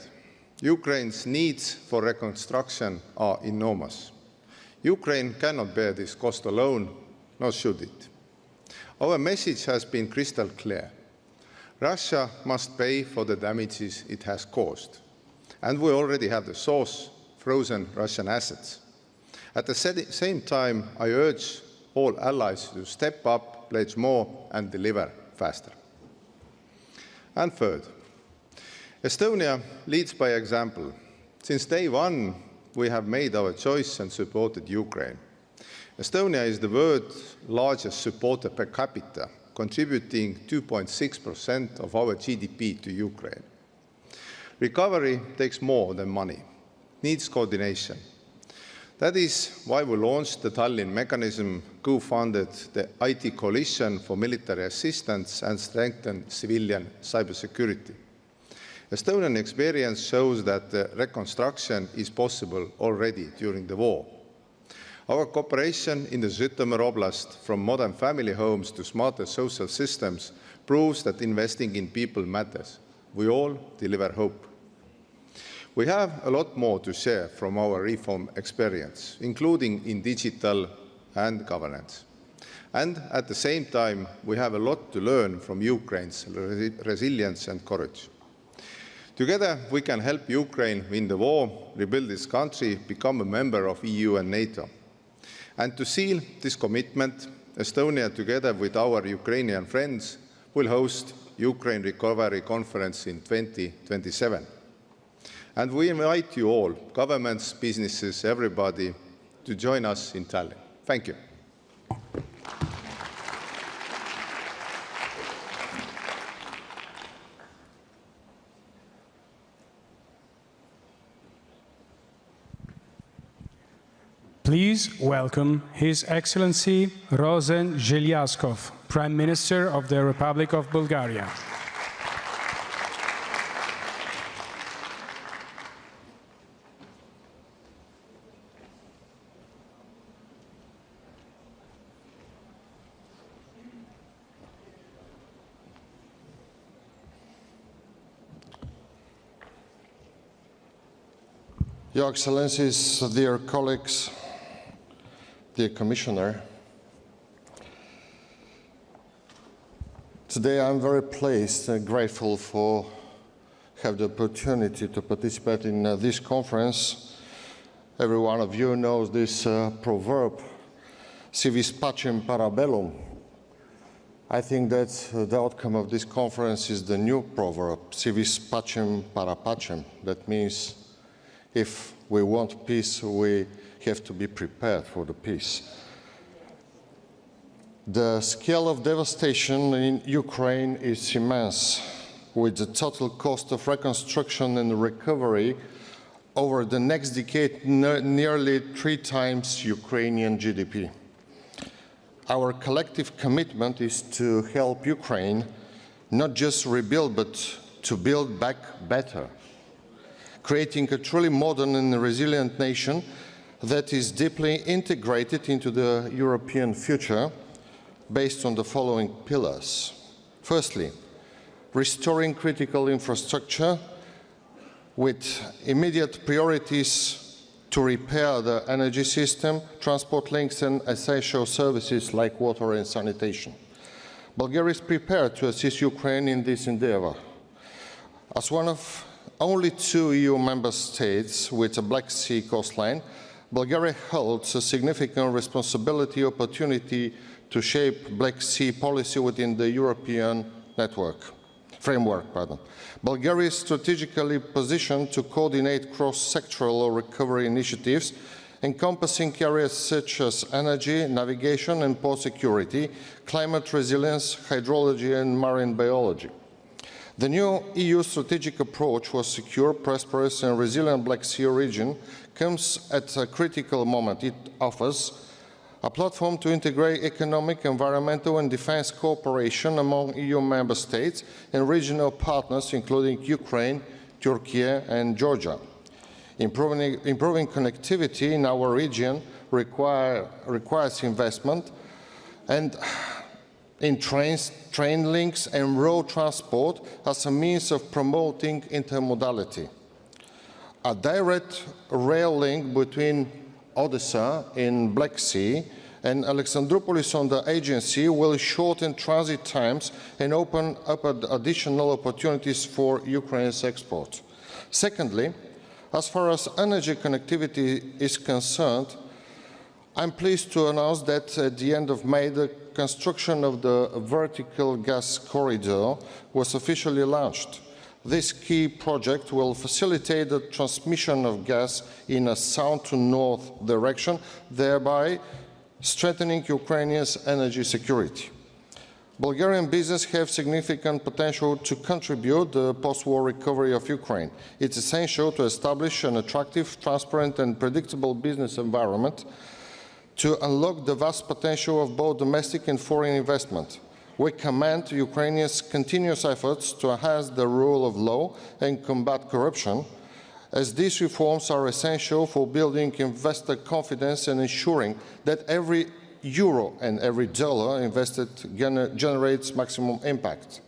Ukraine's needs for reconstruction are enormous. Ukraine cannot bear this cost alone, nor should it. Our message has been crystal clear. Russia must pay for the damages it has caused. And we already have the source, frozen Russian assets. At the same time, I urge all allies to step up, pledge more, and deliver faster. And third, Estonia leads by example. Since day one, we have made our choice and supported Ukraine. Estonia is the world's largest supporter per capita, contributing 2.6% of our GDP to Ukraine. Recovery takes more than money, it needs coordination. That is why we launched the Tallinn mechanism, co-funded the IT coalition for military assistance, and strengthened civilian cybersecurity. Estonian experience shows that the reconstruction is possible already during the war. Our cooperation in the Žõtomõr Oblast, from modern family homes to smarter social systems, proves that investing in people matters. We all deliver hope. We have a lot more to share from our reform experience, including in digital and governance. And at the same time, we have a lot to learn from Ukraine's resilience and courage. Together, we can help Ukraine win the war, rebuild this country, become a member of EU and NATO. And to seal this commitment, Estonia, together with our Ukrainian friends, will host Ukraine Recovery Conference in 2027. And we invite you all, governments, businesses, everybody, to join us in Tallinn. Thank you. Please welcome His Excellency Rosen Zhelyaskov, Prime Minister of the Republic of Bulgaria. Your Excellencies, dear colleagues, dear Commissioner, today I'm very pleased and grateful for have the opportunity to participate in this conference. Every one of you knows this proverb, si vis pacem para bellum. I think that the outcome of this conference is the new proverb, si vis pacem para pacem. That means if we want peace, we have to be prepared for the peace. The scale of devastation in Ukraine is immense, with the total cost of reconstruction and recovery over the next decade nearly 3 times Ukrainian GDP. Our collective commitment is to help Ukraine not just rebuild, but to build back better, creating a truly modern and resilient nation that is deeply integrated into the European future based on the following pillars. Firstly, restoring critical infrastructure with immediate priorities to repair the energy system, transport links and essential services like water and sanitation. Bulgaria is prepared to assist Ukraine in this endeavor. As one of only 2 EU member states with a Black Sea coastline, Bulgaria holds a significant responsibility opportunity to shape Black Sea policy within the European framework. Bulgaria is strategically positioned to coordinate cross-sectoral recovery initiatives encompassing areas such as energy, navigation and port security, climate resilience, hydrology and marine biology. The new EU strategic approach for a secure, prosperous and resilient Black Sea region comes at a critical moment. It offers a platform to integrate economic, environmental and defense cooperation among EU member states and regional partners, including Ukraine, Turkey and Georgia. Improving connectivity in our region requires investment and in train links and road transport as a means of promoting intermodality. A direct rail link between Odessa in Black Sea and Alexandroupolis on the agency will shorten transit times and open up additional opportunities for Ukraine's export. Secondly, as far as energy connectivity is concerned, I'm pleased to announce that at the end of May, the construction of the vertical gas corridor was officially launched. This key project will facilitate the transmission of gas in a south to north direction, thereby strengthening Ukraine's energy security. Bulgarian businesses have significant potential to contribute to the post-war recovery of Ukraine. It's essential to establish an attractive, transparent and predictable business environment to unlock the vast potential of both domestic and foreign investment. We commend Ukraine's continuous efforts to enhance the rule of law and combat corruption, as these reforms are essential for building investor confidence and ensuring that every euro and every dollar invested generates maximum impact.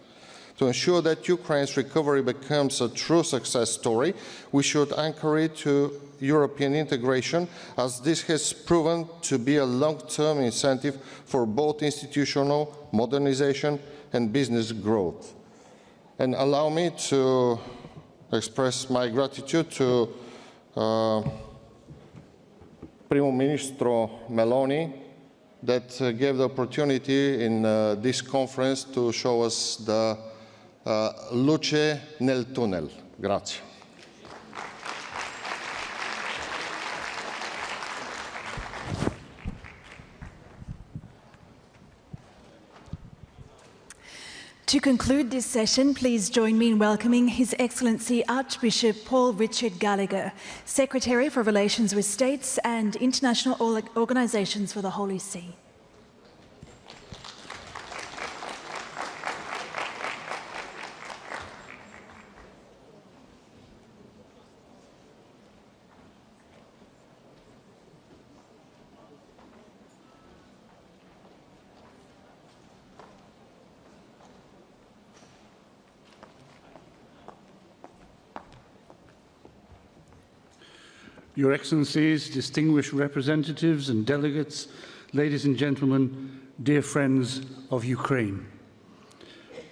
To ensure that Ukraine's recovery becomes a true success story, we should anchor it to European integration, as this has proven to be a long-term incentive for both institutional modernization and business growth. And allow me to express my gratitude to Prime Minister Meloni that gave the opportunity in this conference to show us the luce nel tunnel. Grazie. To conclude this session, please join me in welcoming His Excellency Archbishop Paul Richard Gallagher, Secretary for Relations with States and International Organizations for the Holy See. Your Excellencies, distinguished representatives and delegates, ladies and gentlemen, dear friends of Ukraine.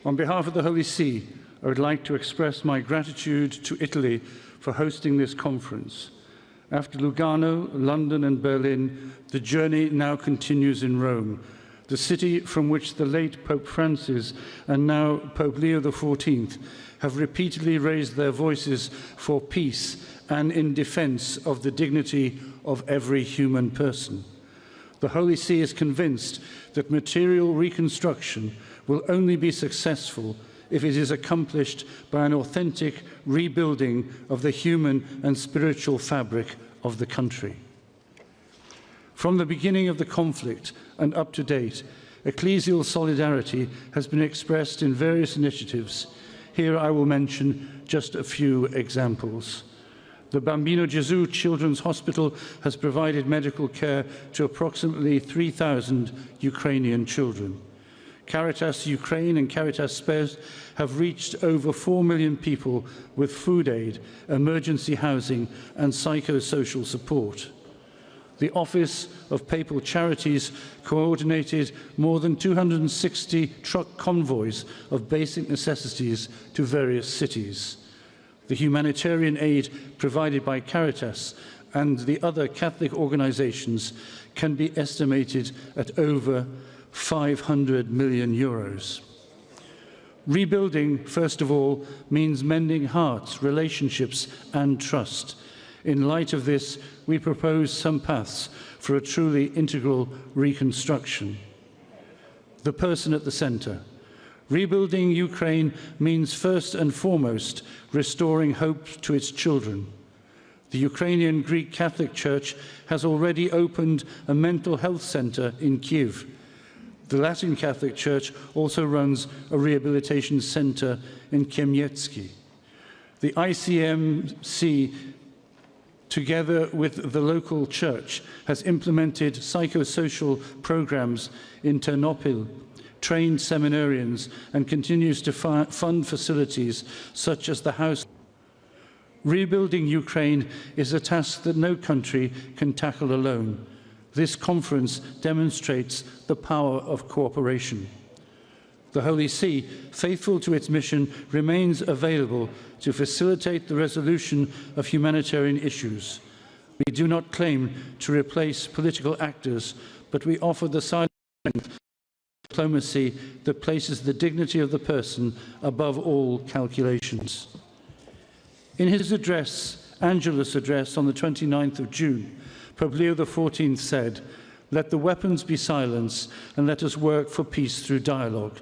On behalf of the Holy See, I would like to express my gratitude to Italy for hosting this conference. After Lugano, London and Berlin, the journey now continues in Rome, the city from which the late Pope Francis and now Pope Leo XIV have repeatedly raised their voices for peace and in defense of the dignity of every human person. The Holy See is convinced that material reconstruction will only be successful if it is accomplished by an authentic rebuilding of the human and spiritual fabric of the country. From the beginning of the conflict and up to date, ecclesial solidarity has been expressed in various initiatives. Here I will mention just a few examples. The Bambino Gesù Children's Hospital has provided medical care to approximately 3,000 Ukrainian children. Caritas Ukraine and Caritas Spes have reached over 4 million people with food aid, emergency housing and psychosocial support. The Office of Papal Charities coordinated more than 260 truck convoys of basic necessities to various cities. The humanitarian aid provided by Caritas and the other Catholic organizations can be estimated at over 500 million euros. Rebuilding, first of all, means mending hearts, relationships and trust. In light of this, we propose some paths for a truly integral reconstruction. The person at the center. Rebuilding Ukraine means first and foremost restoring hope to its children. The Ukrainian Greek Catholic Church has already opened a mental health center in Kyiv. The Latin Catholic Church also runs a rehabilitation center in Chemyetsky. The ICMC, together with the local church, has implemented psychosocial programs in Ternopil, trained seminarians, and continues to fund facilities such as the House. Rebuilding Ukraine is a task that no country can tackle alone. This conference demonstrates the power of cooperation. The Holy See, faithful to its mission, remains available to facilitate the resolution of humanitarian issues. We do not claim to replace political actors, but we offer the silent diplomacy that places the dignity of the person above all calculations. In his address, Angelus' address on the 29th of June, Pope Leo XIV said, "Let the weapons be silenced and let us work for peace through dialogue."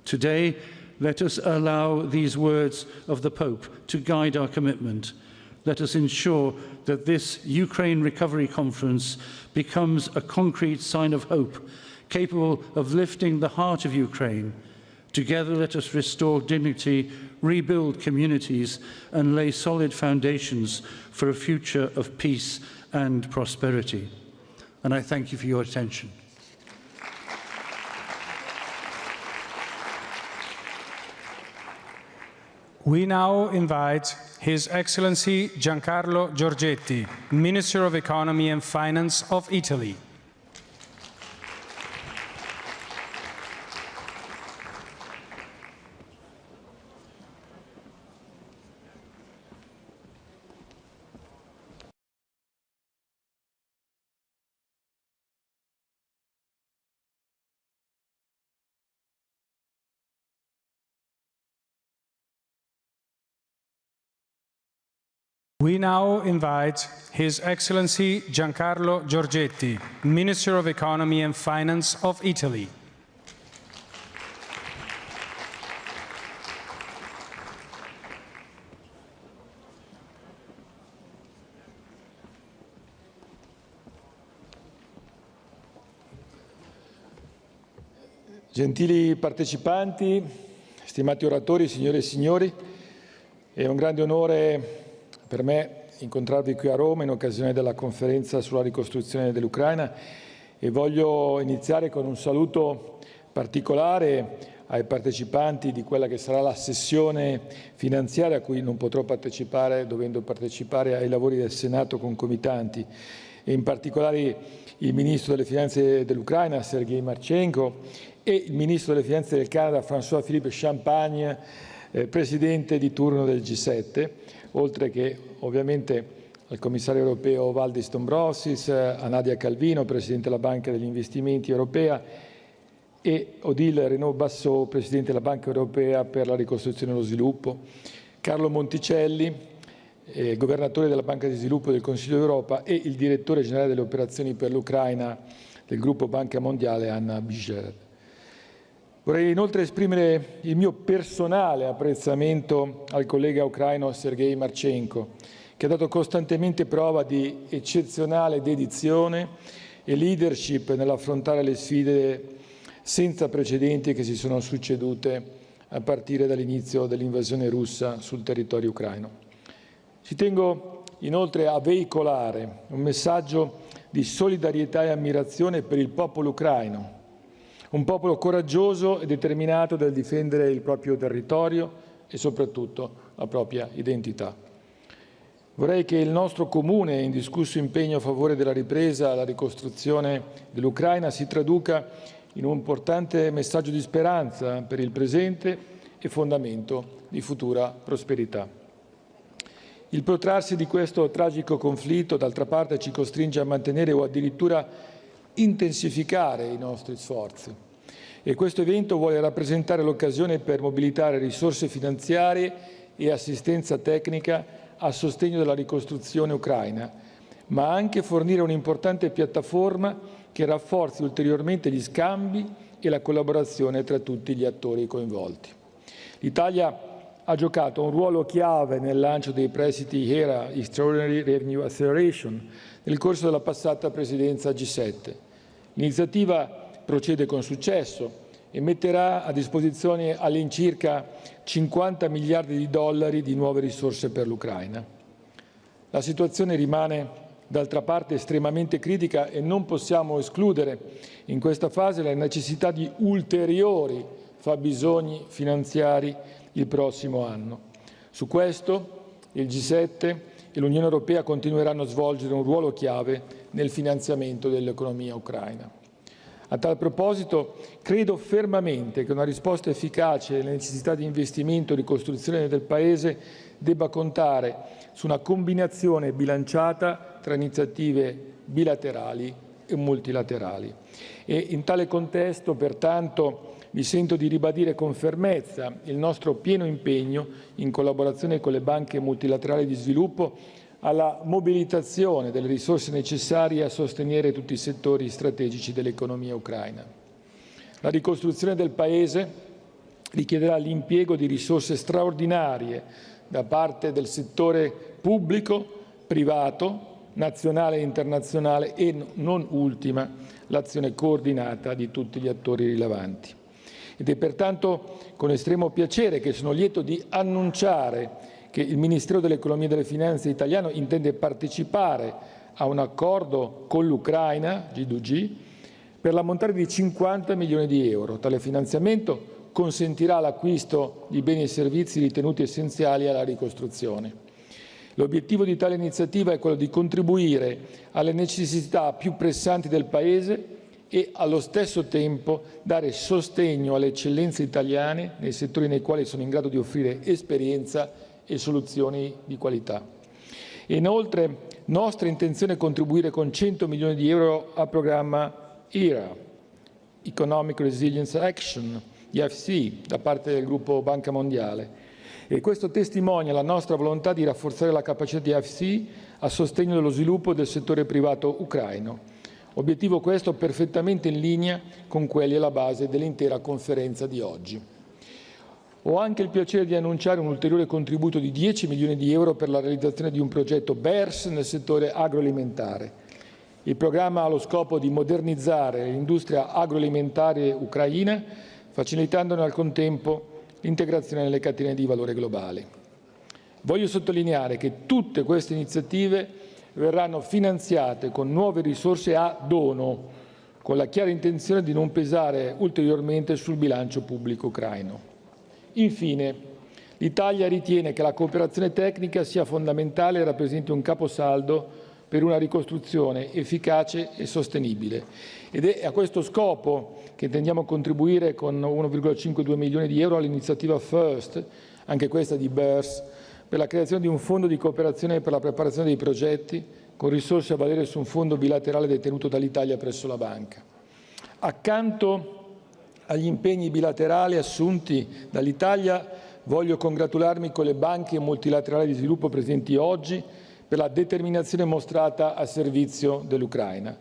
Today, let us allow these words of the Pope to guide our commitment. Let us ensure that this Ukraine Recovery Conference becomes a concrete sign of hope, capable of lifting the heart of Ukraine. Together, let us restore dignity, rebuild communities, and lay solid foundations for a future of peace and prosperity. And I thank you for your attention. We now invite His Excellency Giancarlo Giorgetti, Minister of Economy and Finance of Italy. We now invite His Excellency Giancarlo Giorgetti, Minister of Economy and Finance of Italy. Gentili partecipanti, stimati oratori, signore e signori, è un grande onore per me incontrarvi qui a Roma in occasione della conferenza sulla ricostruzione dell'Ucraina e voglio iniziare con un saluto particolare ai partecipanti di quella che sarà la sessione finanziaria a cui non potrò partecipare, dovendo partecipare ai lavori del Senato concomitanti, e in particolare il Ministro delle Finanze dell'Ucraina, Sergei Marchenko, e il Ministro delle Finanze del Canada, François-Philippe Champagne, Presidente di turno del G7, oltre che ovviamente al Commissario europeo Valdis Dombrovskis, a Nadia Calvino, Presidente della Banca degli Investimenti Europea, e Odile Renaud-Bassot, Presidente della Banca Europea per la Ricostruzione e lo Sviluppo, Carlo Monticelli, Governatore della Banca di Sviluppo del Consiglio d'Europa, e il Direttore Generale delle Operazioni per l'Ucraina del Gruppo Banca Mondiale, Anna Biger. Vorrei inoltre esprimere il mio personale apprezzamento al collega ucraino Sergei Marchenko, che ha dato costantemente prova di eccezionale dedizione e leadership nell'affrontare le sfide senza precedenti che si sono succedute a partire dall'inizio dell'invasione russa sul territorio ucraino. Ci tengo inoltre a veicolare un messaggio di solidarietà e ammirazione per il popolo ucraino, un popolo coraggioso e determinato nel difendere il proprio territorio e soprattutto la propria identità. Vorrei che il nostro comune e indiscusso impegno a favore della ripresa e la ricostruzione dell'Ucraina si traduca in un importante messaggio di speranza per il presente e fondamento di futura prosperità. Il protrarsi di questo tragico conflitto, d'altra parte, ci costringe a mantenere o addirittura intensificare i nostri sforzi, e questo evento vuole rappresentare l'occasione per mobilitare risorse finanziarie e assistenza tecnica a sostegno della ricostruzione ucraina, ma anche fornire un'importante piattaforma che rafforzi ulteriormente gli scambi e la collaborazione tra tutti gli attori coinvolti. L'Italia ha giocato un ruolo chiave nel lancio dei prestiti HERA, Extraordinary Revenue Acceleration, nel corso della passata presidenza G7. L'iniziativa procede con successo e metterà a disposizione all'incirca 50 miliardi di dollari di nuove risorse per l'Ucraina. La situazione rimane d'altra parte estremamente critica e non possiamo escludere in questa fase la necessità di ulteriori fabbisogni finanziari il prossimo anno. Su questo il G7 e l'Unione Europea continueranno a svolgere un ruolo chiave nel finanziamento dell'economia ucraina. A tal proposito, credo fermamente che una risposta efficace alle necessità di investimento e ricostruzione del Paese debba contare su una combinazione bilanciata tra iniziative bilaterali e multilaterali. E in tale contesto, pertanto, mi sento di ribadire con fermezza il nostro pieno impegno, in collaborazione con le banche multilaterali di sviluppo, alla mobilitazione delle risorse necessarie a sostenere tutti i settori strategici dell'economia ucraina. La ricostruzione del Paese richiederà l'impiego di risorse straordinarie da parte del settore pubblico, privato, nazionale e internazionale e, non ultima, l'azione coordinata di tutti gli attori rilevanti. Ed è pertanto con estremo piacere che sono lieto di annunciare che il Ministero dell'Economia e delle Finanze italiano intende partecipare a un accordo con l'Ucraina, G2G, per l'ammontare di 50 milioni di euro. Tale finanziamento consentirà l'acquisto di beni e servizi ritenuti essenziali alla ricostruzione. L'obiettivo di tale iniziativa è quello di contribuire alle necessità più pressanti del Paese e allo stesso tempo dare sostegno alle eccellenze italiane nei settori nei quali sono in grado di offrire esperienza e soluzioni di qualità. Inoltre, nostra intenzione è contribuire con 100 milioni di euro al programma ERA, Economic Resilience Action, EFC, da parte del gruppo Banca Mondiale. E questo testimonia la nostra volontà di rafforzare la capacità di EFC a sostegno dello sviluppo del settore privato ucraino. Obiettivo questo perfettamente in linea con quelli alla base dell'intera conferenza di oggi. Ho anche il piacere di annunciare un ulteriore contributo di 10 milioni di euro per la realizzazione di un progetto BERS nel settore agroalimentare. Il programma ha lo scopo di modernizzare l'industria agroalimentare ucraina, facilitandone al contempo l'integrazione nelle catene di valore globale. Voglio sottolineare che tutte queste iniziative verranno finanziate con nuove risorse a dono, con la chiara intenzione di non pesare ulteriormente sul bilancio pubblico ucraino. Infine, l'Italia ritiene che la cooperazione tecnica sia fondamentale e rappresenti un caposaldo per una ricostruzione efficace e sostenibile. Ed è a questo scopo che intendiamo contribuire con 1,52 milioni di euro all'iniziativa FIRST, anche questa di BERS, per la creazione di un fondo di cooperazione per la preparazione dei progetti, con risorse a valere su un fondo bilaterale detenuto dall'Italia presso la banca. Accanto agli impegni bilaterali assunti dall'Italia, voglio congratularmi con le banche multilaterali di sviluppo presenti oggi per la determinazione mostrata a servizio dell'Ucraina.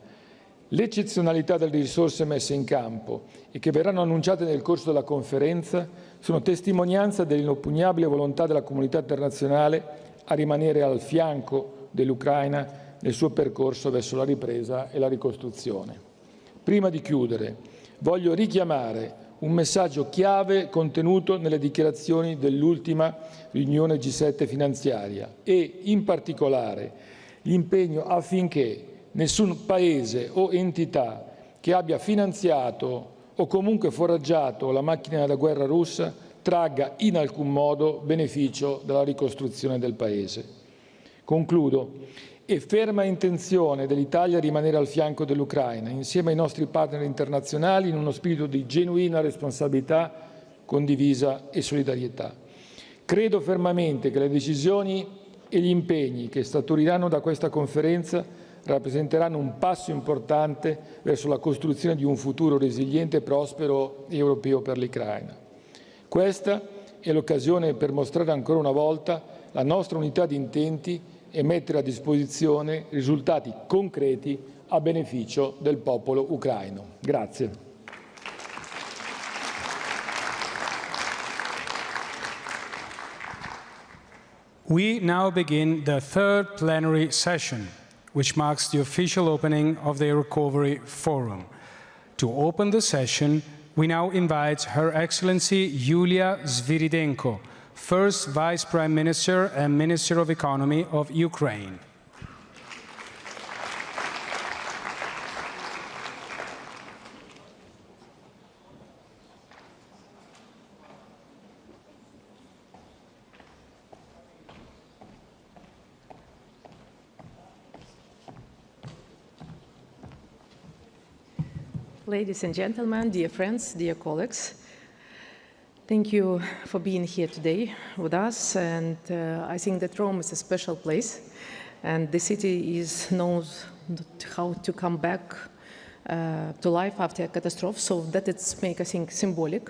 L'eccezionalità delle risorse messe in campo e che verranno annunciate nel corso della conferenza sono testimonianza dell'inoppugnabile volontà della comunità internazionale a rimanere al fianco dell'Ucraina nel suo percorso verso la ripresa e la ricostruzione. Prima di chiudere, voglio richiamare un messaggio chiave contenuto nelle dichiarazioni dell'ultima riunione G7 finanziaria e, in particolare, l'impegno affinché nessun Paese o entità che abbia finanziato o comunque foraggiato la macchina da guerra russa tragga in alcun modo beneficio dalla ricostruzione del Paese. Concludo. È ferma intenzione dell'Italia rimanere al fianco dell'Ucraina, insieme ai nostri partner internazionali, in uno spirito di genuina responsabilità condivisa e solidarietà. Credo fermamente che le decisioni e gli impegni che scaturiranno da questa conferenza rappresenteranno un passo importante verso la costruzione di un futuro resiliente, prospero e europeo per l'Ucraina. Questa è l'occasione per mostrare ancora una volta la nostra unità di intenti e mettere a disposizione risultati concreti a beneficio del popolo ucraino. Grazie. We now begin the third plenary session, which marks the official opening of the Recovery Forum. To open the session, we now invite Her Excellency Yulia Sviridenko, First Vice Prime Minister and Minister of Economy of Ukraine. Ladies and gentlemen, dear friends, dear colleagues, thank you for being here today with us. And I think that Rome is a special place, and the city knows how to come back to life after a catastrophe. So that it's make, I think, symbolic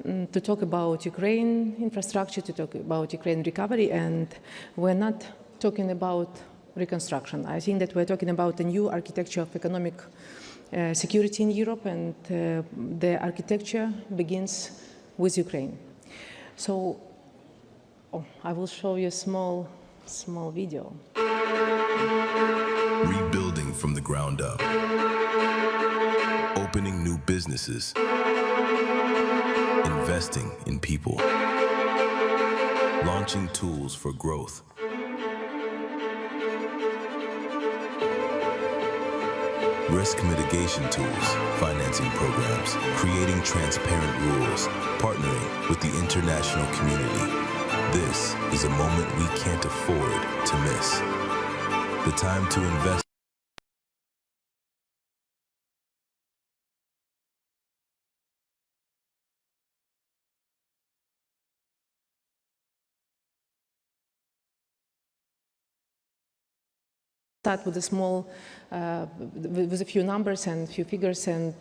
to talk about Ukraine infrastructure, to talk about Ukraine recovery, and we're not talking about reconstruction. I think that we're talking about a new architecture of economic security in Europe, and the architecture begins with Ukraine. So I will show you a small video. Rebuilding from the ground up, opening new businesses, investing in people, launching tools for growth. Risk mitigation tools, financing programs, creating transparent rules, partnering with the international community. This is a moment we can't afford to miss. The time to invest. Start with a few numbers and a few figures. And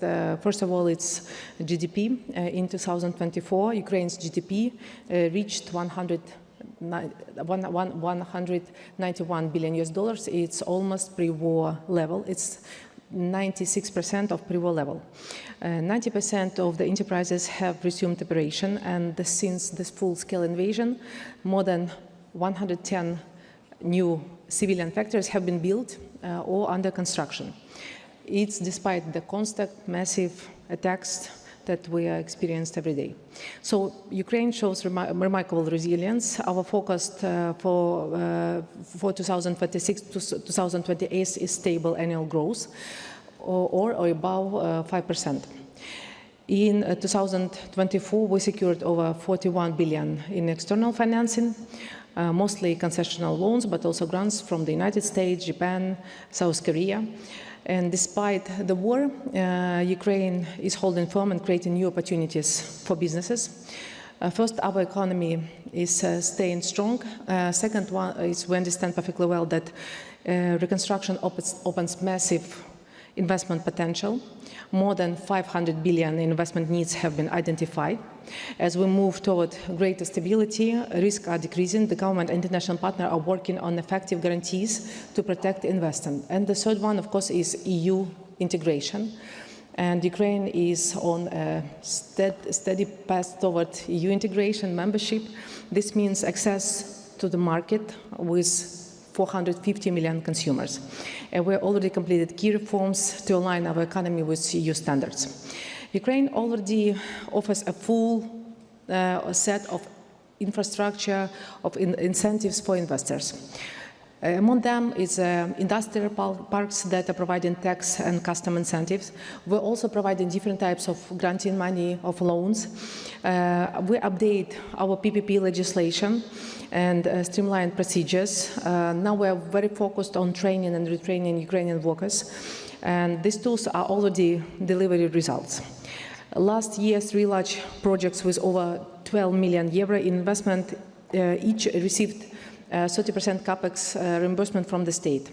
first of all, it's GDP. In 2024, Ukraine's GDP reached $191 billion. It's almost pre-war level. It's 96% of pre-war level. 90% of the enterprises have resumed operation, and since this full-scale invasion, more than 110 new civilian factories have been built or under construction. It's despite the constant massive attacks that we are experienced every day. So Ukraine shows remarkable resilience. Our focus for 2026 to 2028 is stable annual growth or above 5%. In 2024, we secured over 41 billion in external financing, mostly concessional loans, but also grants from the United States, Japan, South Korea. And despite the war, Ukraine is holding firm and creating new opportunities for businesses. First, our economy is staying strong. Second one is we understand perfectly well that reconstruction opens massive investment potential. More than 500 billion in investment needs have been identified. As we move toward greater stability, risks are decreasing. The government and international partners are working on effective guarantees to protect investment. And the third one, of course, is EU integration. And Ukraine is on a steady path toward EU integration membership. This means access to the market with 450 million consumers. And we already completed key reforms to align our economy with EU standards. Ukraine already offers a full set of infrastructure, of incentives for investors. Among them is industrial parks that are providing tax and custom incentives. We're also providing different types of granting money, of loans. We update our PPP legislation and streamline procedures. Now we're very focused on training and retraining Ukrainian workers. And these tools are already delivering results. Last year, 3 large projects with over 12 million euro in investment each received 30% capex reimbursement from the state.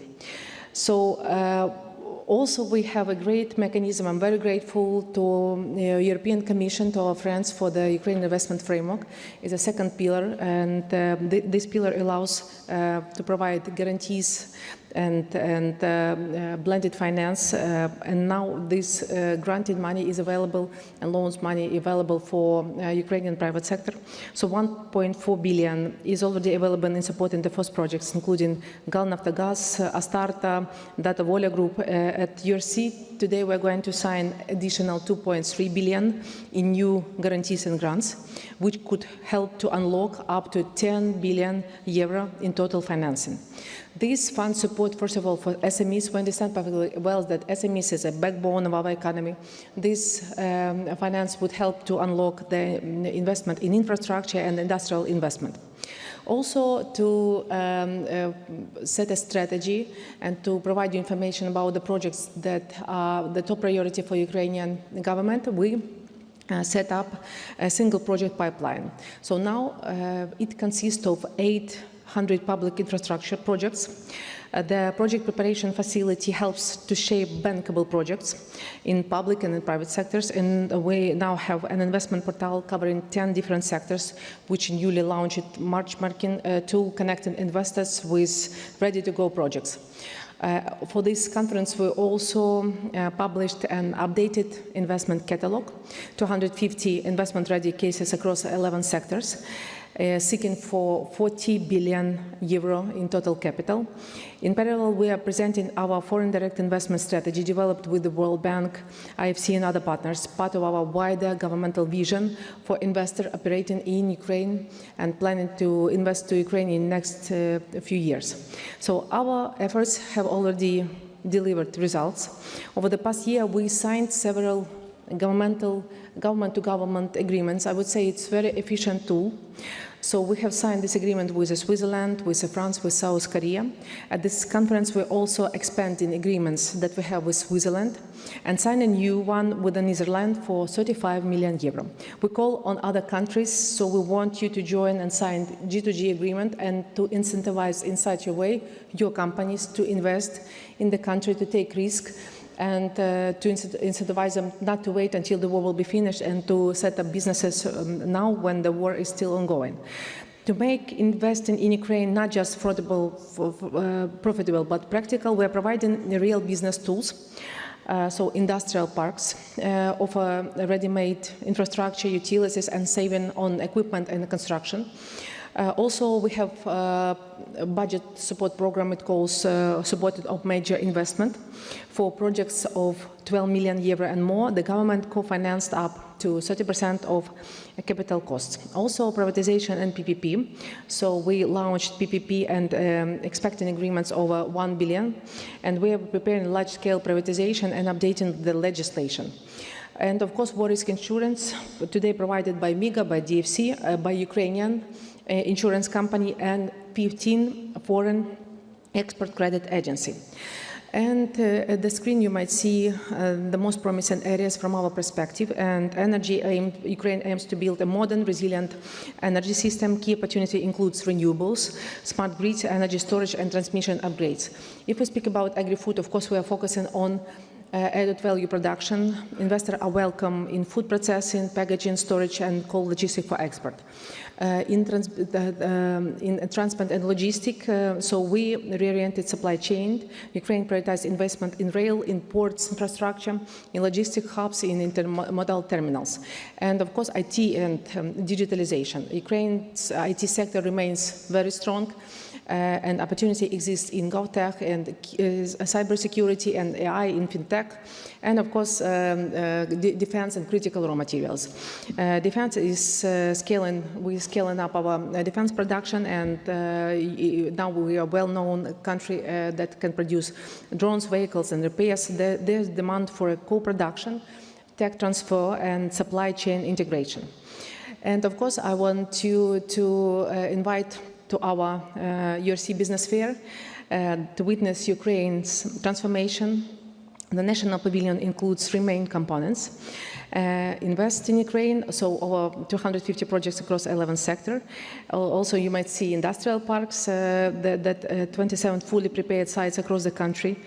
So also we have a great mechanism. I'm very grateful to the European Commission, to our friends for the Ukraine investment framework. It's a second pillar, and this pillar allows to provide guarantees and blended finance. And now this granted money is available and loans money available for Ukrainian private sector. So 1.4 billion is already available in supporting the first projects, including Galnaftogaz, Astarta, Data Volia Group. At URC, today we're going to sign additional 2.3 billion in new guarantees and grants, which could help to unlock up to 10 billion euro in total financing. These funds support, first of all, for SMEs. We understand perfectly well that SMEs is a backbone of our economy. This finance would help to unlock the investment in infrastructure and industrial investment. Also to set a strategy and to provide you information about the projects that are the top priority for Ukrainian government, we set up a single project pipeline. So now it consists of 800 public infrastructure projects. The project preparation facility helps to shape bankable projects in public and in private sectors, and we now have an investment portal covering 10 different sectors, which newly launched in March, marking to connecting investors with ready-to-go projects. For this conference, we also published an updated investment catalog, 250 investment-ready cases across 11 sectors, seeking for 40 billion euro in total capital. In parallel, we are presenting our foreign direct investment strategy developed with the World Bank, IFC and other partners, part of our wider governmental vision for investors operating in Ukraine and planning to invest to Ukraine in the next few years. So our efforts have already delivered results. Over the past year, we signed several government-to-government agreements. I would say it's a very efficient tool. So we have signed this agreement with Switzerland, with France, with South Korea. At this conference, we're also expanding agreements that we have with Switzerland and sign a new one with the Netherlands for 35 million euro. We call on other countries, so we want you to join and sign G2G agreement and to incentivize in such a way your companies to invest in the country, to take risk, and to incentivize them not to wait until the war will be finished and to set up businesses now when the war is still ongoing. To make investing in Ukraine not just profitable but practical, we are providing real business tools. So industrial parks offer ready-made infrastructure, utilities, and saving on equipment and construction. Also, we have a budget support program. It calls supported of major investment for projects of 12 million euro and more. The government co-financed up to 30% of capital costs. Also, privatization and PPP. So we launched PPP and expecting agreements over 1 billion. And we are preparing large-scale privatization and updating the legislation. And of course, war risk insurance, today provided by MIGA, by DFC, by Ukrainian insurance company, and 15 foreign export credit agency. And at the screen you might see the most promising areas from our perspective. And Ukraine aims to build a modern, resilient energy system. Key opportunity includes renewables, smart grids, energy storage, and transmission upgrades. If we speak about agri-food, of course, we are focusing on added value production. Investors are welcome in food processing, packaging, storage, and cold logistics for export. In transport and logistics, so we reoriented supply chain. Ukraine prioritized investment in rail, in ports infrastructure, in logistic hubs, in intermodal terminals. And of course, IT and digitalization. Ukraine's IT sector remains very strong. And opportunity exists in GovTech and cybersecurity and AI in FinTech, and of course, defense and critical raw materials. Defense is we're scaling up our defense production, and now we are a well-known country that can produce drones, vehicles, and repairs. There's demand for a co-production, tech transfer, and supply chain integration. And of course, I want to invite to our URC Business Fair to witness Ukraine's transformation. The National Pavilion includes 3 main components. Invest in Ukraine, so over 250 projects across 11 sectors. Also, you might see industrial parks, 27 fully prepared sites across the country,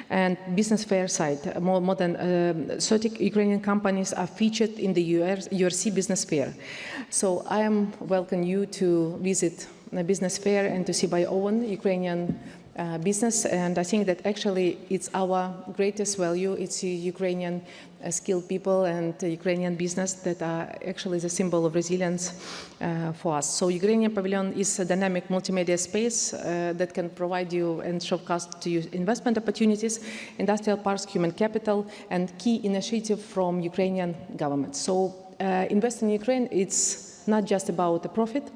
and business fair site. More than 30 Ukrainian companies are featured in the URC Business Fair. So I am welcome you to visit a business fair and to see by own Ukrainian business, and I think that actually it's our greatest value. It's Ukrainian skilled people and Ukrainian business that are actually the symbol of resilience for us. So Ukrainian Pavilion is a dynamic multimedia space that can provide you and showcase to you investment opportunities, industrial parks, human capital, and key initiative from Ukrainian government. So investing in Ukraine, it's not just about the profit.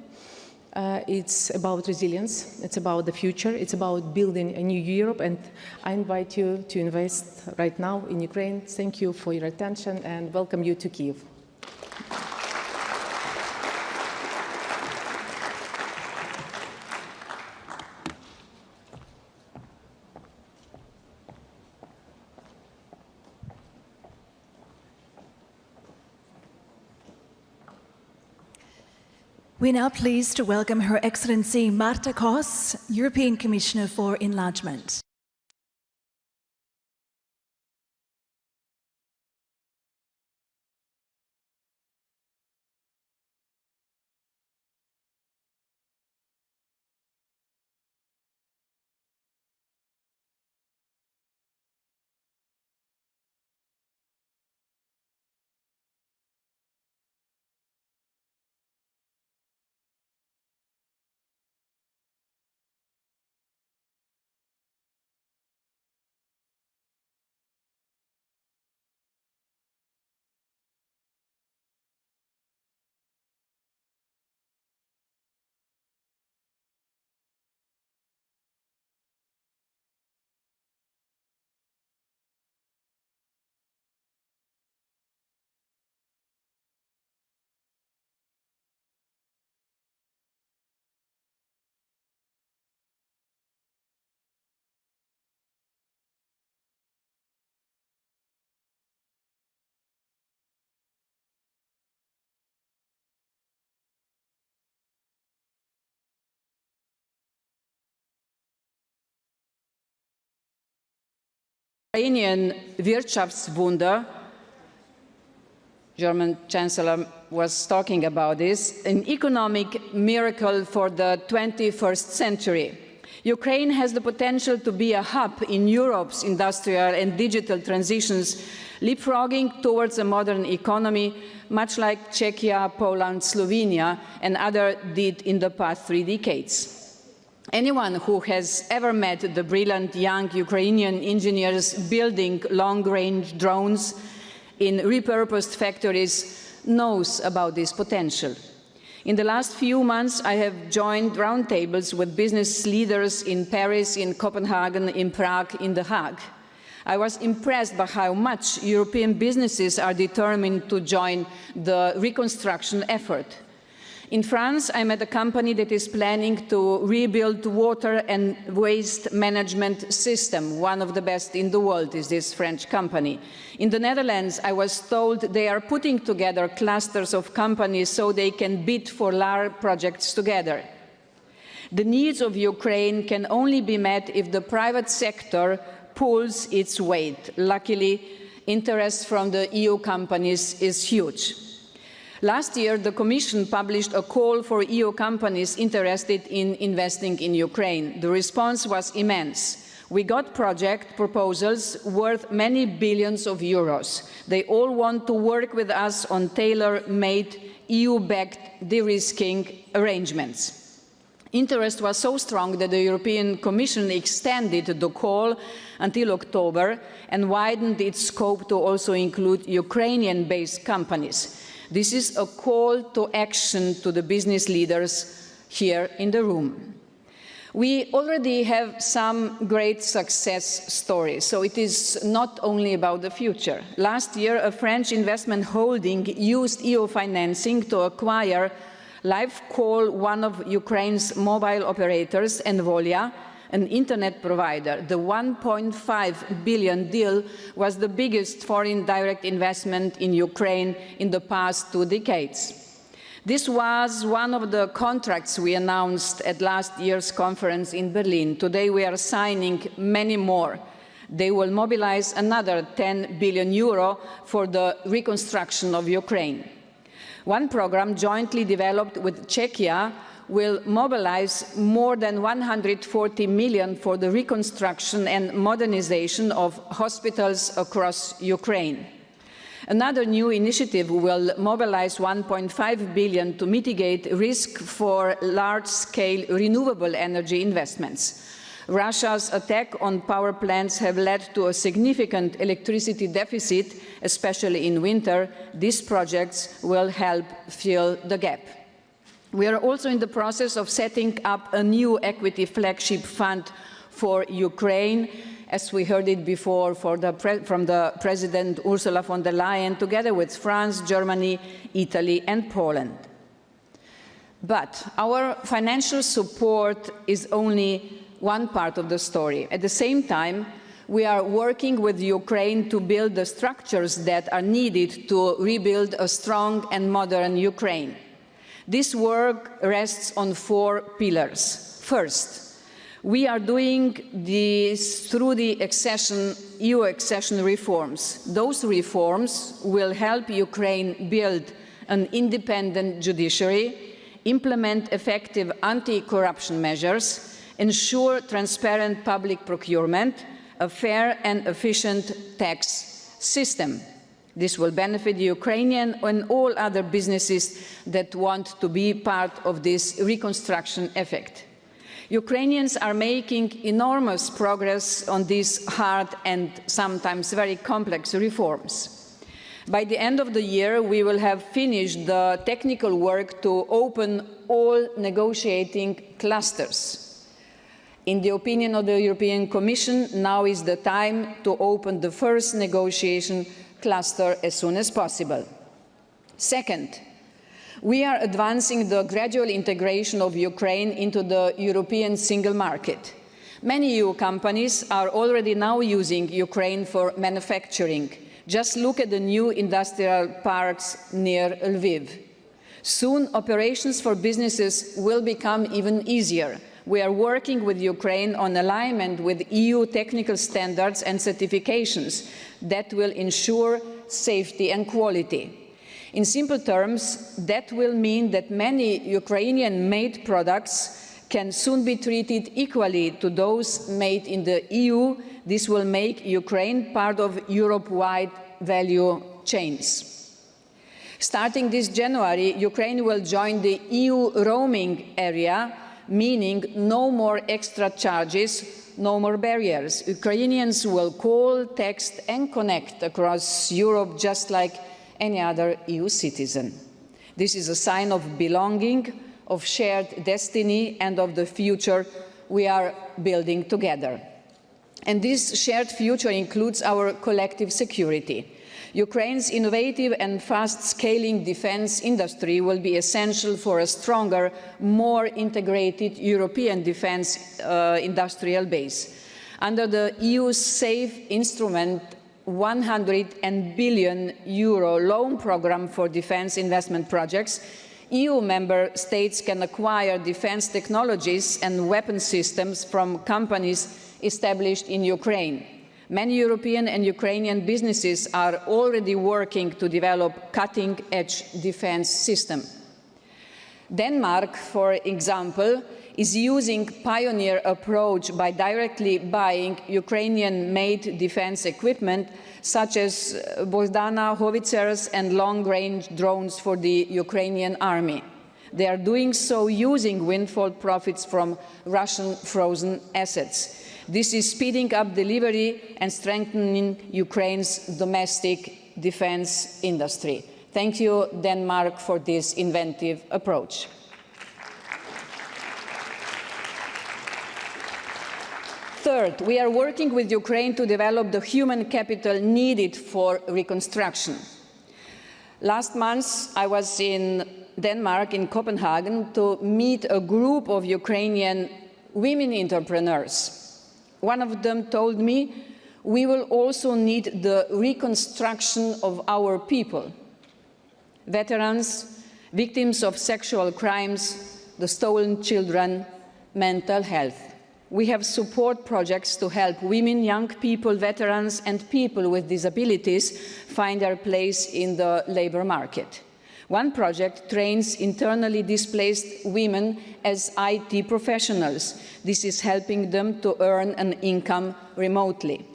It's about resilience, it's about the future, it's about building a new Europe, and I invite you to invest right now in Ukraine. Thank you for your attention and welcome you to Kyiv. We're now pleased to welcome Her Excellency Marta Kos, European Commissioner for Enlargement. Ukrainian Wirtschaftswunder, German Chancellor was talking about this, an economic miracle for the 21st century. Ukraine has the potential to be a hub in Europe's industrial and digital transitions, leapfrogging towards a modern economy, much like Czechia, Poland, Slovenia, and others did in the past 3 decades. Anyone who has ever met the brilliant young Ukrainian engineers building long-range drones in repurposed factories knows about this potential. In the last few months, I have joined roundtables with business leaders in Paris, in Copenhagen, in Prague, in The Hague. I was impressed by how much European businesses are determined to join the reconstruction effort. In France, I met a company that is planning to rebuild water and waste management system. One of the best in the world is this French company. In the Netherlands, I was told they are putting together clusters of companies so they can bid for large projects together. The needs of Ukraine can only be met if the private sector pulls its weight. Luckily, interest from the EU companies is huge. Last year, the Commission published a call for EU companies interested in investing in Ukraine. The response was immense. We got project proposals worth many billions of euros. They all want to work with us on tailor-made, EU-backed de-risking arrangements. Interest was so strong that the European Commission extended the call until October and widened its scope to also include Ukrainian-based companies. This is a call to action to the business leaders here in the room. We already have some great success stories, so it is not only about the future. Last year, a French investment holding used EU financing to acquire LiveCall, one of Ukraine's mobile operators, and Volia, an internet provider. The 1.5 billion deal was the biggest foreign direct investment in Ukraine in the past 2 decades. This was one of the contracts we announced at last year's conference in Berlin. Today we are signing many more. They will mobilize another 10 billion euro for the reconstruction of Ukraine. One program jointly developed with Czechia will mobilize more than 140 million for the reconstruction and modernization of hospitals across Ukraine. Another new initiative will mobilize 1.5 billion to mitigate risk for large-scale renewable energy investments. Russia's attack on power plants have led to a significant electricity deficit, especially in winter. These projects will help fill the gap. We are also in the process of setting up a new equity flagship fund for Ukraine, as we heard it before from the President Ursula von der Leyen, together with France, Germany, Italy and Poland. But our financial support is only one part of the story. At the same time, we are working with Ukraine to build the structures that are needed to rebuild a strong and modern Ukraine. This work rests on 4 pillars. First, we are doing this through the EU accession reforms. Those reforms will help Ukraine build an independent judiciary, implement effective anti-corruption measures, ensure transparent public procurement, a fair and efficient tax system. This will benefit the Ukrainian and all other businesses that want to be part of this reconstruction effort. Ukrainians are making enormous progress on these hard and sometimes very complex reforms. By the end of the year, we will have finished the technical work to open all negotiating clusters. In the opinion of the European Commission, now is the time to open the first negotiation cluster as soon as possible. Second, we are advancing the gradual integration of Ukraine into the European single market. Many EU companies are already now using Ukraine for manufacturing. Just look at the new industrial parks near Lviv. Soon, operations for businesses will become even easier. We are working with Ukraine on alignment with EU technical standards and certifications that will ensure safety and quality. In simple terms, that will mean that many Ukrainian-made products can soon be treated equally to those made in the EU. This will make Ukraine part of Europe-wide value chains. Starting this January, Ukraine will join the EU roaming area, meaning no more extra charges, no more barriers. Ukrainians will call, text and connect across Europe just like any other EU citizen. This is a sign of belonging, of shared destiny and of the future we are building together. And this shared future includes our collective security. Ukraine's innovative and fast-scaling defense industry will be essential for a stronger, more integrated European defense industrial base. Under the EU's SAFE instrument, €100 billion loan programme for defence investment projects, EU member states can acquire defence technologies and weapon systems from companies established in Ukraine. Many European and Ukrainian businesses are already working to develop cutting-edge defence systems. Denmark, for example, is using a pioneer approach by directly buying Ukrainian-made defense equipment such as Bogdana howitzers and long-range drones for the Ukrainian army. They are doing so using windfall profits from Russian frozen assets. This is speeding up delivery and strengthening Ukraine's domestic defense industry. Thank you, Denmark, for this inventive approach. Third, we are working with Ukraine to develop the human capital needed for reconstruction. Last month, I was in Denmark, in Copenhagen, to meet a group of Ukrainian women entrepreneurs. One of them told me, we will also need the reconstruction of our people. Veterans, victims of sexual crimes, the stolen children, mental health. We have support projects to help women, young people, veterans, and people with disabilities find their place in the labor market. One project trains internally displaced women as IT professionals. This is helping them to earn an income remotely.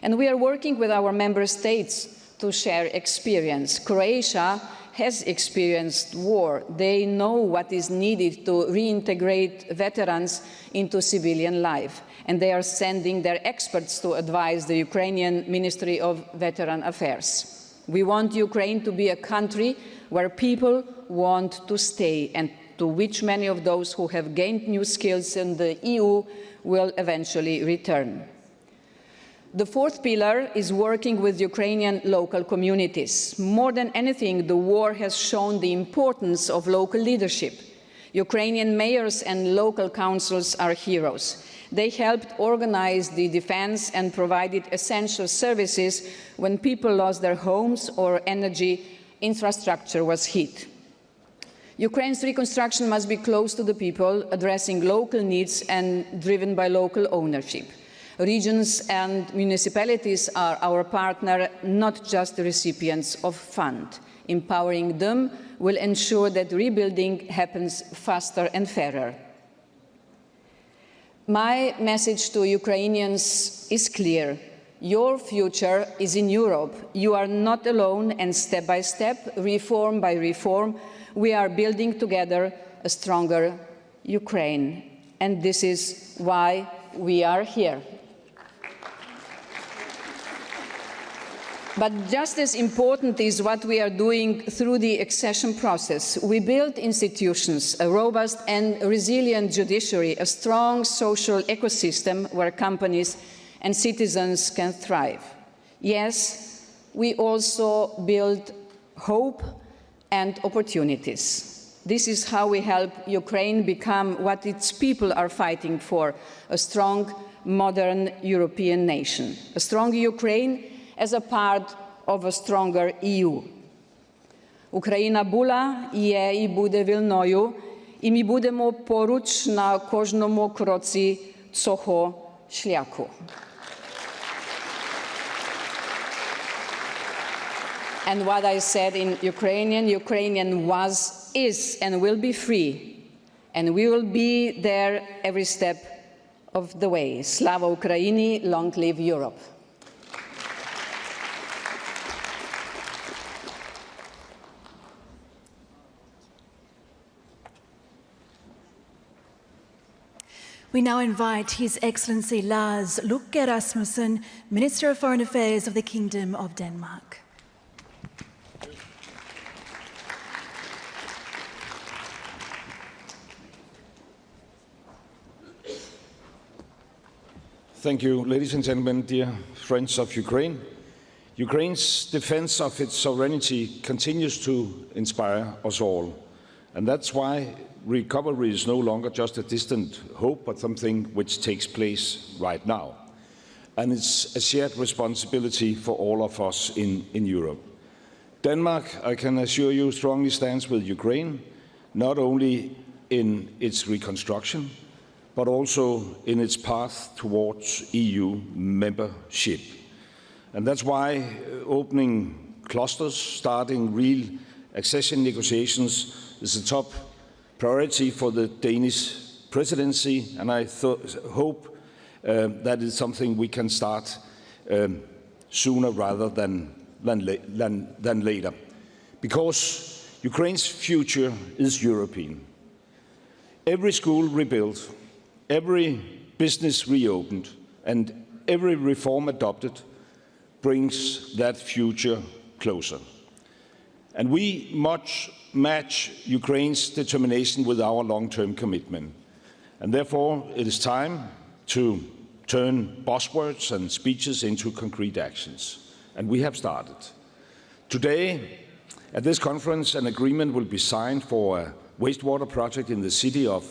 And we are working with our member states to share experience. Croatia has experienced war. They know what is needed to reintegrate veterans into civilian life. And they are sending their experts to advise the Ukrainian Ministry of Veteran Affairs. We want Ukraine to be a country where people want to stay and to which many of those who have gained new skills in the EU will eventually return. The fourth pillar is working with Ukrainian local communities. More than anything, the war has shown the importance of local leadership. Ukrainian mayors and local councils are heroes. They helped organize the defense and provided essential services when people lost their homes or energy infrastructure was hit. Ukraine's reconstruction must be close to the people, addressing local needs and driven by local ownership. Regions and municipalities are our partner, not just the recipients of funds. Empowering them will ensure that rebuilding happens faster and fairer. My message to Ukrainians is clear. Your future is in Europe. You are not alone, and step by step, reform by reform, we are building together a stronger Ukraine. And this is why we are here. But just as important is what we are doing through the accession process. We build institutions, a robust and resilient judiciary, a strong social ecosystem where companies and citizens can thrive. Yes, we also build hope and opportunities. This is how we help Ukraine become what its people are fighting for, a strong, modern European nation. A strong Ukraine as a part of a stronger EU. Україна була, є і буде вільною, і ми будемо поруч на кожному кроці цього шляху. And what I said in Ukrainian was, is, and will be free. And we will be there every step of the way. Slava Ukraini, long live Europe. We now invite His Excellency Lars Løkke Rasmussen, Minister of Foreign Affairs of the Kingdom of Denmark. Thank you, ladies and gentlemen, dear friends of Ukraine. Ukraine's defense of its sovereignty continues to inspire us all. And that's why recovery is no longer just a distant hope, but something which takes place right now. And it's a shared responsibility for all of us in Europe. Denmark, I can assure you, strongly stands with Ukraine, not only in its reconstruction, but also in its path towards EU membership. And that's why opening clusters, starting real accession negotiations is a top priority for the Danish presidency, and I hope that is something we can start sooner rather than later. Because Ukraine's future is European. Every school rebuilt, every business reopened, and every reform adopted brings that future closer. And we must match Ukraine's determination with our long-term commitment. And therefore, it is time to turn buzzwords and speeches into concrete actions. And we have started. Today, at this conference, an agreement will be signed for a wastewater project in the city of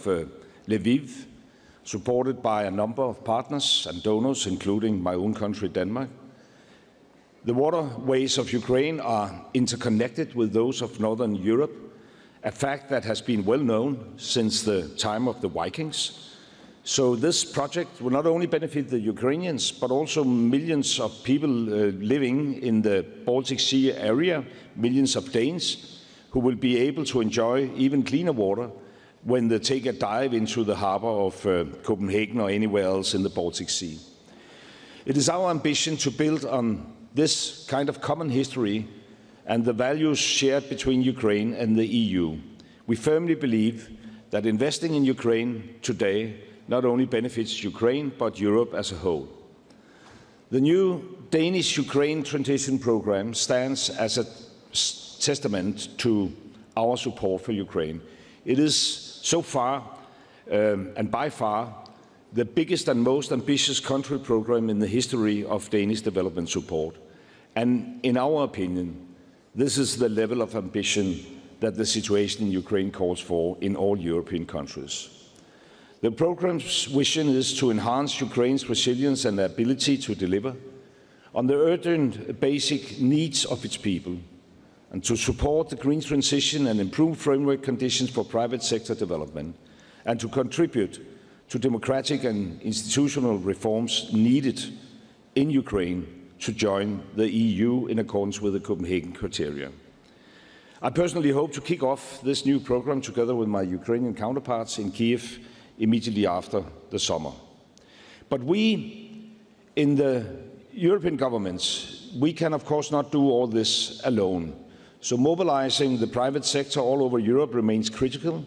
Lviv, supported by a number of partners and donors, including my own country, Denmark. The waterways of Ukraine are interconnected with those of Northern Europe, a fact that has been well known since the time of the Vikings. So this project will not only benefit the Ukrainians, but also millions of people living in the Baltic Sea area, millions of Danes, who will be able to enjoy even cleaner water when they take a dive into the harbor of Copenhagen or anywhere else in the Baltic Sea. It is our ambition to build on this kind of common history and the values shared between Ukraine and the EU. We firmly believe that investing in Ukraine today not only benefits Ukraine, but Europe as a whole. The new Danish-Ukraine transition program stands as a testament to our support for Ukraine. It is so far, and by far, the biggest and most ambitious country program in the history of Danish development support. And in our opinion, this is the level of ambition that the situation in Ukraine calls for in all European countries. The program's vision is to enhance Ukraine's resilience and ability to deliver on the urgent basic needs of its people. and to support the green transition and improve framework conditions for private sector development, and to contribute to democratic and institutional reforms needed in Ukraine to join the EU in accordance with the Copenhagen criteria. I personally hope to kick off this new program together with my Ukrainian counterparts in Kiev immediately after the summer. But we, in the European governments, we can of course not do all this alone. So mobilizing the private sector all over Europe remains critical.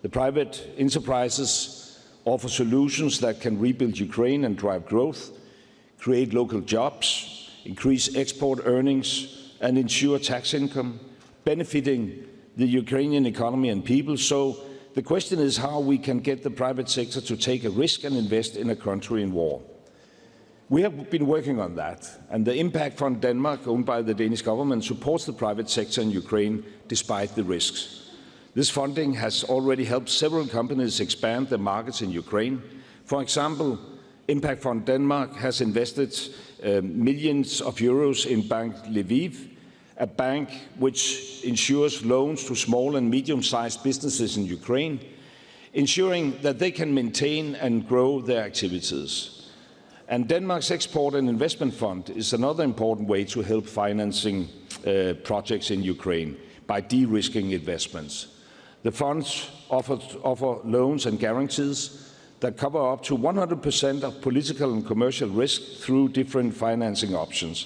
The private enterprises offer solutions that can rebuild Ukraine and drive growth, create local jobs, increase export earnings, and ensure tax income, benefiting the Ukrainian economy and people. So the question is how we can get the private sector to take a risk and invest in a country in war. We have been working on that, and the Impact Fund Denmark, owned by the Danish government, supports the private sector in Ukraine despite the risks. This funding has already helped several companies expand their markets in Ukraine. For example, Impact Fund Denmark has invested millions of euros in Bank Lviv, a bank which ensures loans to small and medium-sized businesses in Ukraine, ensuring that they can maintain and grow their activities. And Denmark's Export and Investment Fund is another important way to help financing projects in Ukraine by de-risking investments. The funds offer loans and guarantees that cover up to 100% of political and commercial risk through different financing options.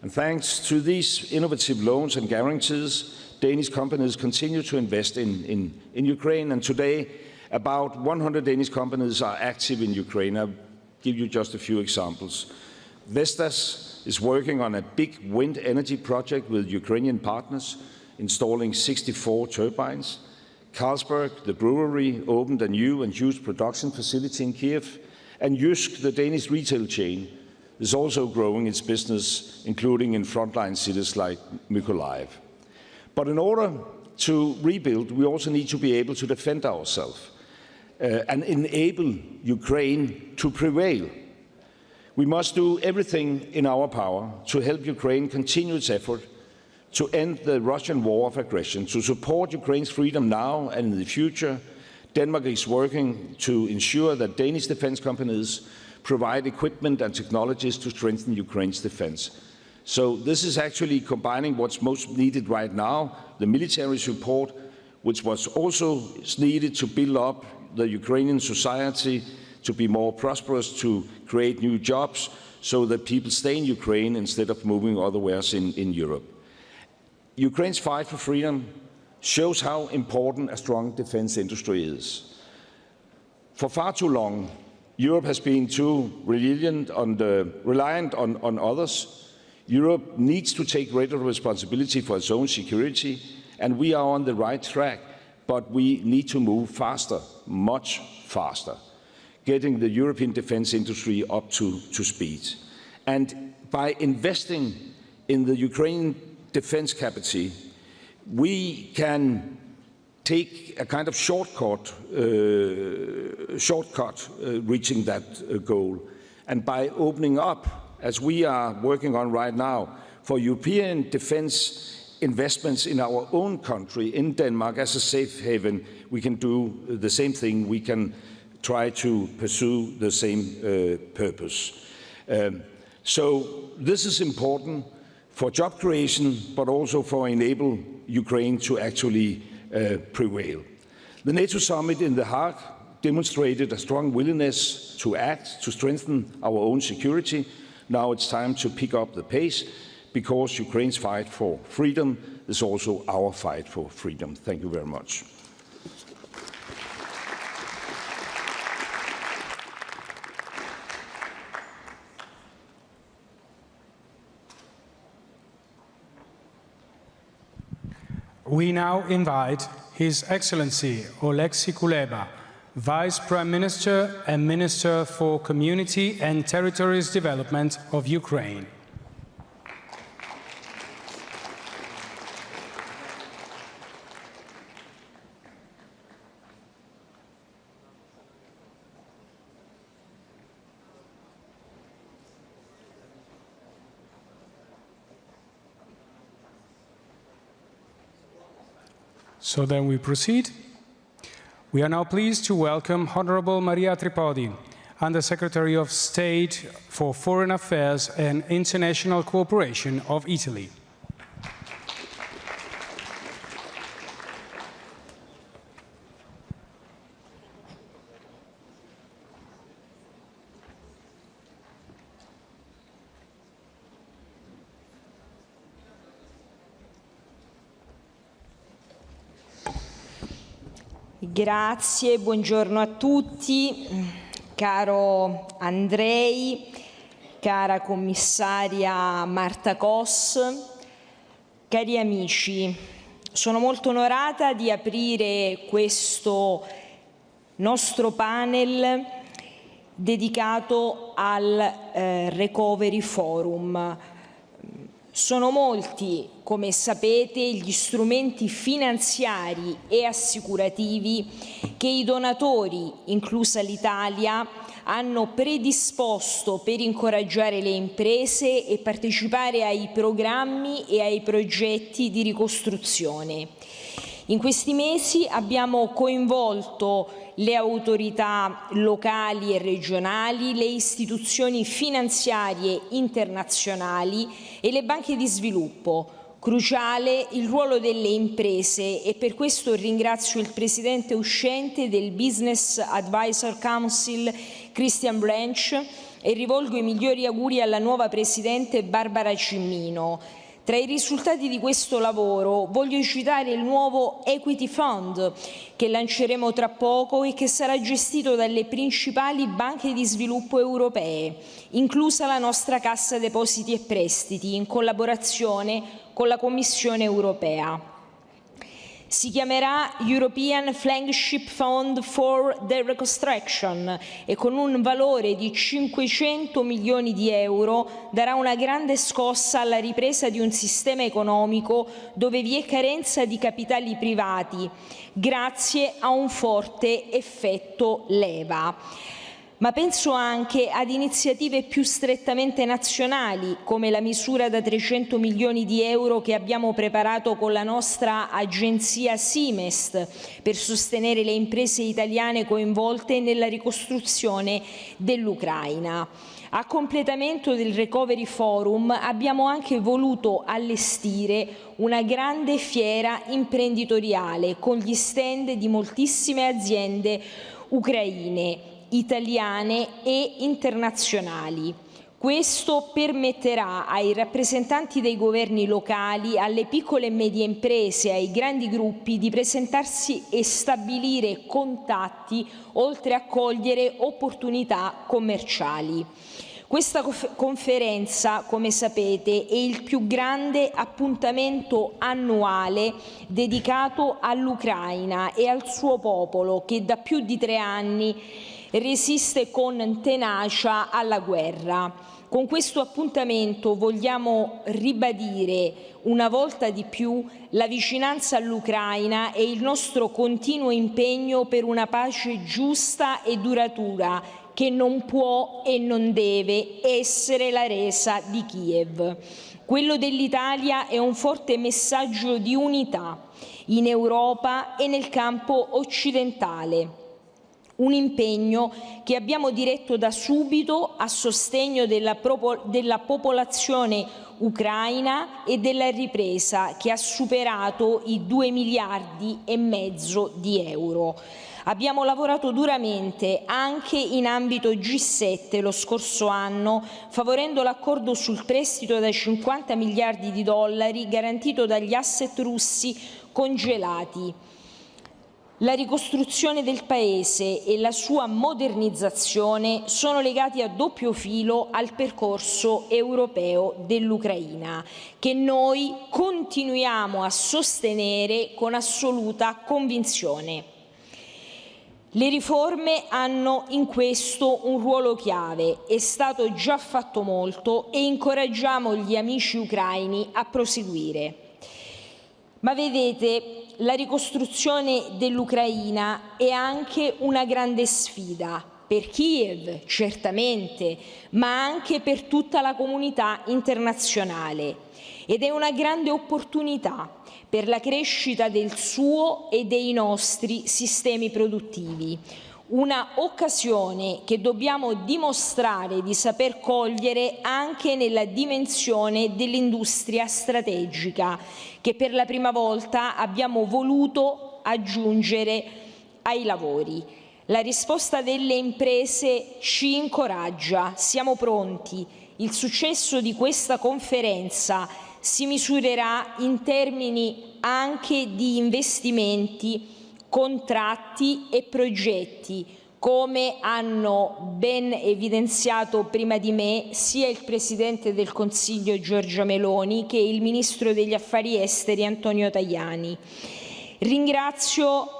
And thanks to these innovative loans and guarantees, Danish companies continue to invest in Ukraine. And today, about 100 Danish companies are active in Ukraine. I'll give you just a few examples. Vestas is working on a big wind energy project with Ukrainian partners, installing 64 turbines. Carlsberg, the brewery, opened a new and huge production facility in Kiev. And Jysk, the Danish retail chain, is also growing its business, including in frontline cities like Mykolaiv. But in order to rebuild, we also need to be able to defend ourselves and enable Ukraine to prevail. We must do everything in our power to help Ukraine continue its effort to end the Russian war of aggression, to support Ukraine's freedom now and in the future. Denmark is working to ensure that Danish defense companies provide equipment and technologies to strengthen Ukraine's defense. So this is actually combining what's most needed right now, the military support, which was also needed to build up the Ukrainian society to be more prosperous, to create new jobs, so that people stay in Ukraine instead of moving otherwhere in Europe. Ukraine's fight for freedom shows how important a strong defense industry is. For far too long, Europe has been too reliant on others. Europe needs to take greater responsibility for its own security, and we are on the right track, but we need to move faster, much faster, getting the European defense industry up to speed. And by investing in the Ukrainian defense capacity, we can take a kind of shortcut reaching that goal. And by opening up, as we are working on right now, for European defense investments in our own country, in Denmark, as a safe haven, we can do the same thing. We can try to pursue the same purpose. So this is important for job creation, but also for enable Ukraine to actually prevail. The NATO summit in The Hague demonstrated a strong willingness to act, to strengthen our own security. Now it's time to pick up the pace, because Ukraine's fight for freedom is also our fight for freedom. Thank you very much. We now invite His Excellency Oleksiy Kuleba, Vice Prime Minister and Minister for Community and Territories Development of Ukraine. So then we proceed. We are now pleased to welcome Honorable Maria Tripodi, Under-Secretary of State for Foreign Affairs and International Cooperation of Italy. Grazie, buongiorno a tutti, caro Andrei, cara commissaria Marta Kos, cari amici, sono molto onorata di aprire questo nostro panel dedicato al Recovery Forum. Sono molti, come sapete, gli strumenti finanziari e assicurativi che i donatori, inclusa l'Italia, hanno predisposto per incoraggiare le imprese e partecipare ai programmi e ai progetti di ricostruzione. In questi mesi abbiamo coinvolto le autorità locali e regionali, le istituzioni finanziarie internazionali e le banche di sviluppo. Cruciale il ruolo delle imprese e per questo ringrazio il presidente uscente del Business Advisor Council, Christian Branch, e rivolgo i migliori auguri alla nuova presidente Barbara Cimmino. Tra i risultati di questo lavoro voglio citare il nuovo Equity Fund che lanceremo tra poco e che sarà gestito dalle principali banche di sviluppo europee, inclusa la nostra Cassa Depositi e Prestiti, in collaborazione con la Commissione europea. Si chiamerà European Flagship Fund for the Reconstruction e con un valore di 500 milioni di euro darà una grande scossa alla ripresa di un sistema economico dove vi è carenza di capitali privati, grazie a un forte effetto leva. Ma penso anche ad iniziative più strettamente nazionali, come la misura da 300 milioni di euro che abbiamo preparato con la nostra agenzia Simest per sostenere le imprese italiane coinvolte nella ricostruzione dell'Ucraina. A completamento del Recovery Forum abbiamo anche voluto allestire una grande fiera imprenditoriale con gli stand di moltissime aziende ucraine, italiane e internazionali. Questo permetterà ai rappresentanti dei governi locali, alle piccole e medie imprese e ai grandi gruppi di presentarsi e stabilire contatti, oltre a cogliere opportunità commerciali. Questa conferenza, come sapete, è il più grande appuntamento annuale dedicato all'Ucraina e al suo popolo che da più di 3 anni resiste con tenacia alla guerra. Con questo appuntamento vogliamo ribadire una volta di più la vicinanza all'Ucraina e il nostro continuo impegno per una pace giusta e duratura che non può e non deve essere la resa di Kiev. Quello dell'Italia è un forte messaggio di unità in Europa e nel campo occidentale. Un impegno che abbiamo diretto da subito a sostegno della popolazione ucraina e della ripresa che ha superato i 2,5 miliardi di euro. Abbiamo lavorato duramente anche in ambito G7 lo scorso anno, favorendo l'accordo sul prestito da 50 miliardi di dollari garantito dagli asset russi congelati. La ricostruzione del Paese e la sua modernizzazione sono legati a doppio filo al percorso europeo dell'Ucraina, che noi continuiamo a sostenere con assoluta convinzione. Le riforme hanno in questo un ruolo chiave, è stato già fatto molto e incoraggiamo gli amici ucraini a proseguire. Ma vedete, la ricostruzione dell'Ucraina è anche una grande sfida per Kiev, certamente, ma anche per tutta la comunità internazionale. Ed è una grande opportunità per la crescita del suo e dei nostri sistemi produttivi. Una occasione che dobbiamo dimostrare di saper cogliere anche nella dimensione dell'industria strategica, che per la prima volta abbiamo voluto aggiungere ai lavori. La risposta delle imprese ci incoraggia, siamo pronti. Il successo di questa conferenza si misurerà in termini anche di investimenti, contratti e progetti, come hanno ben evidenziato prima di me sia il Presidente del Consiglio Giorgia Meloni che il Ministro degli Affari Esteri Antonio Tajani. Ringrazio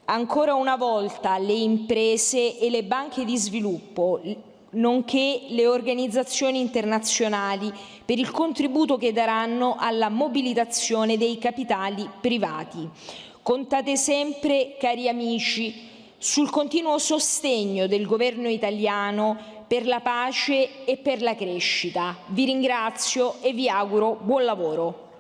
ancora una volta le imprese e le banche di sviluppo, nonché le organizzazioni internazionali per il contributo che daranno alla mobilitazione dei capitali privati. Contate sempre, cari amici, sul continuo sostegno del governo italiano per la pace e per la crescita. Vi ringrazio e vi auguro buon lavoro.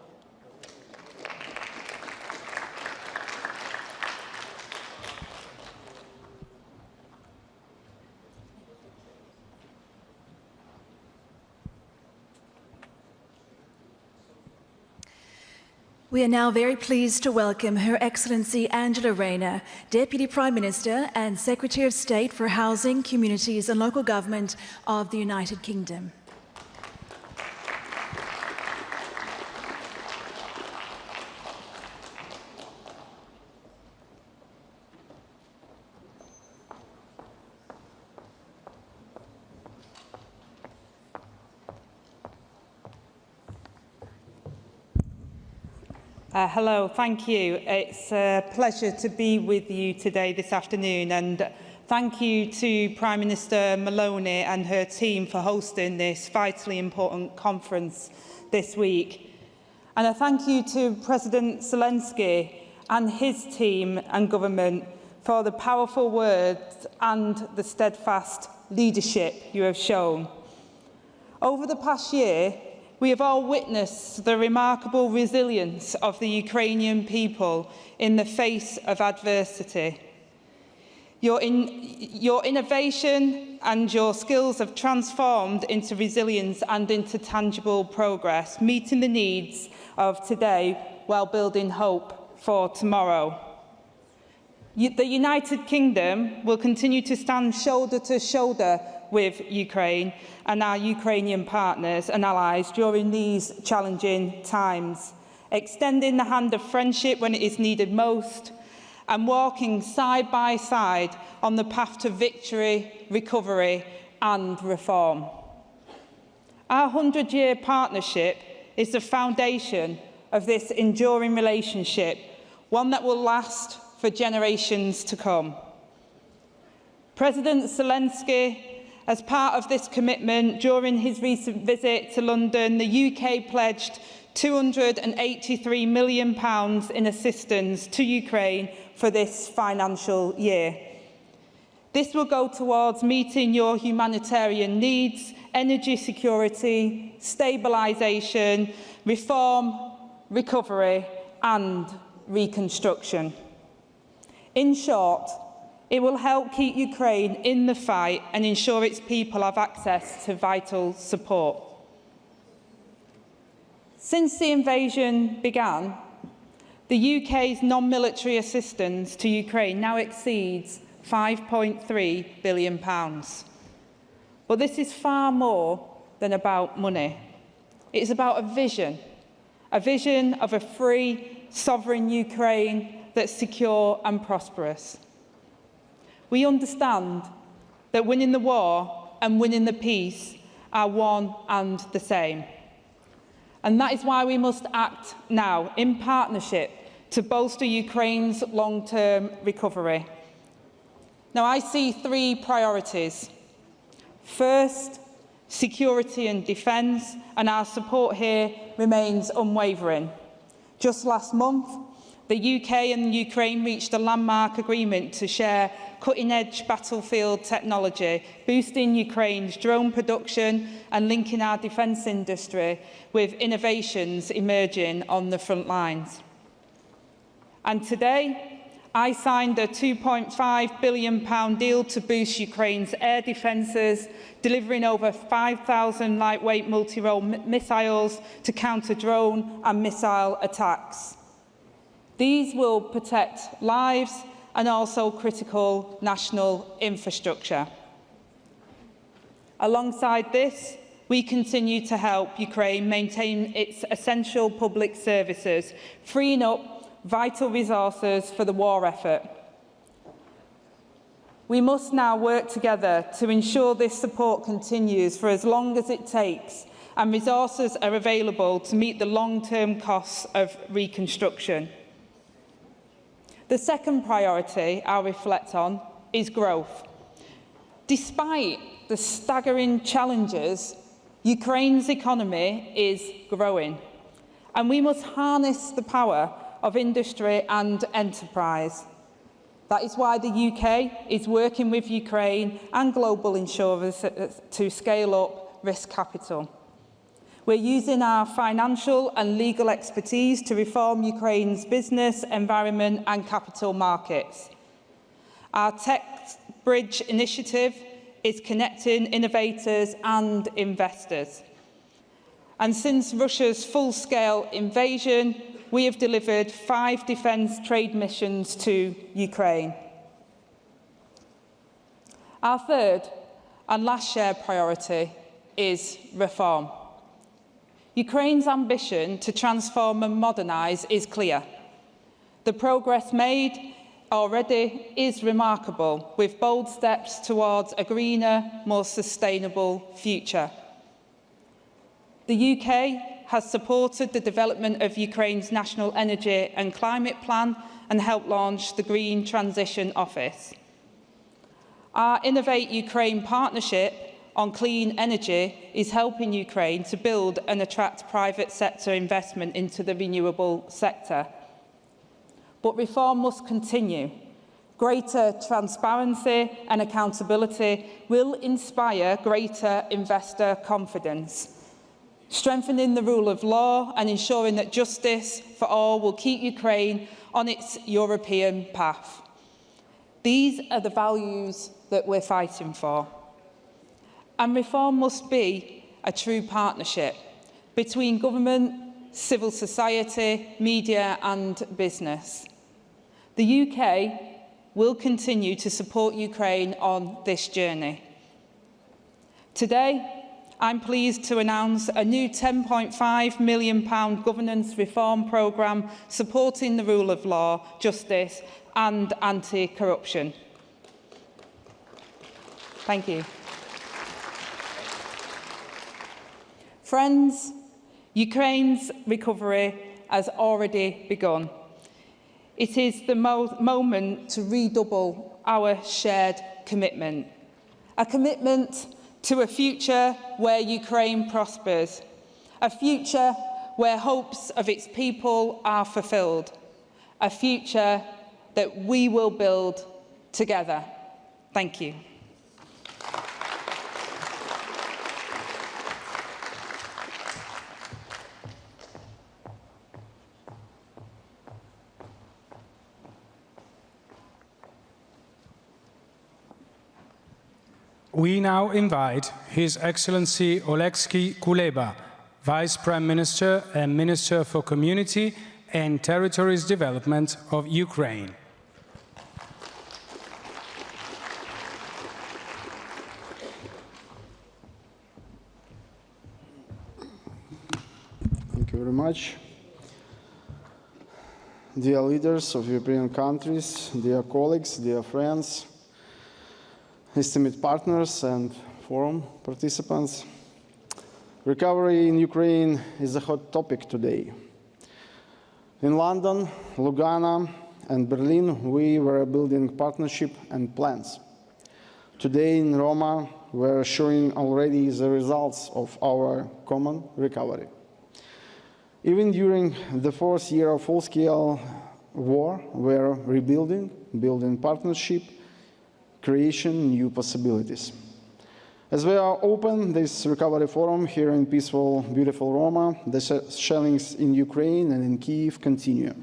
We are now very pleased to welcome Her Excellency Angela Rayner, Deputy Prime Minister and Secretary of State for Housing, Communities and Local Government of the United Kingdom. Hello, thank you. It's a pleasure to be with you today this afternoon, and thank you to Prime Minister Meloni and her team for hosting this vitally important conference this week. And I thank you to President Zelensky and his team and government for the powerful words and the steadfast leadership you have shown. Over the past year, we have all witnessed the remarkable resilience of the Ukrainian people in the face of adversity. Your innovation and your skills have transformed into resilience and into tangible progress, meeting the needs of today while building hope for tomorrow. The United Kingdom will continue to stand shoulder to shoulder with Ukraine and our Ukrainian partners and allies during these challenging times, extending the hand of friendship when it is needed most and walking side by side on the path to victory, recovery and reform. Our 100-year partnership is the foundation of this enduring relationship, one that will last for generations to come. President Zelensky, as part of this commitment, during his recent visit to London, the UK pledged £283 million in assistance to Ukraine for this financial year. This will go towards meeting your humanitarian needs, energy security, stabilisation, reform, recovery and reconstruction. In short, it will help keep Ukraine in the fight and ensure its people have access to vital support. Since the invasion began, the UK's non-military assistance to Ukraine now exceeds £5.3 billion. But this is far more than about money. It is about a vision of a free, sovereign Ukraine that's secure and prosperous. We understand that winning the war and winning the peace are one and the same. And that is why we must act now in partnership to bolster Ukraine's long-term recovery. Now, I see three priorities. First, security and defence, and our support here remains unwavering. Just last month, the UK and Ukraine reached a landmark agreement to share cutting-edge battlefield technology, boosting Ukraine's drone production and linking our defence industry with innovations emerging on the front lines. And today, I signed a £2.5 billion deal to boost Ukraine's air defences, delivering over 5,000 lightweight multi-role missiles to counter drone and missile attacks. These will protect lives and also critical national infrastructure. Alongside this, we continue to help Ukraine maintain its essential public services, freeing up vital resources for the war effort. We must now work together to ensure this support continues for as long as it takes and resources are available to meet the long-term costs of reconstruction. The second priority I'll reflect on is growth. Despite the staggering challenges, Ukraine's economy is growing, and we must harness the power of industry and enterprise. That is why the UK is working with Ukraine and global insurers to scale up risk capital. We're using our financial and legal expertise to reform Ukraine's business, environment and capital markets. Our Tech Bridge initiative is connecting innovators and investors. And since Russia's full-scale invasion, we have delivered 5 defence trade missions to Ukraine. Our third and last shared priority is reform. Ukraine's ambition to transform and modernise is clear. The progress made already is remarkable, with bold steps towards a greener, more sustainable future. The UK has supported the development of Ukraine's National Energy and Climate Plan and helped launch the Green Transition Office. Our Innovate Ukraine partnership on clean energy is helping Ukraine to build and attract private sector investment into the renewable sector. But reform must continue. Greater transparency and accountability will inspire greater investor confidence. Strengthening the rule of law and ensuring that justice for all will keep Ukraine on its European path. These are the values that we're fighting for. And reform must be a true partnership between government, civil society, media and business. The UK will continue to support Ukraine on this journey. Today, I'm pleased to announce a new £10.5 million governance reform programme supporting the rule of law, justice and anti-corruption. Thank you. Friends, Ukraine's recovery has already begun. It is the moment to redouble our shared commitment. A commitment to a future where Ukraine prospers. A future where hopes of its people are fulfilled. A future that we will build together. Thank you. We now invite His Excellency Oleksiy Kuleba, Vice Prime Minister and Minister for Community and Territories Development of Ukraine. Thank you very much. Dear leaders of European countries, dear colleagues, dear friends, esteemed partners and forum participants, recovery in Ukraine is a hot topic today. In London, Lugano and Berlin, we were building partnership and plans. Today in Roma, we're showing already the results of our common recovery. Even during the fourth year of full-scale war, we're rebuilding, building partnership, creation new possibilities. As we are open this recovery forum here in peaceful, beautiful Roma, the shellings in Ukraine and in Kyiv continue.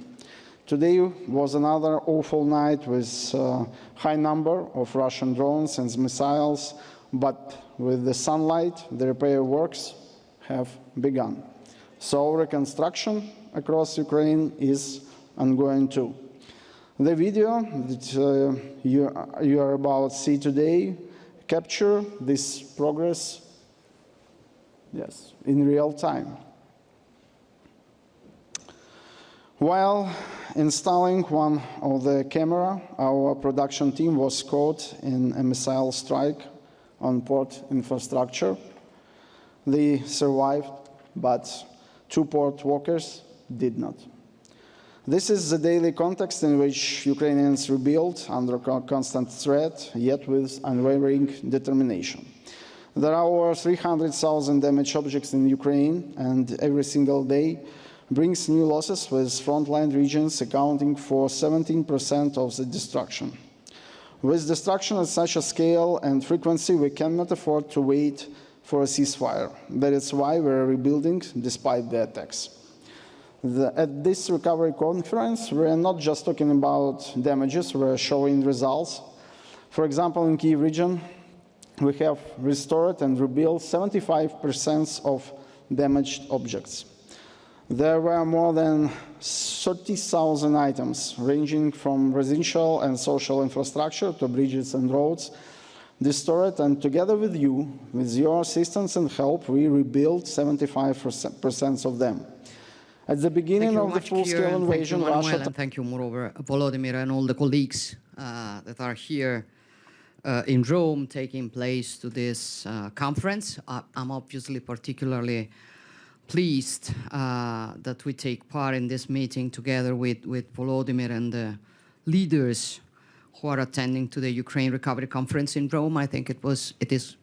Today was another awful night with a high number of Russian drones and missiles, but with the sunlight, the repair works have begun. So reconstruction across Ukraine is ongoing too. The video that you are about to see today capture this progress, yes, in real time. While installing one of the camera, our production team was caught in a missile strike on port infrastructure. They survived, but 2 port workers did not. This is the daily context in which Ukrainians rebuild under constant threat, yet with unwavering determination. There are over 300,000 damaged objects in Ukraine, and every single day brings new losses, with frontline regions accounting for 17% of the destruction. With destruction at such a scale and frequency, we cannot afford to wait for a ceasefire. That is why we are rebuilding despite the attacks. At this recovery conference, we are not just talking about damages, we are showing results. For example, in Kyiv region, we have restored and rebuilt 75% of damaged objects. There were more than 30,000 items, ranging from residential and social infrastructure to bridges and roads, destroyed, and together with you, with your assistance and help, we rebuilt 75% of them. At the beginning of the full-scale invasion, Russia... And thank you, moreover, Volodymyr and all the colleagues that are here in Rome taking place to this conference. I'm obviously particularly pleased that we take part in this meeting together with Volodymyr and the leaders who are attending to the Ukraine Recovery Conference in Rome. I think it is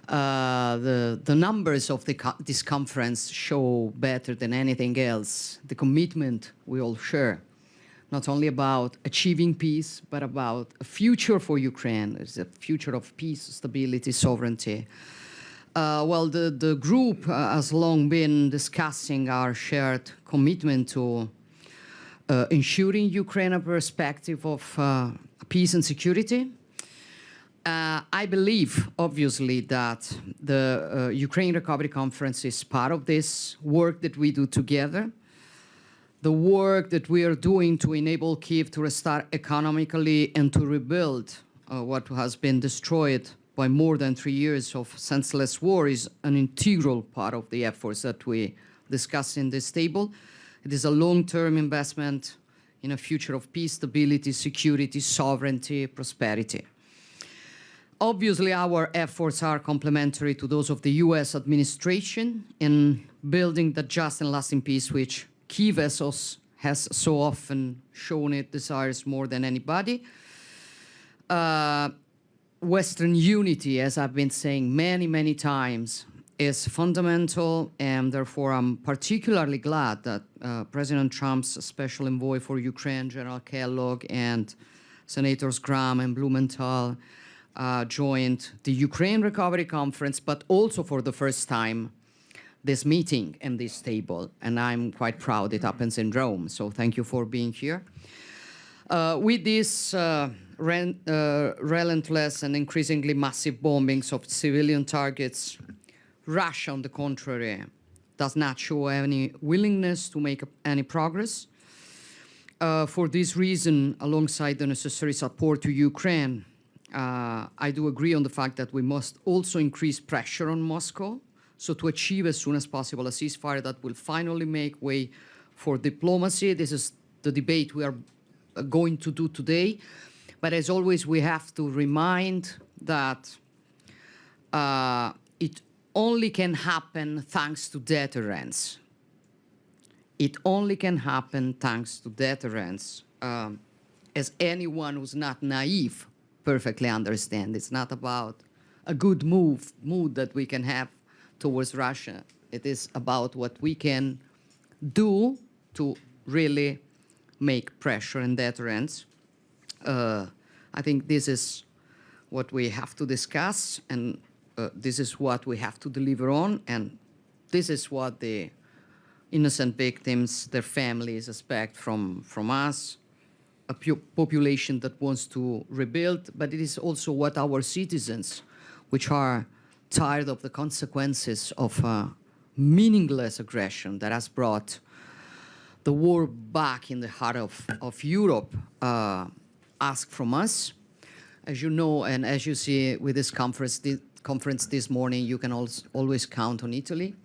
the numbers of this conference show better than anything else the commitment we all share, not only about achieving peace, but about a future for Ukraine. It's a future of peace, stability, sovereignty. Well, the group has long been discussing our shared commitment to ensuring Ukraine a perspective of peace and security. I believe, obviously, that the Ukraine Recovery Conference is part of this work that we do together, the work that we are doing to enable Kyiv to restart economically and to rebuild what has been destroyed by more than 3 years of senseless war is an integral part of the efforts that we discuss in this table. It is a long-term investment in a future of peace, stability, security, sovereignty, prosperity. Obviously, our efforts are complementary to those of the US administration in building the just and lasting peace which Kyiv has so often shown it desires more than anybody. Western unity, as I've been saying many, many times, is fundamental, and therefore I'm particularly glad that President Trump's special envoy for Ukraine, General Kellogg, and Senators Graham and Blumenthal joined the Ukraine Recovery Conference, but also for the first time this meeting and this table, and I'm quite proud it happens in Rome, so thank you for being here. With these relentless and increasingly massive bombings of civilian targets, Russia, on the contrary, does not show any willingness to make any progress. For this reason, alongside the necessary support to Ukraine, I do agree on the fact that we must also increase pressure on Moscow, so to achieve as soon as possible a ceasefire that will finally make way for diplomacy. This is the debate we are going to do today. But as always, we have to remind that it only can happen thanks to deterrence. It only can happen thanks to deterrence. As anyone who's not naive perfectly understands, it's not about a good mood that we can have towards Russia. It is about what we can do to really make pressure and deterrence. I think this is what we have to discuss, and this is what we have to deliver on, and this is what the innocent victims, their families expect from us, a population that wants to rebuild, but it is also what our citizens, which are tired of the consequences of meaningless aggression that has brought the war back in the heart of Europe, ask from us. As you know, and as you see with this conference this morning, you can always count on Italy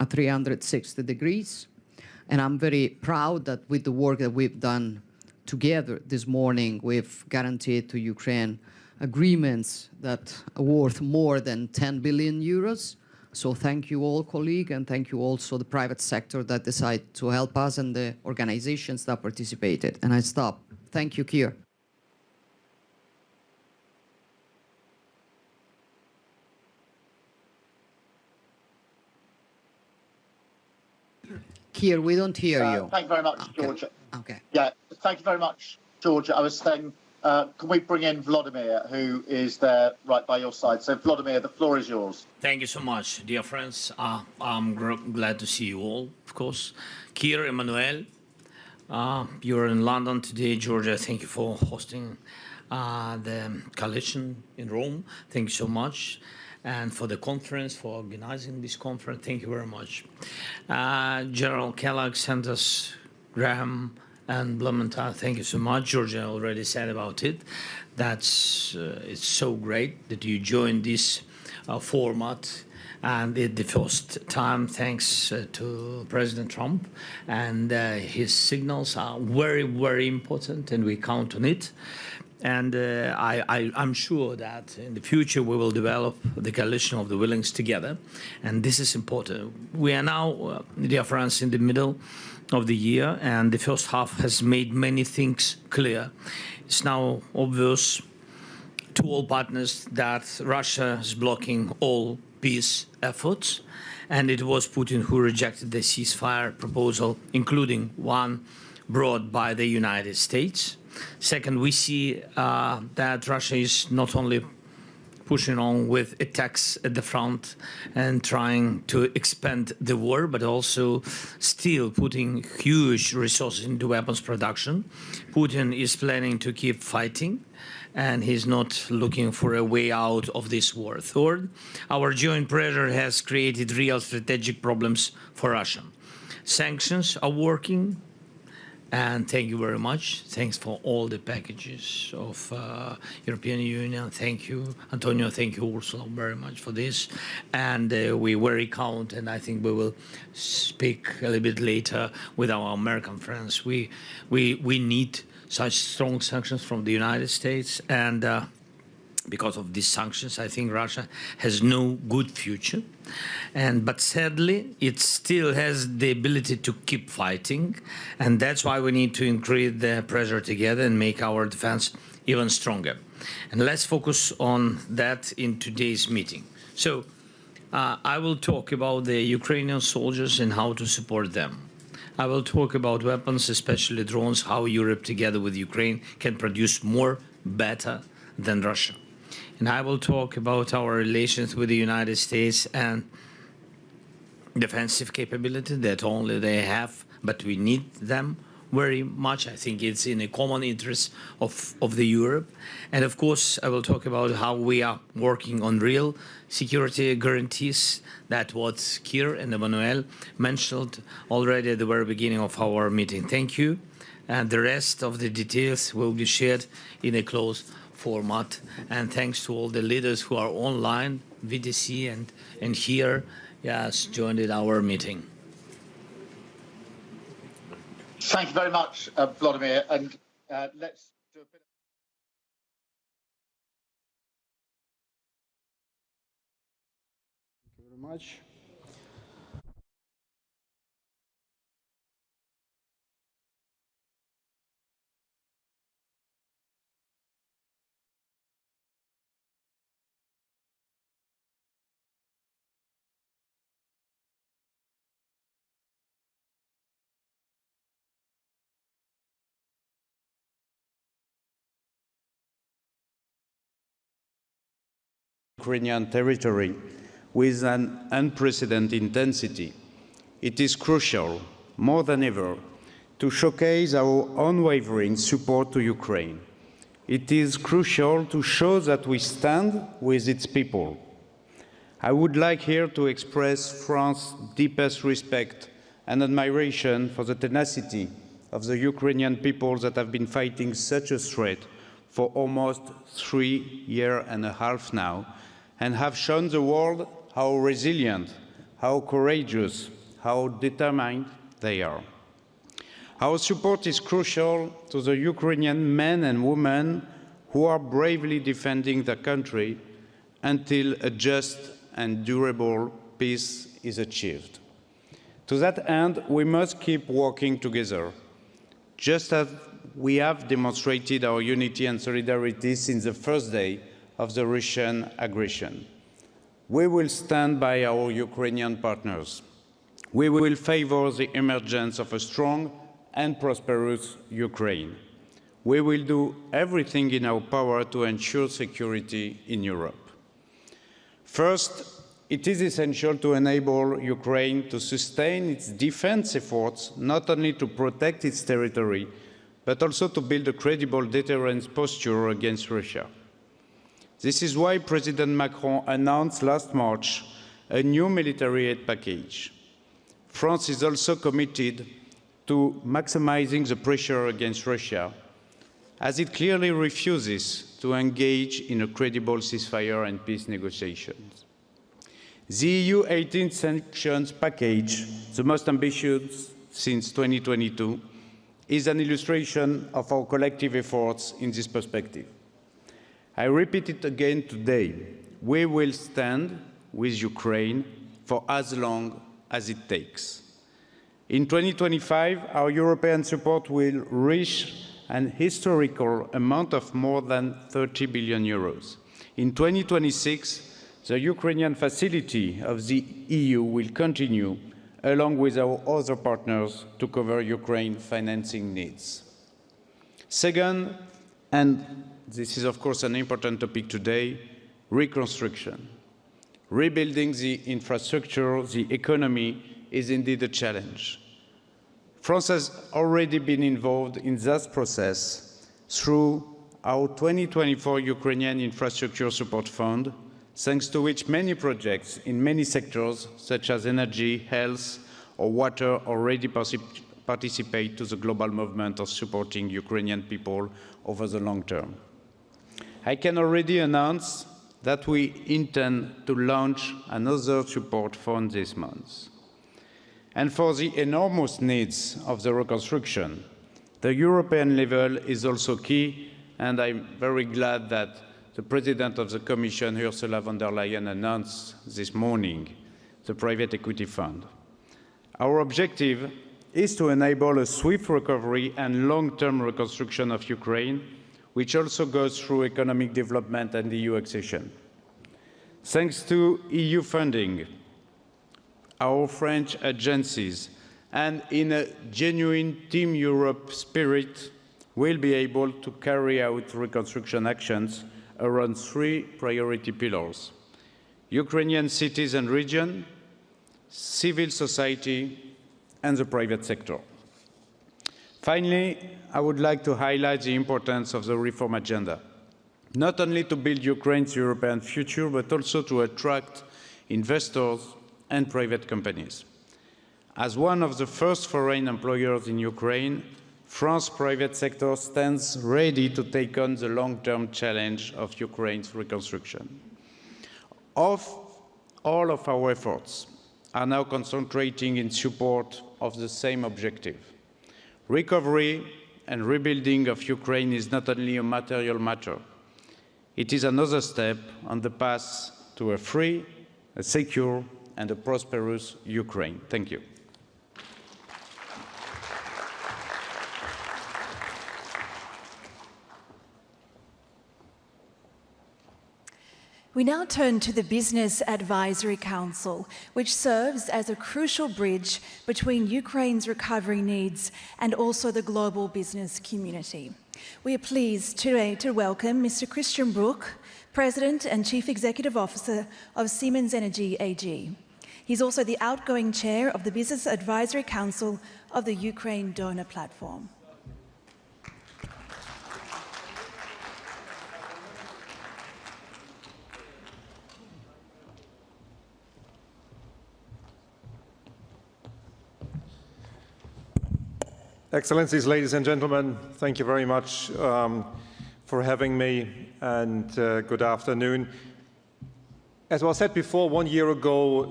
at 360 degrees. And I'm very proud that with the work that we've done together this morning, we've guaranteed to Ukraine agreements that are worth more than 10 billion euros. So thank you all, colleagues, and thank you also the private sector that decided to help us and the organizations that participated. And I stop. Thank you, Keir. Keir, we don't hear you. Thank you very much, okay. Georgia. Okay. Yeah, thank you very much, Georgia. I was saying, can we bring in Vladimir, who is there right by your side? So, Vladimir, the floor is yours. Thank you so much, dear friends. I'm glad to see you all, of course. Keir, Emmanuel, you're in London today. Georgia, thank you for hosting the coalition in Rome. Thank you so much. And for the conference, for organizing this conference, thank you very much. General Kellogg, Sanders, Graham, and Blumenthal, thank you so much. Georgia already said about it. That's it's so great that you joined this format, and the first time, thanks to President Trump, and his signals are very, very important, and we count on it. And I'm sure that in the future we will develop the coalition of the willings together, and this is important. We are now, dear friends, in the middle of the year, and the first half has made many things clear. It's now obvious to all partners that Russia is blocking all peace efforts, and it was Putin who rejected the ceasefire proposal, including one brought by the United States. Second, we see that Russia is not only pushing on with attacks at the front and trying to expand the war, but also still putting huge resources into weapons production. Putin is planning to keep fighting, and he's not looking for a way out of this war. Third, our joint pressure has created real strategic problems for Russia. Sanctions are working, and thank you very much. Thanks for all the packages of European Union. Thank you, Antonio. Thank you, Ursula, very much for this. And we very count, and I think we will speak a little bit later with our American friends. We need such strong sanctions from the United States, and because of these sanctions, I think Russia has no good future. But sadly, it still has the ability to keep fighting. And that's why we need to increase the pressure together and make our defense even stronger. And let's focus on that in today's meeting. So I will talk about the Ukrainian soldiers and how to support them. I will talk about weapons, especially drones, how Europe together with Ukraine can produce more, better than Russia. And I will talk about our relations with the United States and defensive capability that only they have, but we need them very much. I think it's in a common interest of the Europe. And of course, I will talk about how we are working on real security guarantees. That what Keir and Emmanuel mentioned already at the very beginning of our meeting. Thank you. And the rest of the details will be shared in a closed format. And thanks to all the leaders who are online, VDC and here, yes, joined our meeting. Thank you very much, Vladimir. And let's do a bit. Thank you very much. Ukrainian territory with an unprecedented intensity. It is crucial, more than ever, to showcase our unwavering support to Ukraine. It is crucial to show that we stand with its people. I would like here to express France's deepest respect and admiration for the tenacity of the Ukrainian people that have been fighting such a threat for almost 3.5 years now, and have shown the world how resilient, how courageous, how determined they are. Our support is crucial to the Ukrainian men and women who are bravely defending their country until a just and durable peace is achieved. To that end, we must keep working together, just as we have demonstrated our unity and solidarity since the first day of the Russian aggression. We will stand by our Ukrainian partners. We will favor the emergence of a strong and prosperous Ukraine. We will do everything in our power to ensure security in Europe. First, it is essential to enable Ukraine to sustain its defense efforts, not only to protect its territory, but also to build a credible deterrence posture against Russia. This is why President Macron announced last March a new military aid package. France is also committed to maximizing the pressure against Russia, as it clearly refuses to engage in a credible ceasefire and peace negotiations. The EU 18 sanctions package, the most ambitious since 2022, is an illustration of our collective efforts in this perspective. I repeat it again today. We will stand with Ukraine for as long as it takes. In 2025, our European support will reach an historical amount of more than 30 billion euros. In 2026, the Ukrainian facility of the EU will continue, along with our other partners, to cover Ukraine's financing needs. Second, and this is of course an important topic today, reconstruction. Rebuilding the infrastructure, the economy, is indeed a challenge. France has already been involved in that process through our 2024 Ukrainian Infrastructure Support Fund, thanks to which many projects in many sectors, such as energy, health, or water, already participate to the global movement of supporting Ukrainian people over the long term. I can already announce that we intend to launch another support fund this month. And for the enormous needs of the reconstruction, the European level is also key, and I'm very glad that the President of the Commission, Ursula von der Leyen, announced this morning the private equity fund. Our objective is to enable a swift recovery and long-term reconstruction of Ukraine, which also goes through economic development and EU accession. Thanks to EU funding, our French agencies, and in a genuine Team Europe spirit, will be able to carry out reconstruction actions around 3 priority pillars: Ukrainian cities and region, civil society, and the private sector. Finally, I would like to highlight the importance of the reform agenda, not only to build Ukraine's European future, but also to attract investors and private companies. As one of the first foreign employers in Ukraine, France's private sector stands ready to take on the long-term challenge of Ukraine's reconstruction. All of our efforts are now concentrating in support of the same objective. Recovery and rebuilding of Ukraine is not only a material matter, it is another step on the path to a free, a secure, and a prosperous Ukraine. Thank you. We now turn to the Business Advisory Council, which serves as a crucial bridge between Ukraine's recovery needs and also the global business community. We are pleased today to welcome Mr. Christian Bruch, President and Chief Executive Officer of Siemens Energy AG. He's also the outgoing chair of the Business Advisory Council of the Ukraine Donor Platform. Excellencies, ladies and gentlemen, thank you very much for having me, and good afternoon. As was said before, 1 year ago,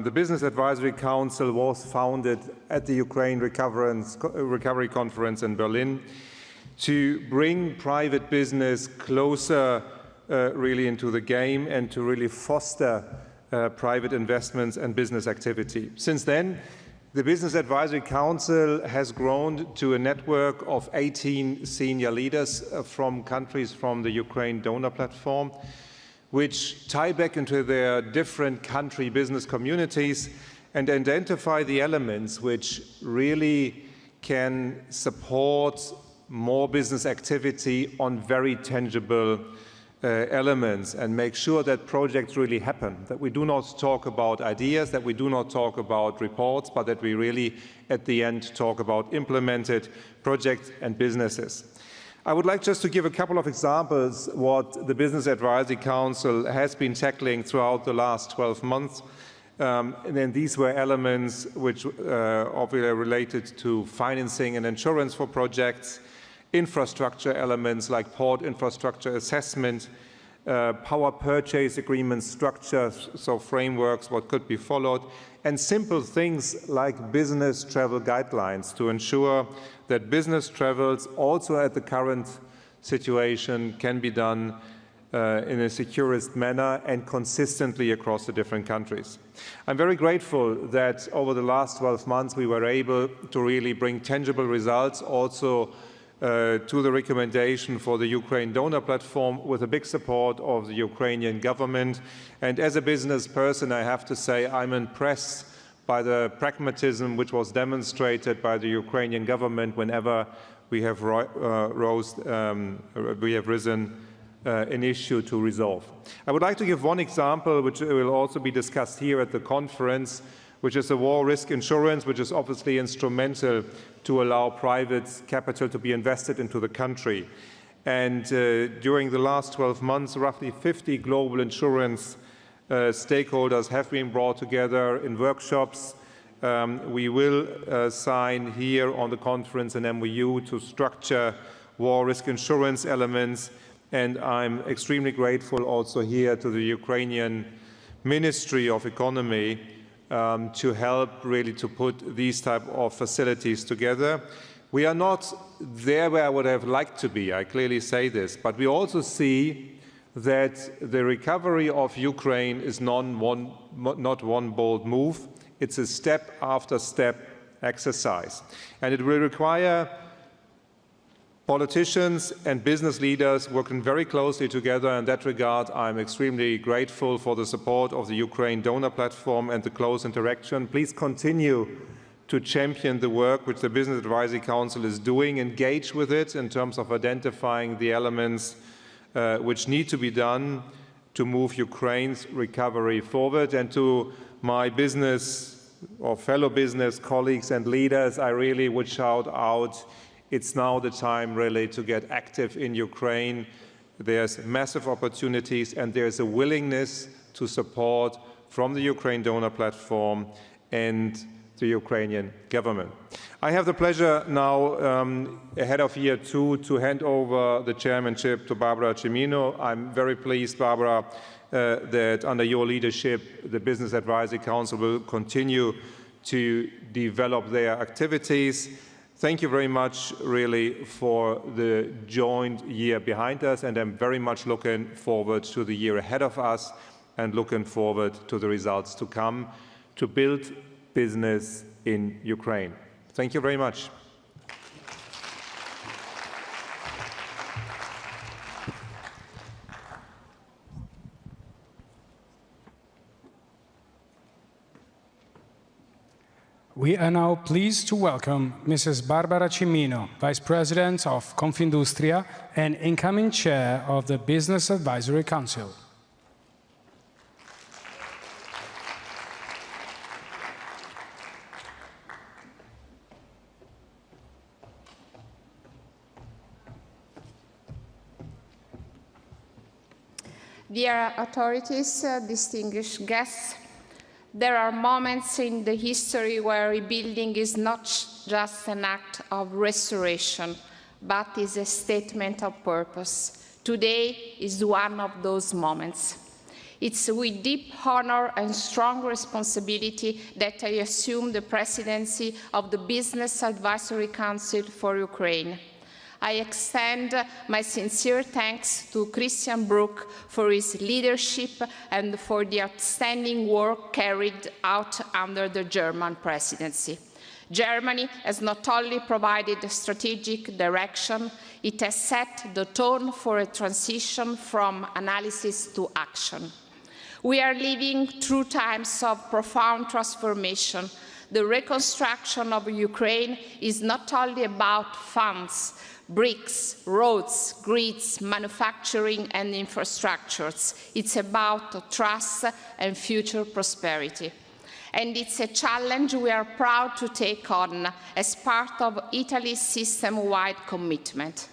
the Business Advisory Council was founded at the Ukraine Recovery Conference in Berlin to bring private business closer really into the game and to really foster private investments and business activity. Since then, the Business Advisory Council has grown to a network of 18 senior leaders from countries from the Ukraine Donor Platform, which tie back into their different country business communities and identify the elements which really can support more business activity on very tangible elements and make sure that projects really happen, that we do not talk about ideas, that we do not talk about reports, but that we really, at the end, talk about implemented projects and businesses. I would like just to give a couple of examples what the Business Advisory Council has been tackling throughout the last 12 months. And then these were elements which obviously related to financing and insurance for projects, infrastructure elements like port infrastructure assessment, power purchase agreement structures, so frameworks, what could be followed, and simple things like business travel guidelines to ensure that business travels also at the current situation can be done in a securest manner and consistently across the different countries. I'm very grateful that over the last 12 months we were able to really bring tangible results also to the recommendation for the Ukraine Donor Platform with a big support of the Ukrainian government. And as a business person, I have to say I'm impressed by the pragmatism which was demonstrated by the Ukrainian government whenever we have risen an issue to resolve. I would like to give one example which will also be discussed here at the conference, which is the war risk insurance, which is obviously instrumental to allow private capital to be invested into the country. And during the last 12 months, roughly 50 global insurance stakeholders have been brought together in workshops. We will sign here on the conference an MOU to structure war risk insurance elements. And I'm extremely grateful also here to the Ukrainian Ministry of Economy to help really to put these type of facilities together. We are not there where I would have liked to be, I clearly say this, but we also see that the recovery of Ukraine is not one bold move. It's a step after step exercise. And it will require politicians and business leaders working very closely together. In that regard, I'm extremely grateful for the support of the Ukraine Donor Platform and the close interaction. Please continue to champion the work which the Business Advisory Council is doing, engage with it in terms of identifying the elements which need to be done to move Ukraine's recovery forward. And to my business or fellow business colleagues and leaders, I really would shout out, it's now the time really to get active in Ukraine. There's massive opportunities and there's a willingness to support from the Ukraine Donor Platform and the Ukrainian government. I have the pleasure now, ahead of year 2, to hand over the chairmanship to Barbara Cimino. I'm very pleased, Barbara, that under your leadership, the Business Advisory Council will continue to develop their activities. Thank you very much, really, for the joint year behind us, and I'm very much looking forward to the year ahead of us and looking forward to the results to come to build business in Ukraine. Thank you very much. We are now pleased to welcome Mrs. Barbara Cimino, Vice President of Confindustria and incoming Chair of the Business Advisory Council. Dear authorities, distinguished guests, there are moments in the history where rebuilding is not just an act of restoration, but is a statement of purpose. Today is one of those moments. It's with deep honor and strong responsibility that I assume the presidency of the Business Advisory Council for Ukraine. I extend my sincere thanks to Christian Bruck for his leadership and for the outstanding work carried out under the German presidency. Germany has not only provided strategic direction, it has set the tone for a transition from analysis to action. We are living through times of profound transformation. The reconstruction of Ukraine is not only about funds, bricks, roads, grids, manufacturing and infrastructures. It's about trust and future prosperity. And it's a challenge we are proud to take on as part of Italy's system-wide commitment.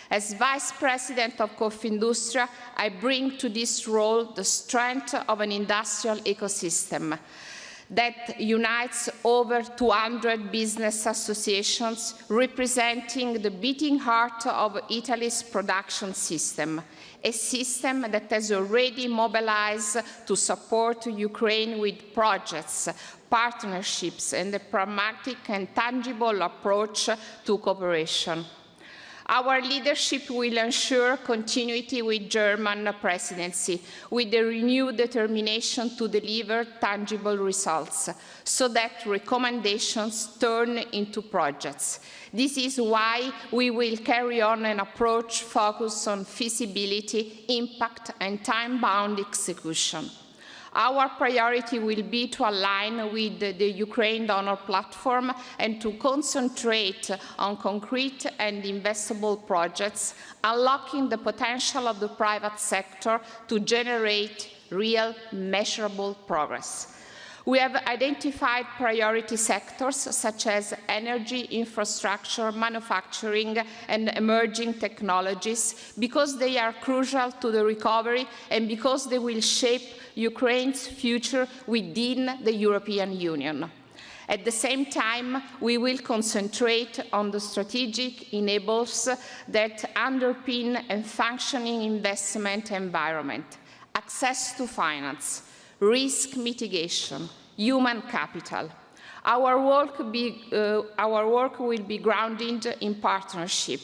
As Vice President of Confindustria, I bring to this role the strength of an industrial ecosystem that unites over 200 business associations representing the beating heart of Italy's production system, a system that has already mobilized to support Ukraine with projects, partnerships, and a pragmatic and tangible approach to cooperation. Our leadership will ensure continuity with German presidency, with a renewed determination to deliver tangible results, so that recommendations turn into projects. This is why we will carry on an approach focused on feasibility, impact, and time-bound execution. Our priority will be to align with the Ukraine donor platform and to concentrate on concrete and investable projects, unlocking the potential of the private sector to generate real, measurable progress. We have identified priority sectors such as energy, infrastructure, manufacturing, and emerging technologies because they are crucial to the recovery and because they will shape Ukraine's future within the European Union. At the same time, we will concentrate on the strategic enablers that underpin a functioning investment environment: access to finance, risk mitigation, human capital. Our work will be grounded in partnership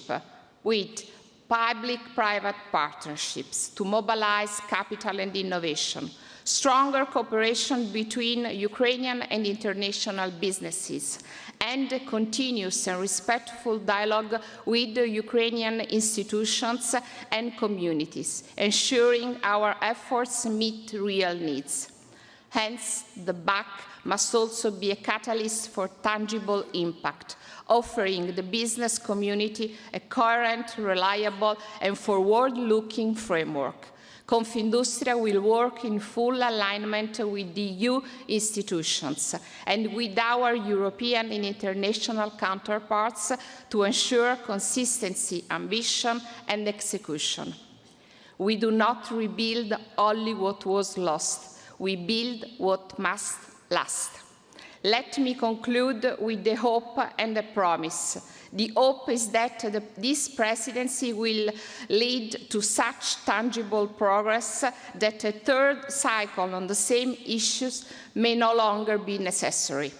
with public-private partnerships to mobilize capital and innovation, stronger cooperation between Ukrainian and international businesses, and a continuous and respectful dialogue with the Ukrainian institutions and communities, ensuring our efforts meet real needs. Hence, the BAC must also be a catalyst for tangible impact, offering the business community a coherent, reliable, and forward-looking framework. Confindustria will work in full alignment with the EU institutions and with our European and international counterparts to ensure consistency, ambition, and execution. We do not rebuild only what was lost. We build what must last. Let me conclude with the hope and the promise. The hope is that this presidency will lead to such tangible progress that a third cycle on the same issues may no longer be necessary.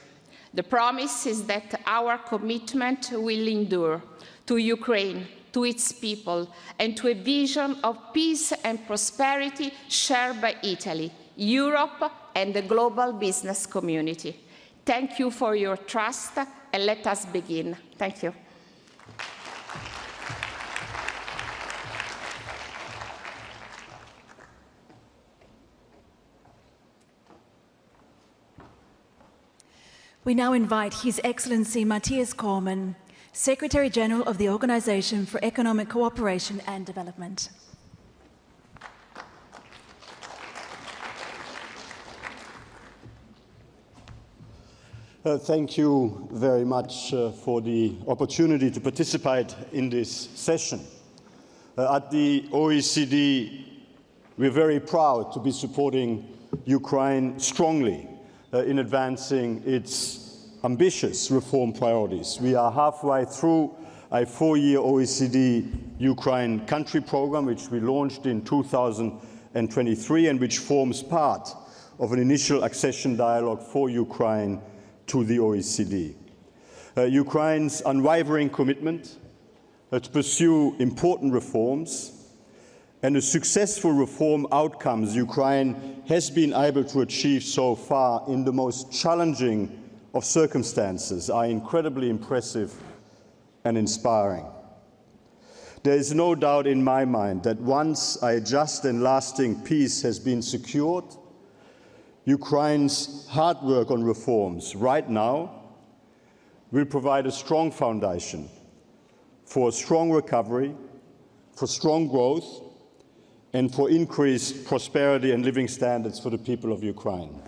The promise is that our commitment will endure to Ukraine, to its people, and to a vision of peace and prosperity shared by Italy, Europe, and the global business community. Thank you for your trust, and let us begin. Thank you. We now invite His Excellency Matthias Cormann, Secretary-General of the Organisation for Economic Cooperation and Development. Thank you very much for the opportunity to participate in this session. At the OECD, we're very proud to be supporting Ukraine strongly in advancing its ambitious reform priorities. We are halfway through a 4-year OECD Ukraine country program, which we launched in 2023 and which forms part of an initial accession dialogue for Ukraine to the OECD. Ukraine's unwavering commitment to pursue important reforms and the successful reform outcomes Ukraine has been able to achieve so far in the most challenging of circumstances are incredibly impressive and inspiring. There is no doubt in my mind that once a just and lasting peace has been secured, Ukraine's hard work on reforms right now will provide a strong foundation for a strong recovery, for strong growth, and for increased prosperity and living standards for the people of Ukraine.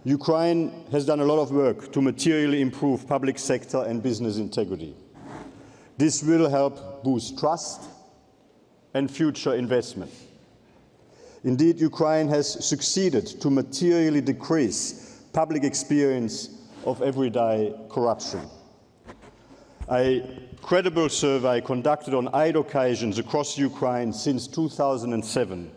Ukraine has done a lot of work to materially improve public sector and business integrity. This will help boost trust and future investment. Indeed, Ukraine has succeeded to materially decrease public experience of everyday corruption. A credible survey conducted on 8 occasions across Ukraine since 2007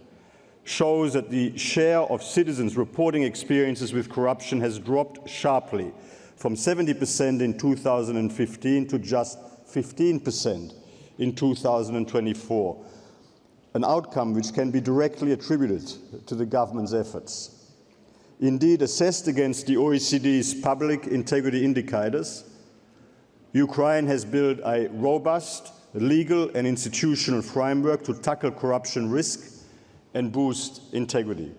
shows that the share of citizens reporting experiences with corruption has dropped sharply from 70% in 2015 to just 15% in 2024. An outcome which can be directly attributed to the government's efforts. Indeed, assessed against the OECD's public integrity indicators, Ukraine has built a robust legal and institutional framework to tackle corruption risk and boost integrity.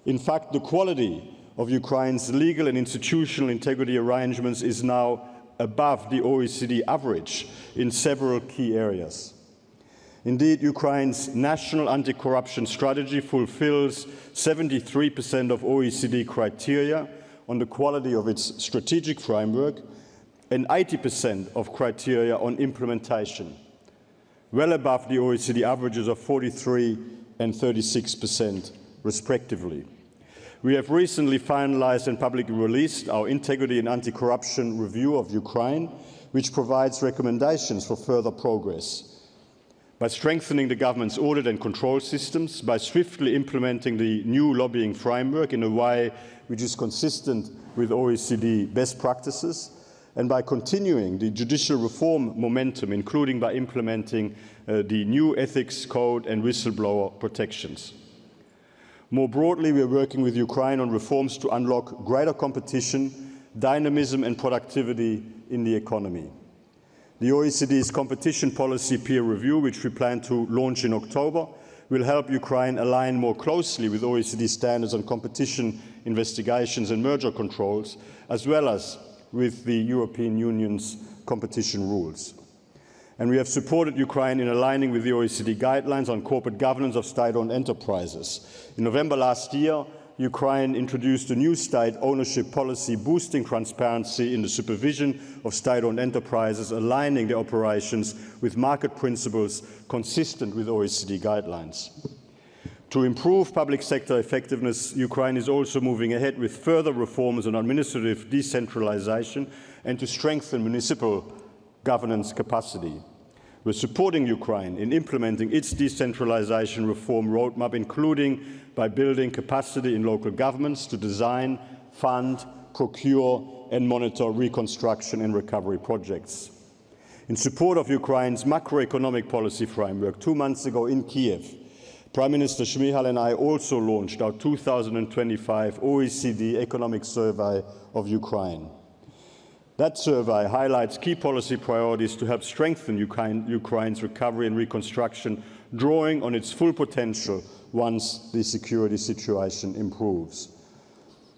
In fact, the quality of Ukraine's legal and institutional integrity arrangements is now above the OECD average in several key areas. Indeed, Ukraine's national anti-corruption strategy fulfills 73% of OECD criteria on the quality of its strategic framework and 80% of criteria on implementation, well above the OECD averages of 43% and 36% respectively. We have recently finalized and publicly released our integrity and anti-corruption review of Ukraine, which provides recommendations for further progress. By strengthening the government's audit and control systems, by swiftly implementing the new lobbying framework in a way which is consistent with OECD best practices, and by continuing the judicial reform momentum, including by implementing the new ethics code and whistleblower protections. More broadly, we are working with Ukraine on reforms to unlock greater competition, dynamism and productivity in the economy. The OECD's competition policy peer review, which we plan to launch in October, will help Ukraine align more closely with OECD standards on competition investigations and merger controls, as well as with the European Union's competition rules. And we have supported Ukraine in aligning with the OECD guidelines on corporate governance of state-owned enterprises. In November last year, Ukraine introduced a new state ownership policy boosting transparency in the supervision of state-owned enterprises, aligning their operations with market principles consistent with OECD guidelines. To improve public sector effectiveness, Ukraine is also moving ahead with further reforms on administrative decentralization and to strengthen municipal governance capacity. We're supporting Ukraine in implementing its decentralization reform roadmap, including by building capacity in local governments to design, fund, procure and monitor reconstruction and recovery projects. In support of Ukraine's macroeconomic policy framework, 2 months ago in Kiev, Prime Minister Shmyhal and I also launched our 2025 OECD Economic Survey of Ukraine. That survey highlights key policy priorities to help strengthen Ukraine's recovery and reconstruction, drawing on its full potential once the security situation improves.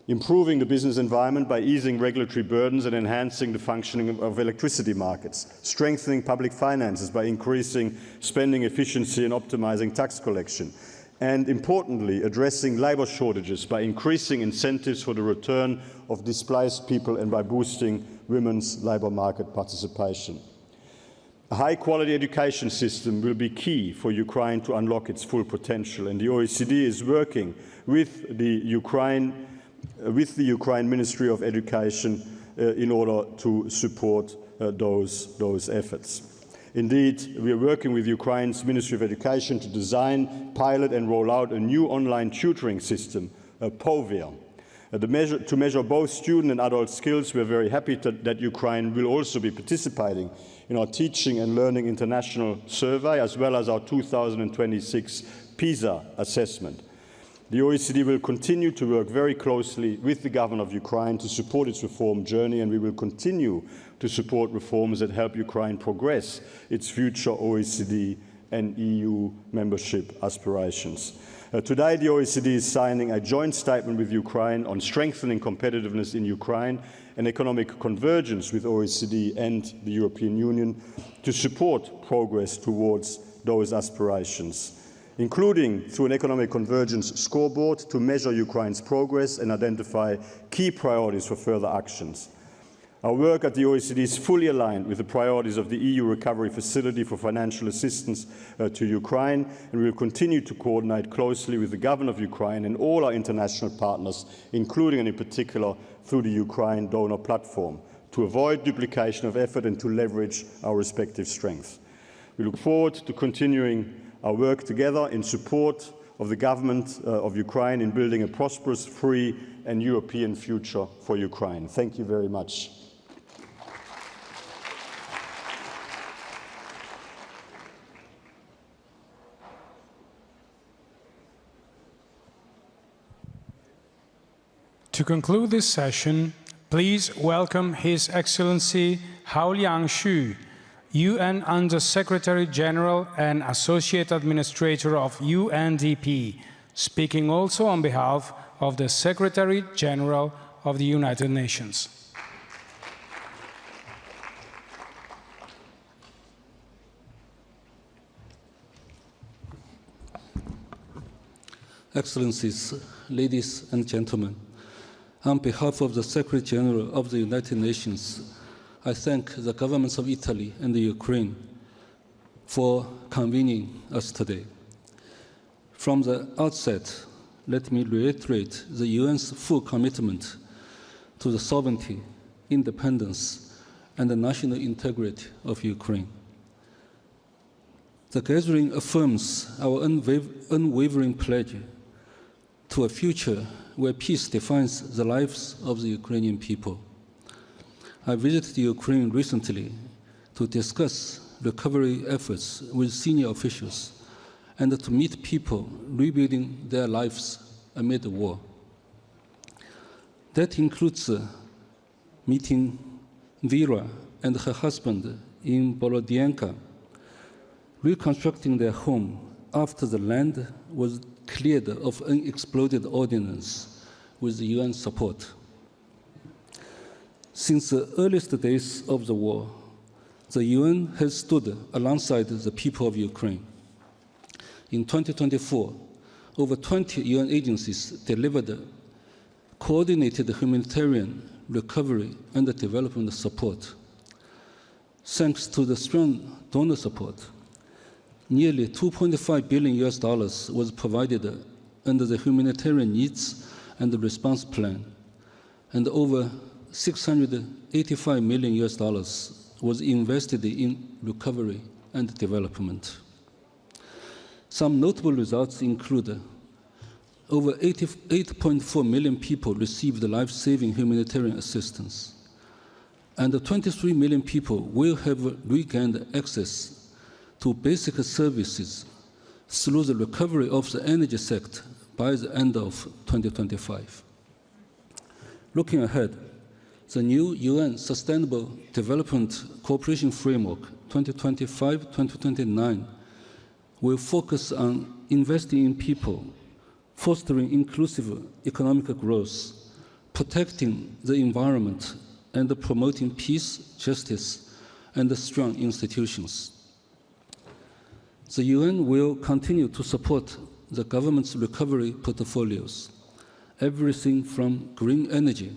improving the business environment by easing regulatory burdens and enhancing the functioning of electricity markets, strengthening public finances by increasing spending efficiency and optimizing tax collection, and importantly, addressing labour shortages by increasing incentives for the return of displaced people and by boosting women's labour market participation. A high-quality education system will be key for Ukraine to unlock its full potential, and the OECD is working with the Ukraine Ministry of Education in order to support those efforts. Indeed, we are working with Ukraine's Ministry of Education to design, pilot and roll out a new online tutoring system, POVIR. To measure both student and adult skills, we are very happy that Ukraine will also be participating in our Teaching and Learning International Survey, as well as our 2026 PISA assessment. The OECD will continue to work very closely with the government of Ukraine to support its reform journey, and we will continue to support reforms that help Ukraine progress its future OECD and EU membership aspirations. Today, the OECD is signing a joint statement with Ukraine on strengthening competitiveness in Ukraine and economic convergence with OECD and the European Union to support progress towards those aspirations, including through an economic convergence scoreboard to measure Ukraine's progress and identify key priorities for further actions. Our work at the OECD is fully aligned with the priorities of the EU Recovery Facility for financial assistance to Ukraine, and we will continue to coordinate closely with the government of Ukraine and all our international partners, including and in particular through the Ukraine Donor Platform, to avoid duplication of effort and to leverage our respective strengths. We look forward to continuing our work together in support of the government of Ukraine in building a prosperous, free and European future for Ukraine. Thank you very much. To conclude this session, please welcome His Excellency Haoliang Xu, UN Under-Secretary General and Associate Administrator of UNDP, speaking also on behalf of the Secretary General of the United Nations. Excellencies, ladies and gentlemen, on behalf of the Secretary General of the United Nations, I thank the governments of Italy and the Ukraine for convening us today. From the outset, let me reiterate the UN's full commitment to the sovereignty, independence, and the national integrity of Ukraine. The gathering affirms our unwavering pledge to a future where peace defines the lives of the Ukrainian people. I visited Ukraine recently to discuss recovery efforts with senior officials and to meet people rebuilding their lives amid the war. That includes meeting Vera and her husband in Bolodianka, reconstructing their home after the land was cleared of unexploded ordnance with the UN support. Since the earliest days of the war, the UN has stood alongside the people of Ukraine. In 2024, over 20 UN agencies delivered coordinated humanitarian recovery and development support. Thanks to the strong donor support, nearly $2.5 billion was provided under the Humanitarian Needs and the Response Plan, and over $685 million was invested in recovery and development. Some notable results include over 8.4 million people received life-saving humanitarian assistance, and 23 million people will have regained access to basic services through the recovery of the energy sector by the end of 2025. Looking ahead, the new UN Sustainable Development Cooperation Framework 2025-2029 will focus on investing in people, fostering inclusive economic growth, protecting the environment and promoting peace, justice, and strong institutions. The UN will continue to support the government's recovery portfolios, everything from green energy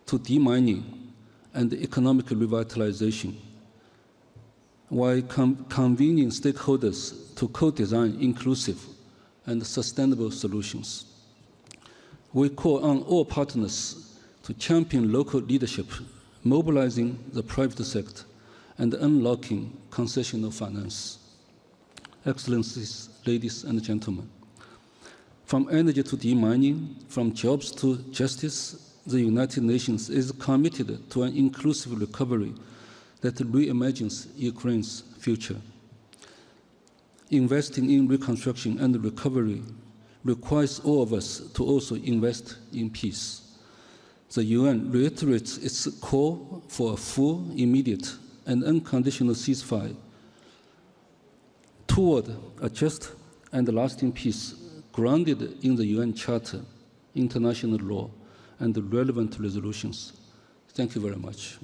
to demining and economic revitalization, while convening stakeholders to co-design inclusive and sustainable solutions. We call on all partners to champion local leadership, mobilizing the private sector and unlocking concessional finance. Excellencies, ladies and gentlemen, from energy to demining, from jobs to justice, the United Nations is committed to an inclusive recovery that reimagines Ukraine's future. Investing in reconstruction and recovery requires all of us to also invest in peace. The UN reiterates its call for a full, immediate, and unconditional ceasefire toward a just and lasting peace grounded in the UN Charter, international law, and relevant resolutions. Thank you very much.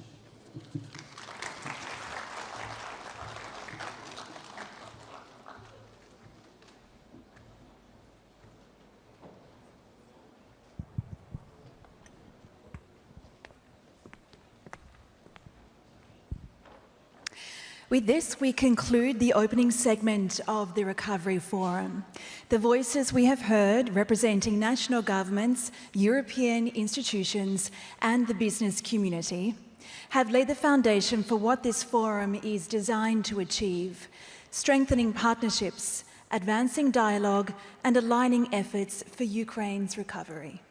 With this, we conclude the opening segment of the Recovery Forum. The voices we have heard representing national governments, European institutions, and the business community have laid the foundation for what this forum is designed to achieve: strengthening partnerships, advancing dialogue, and aligning efforts for Ukraine's recovery.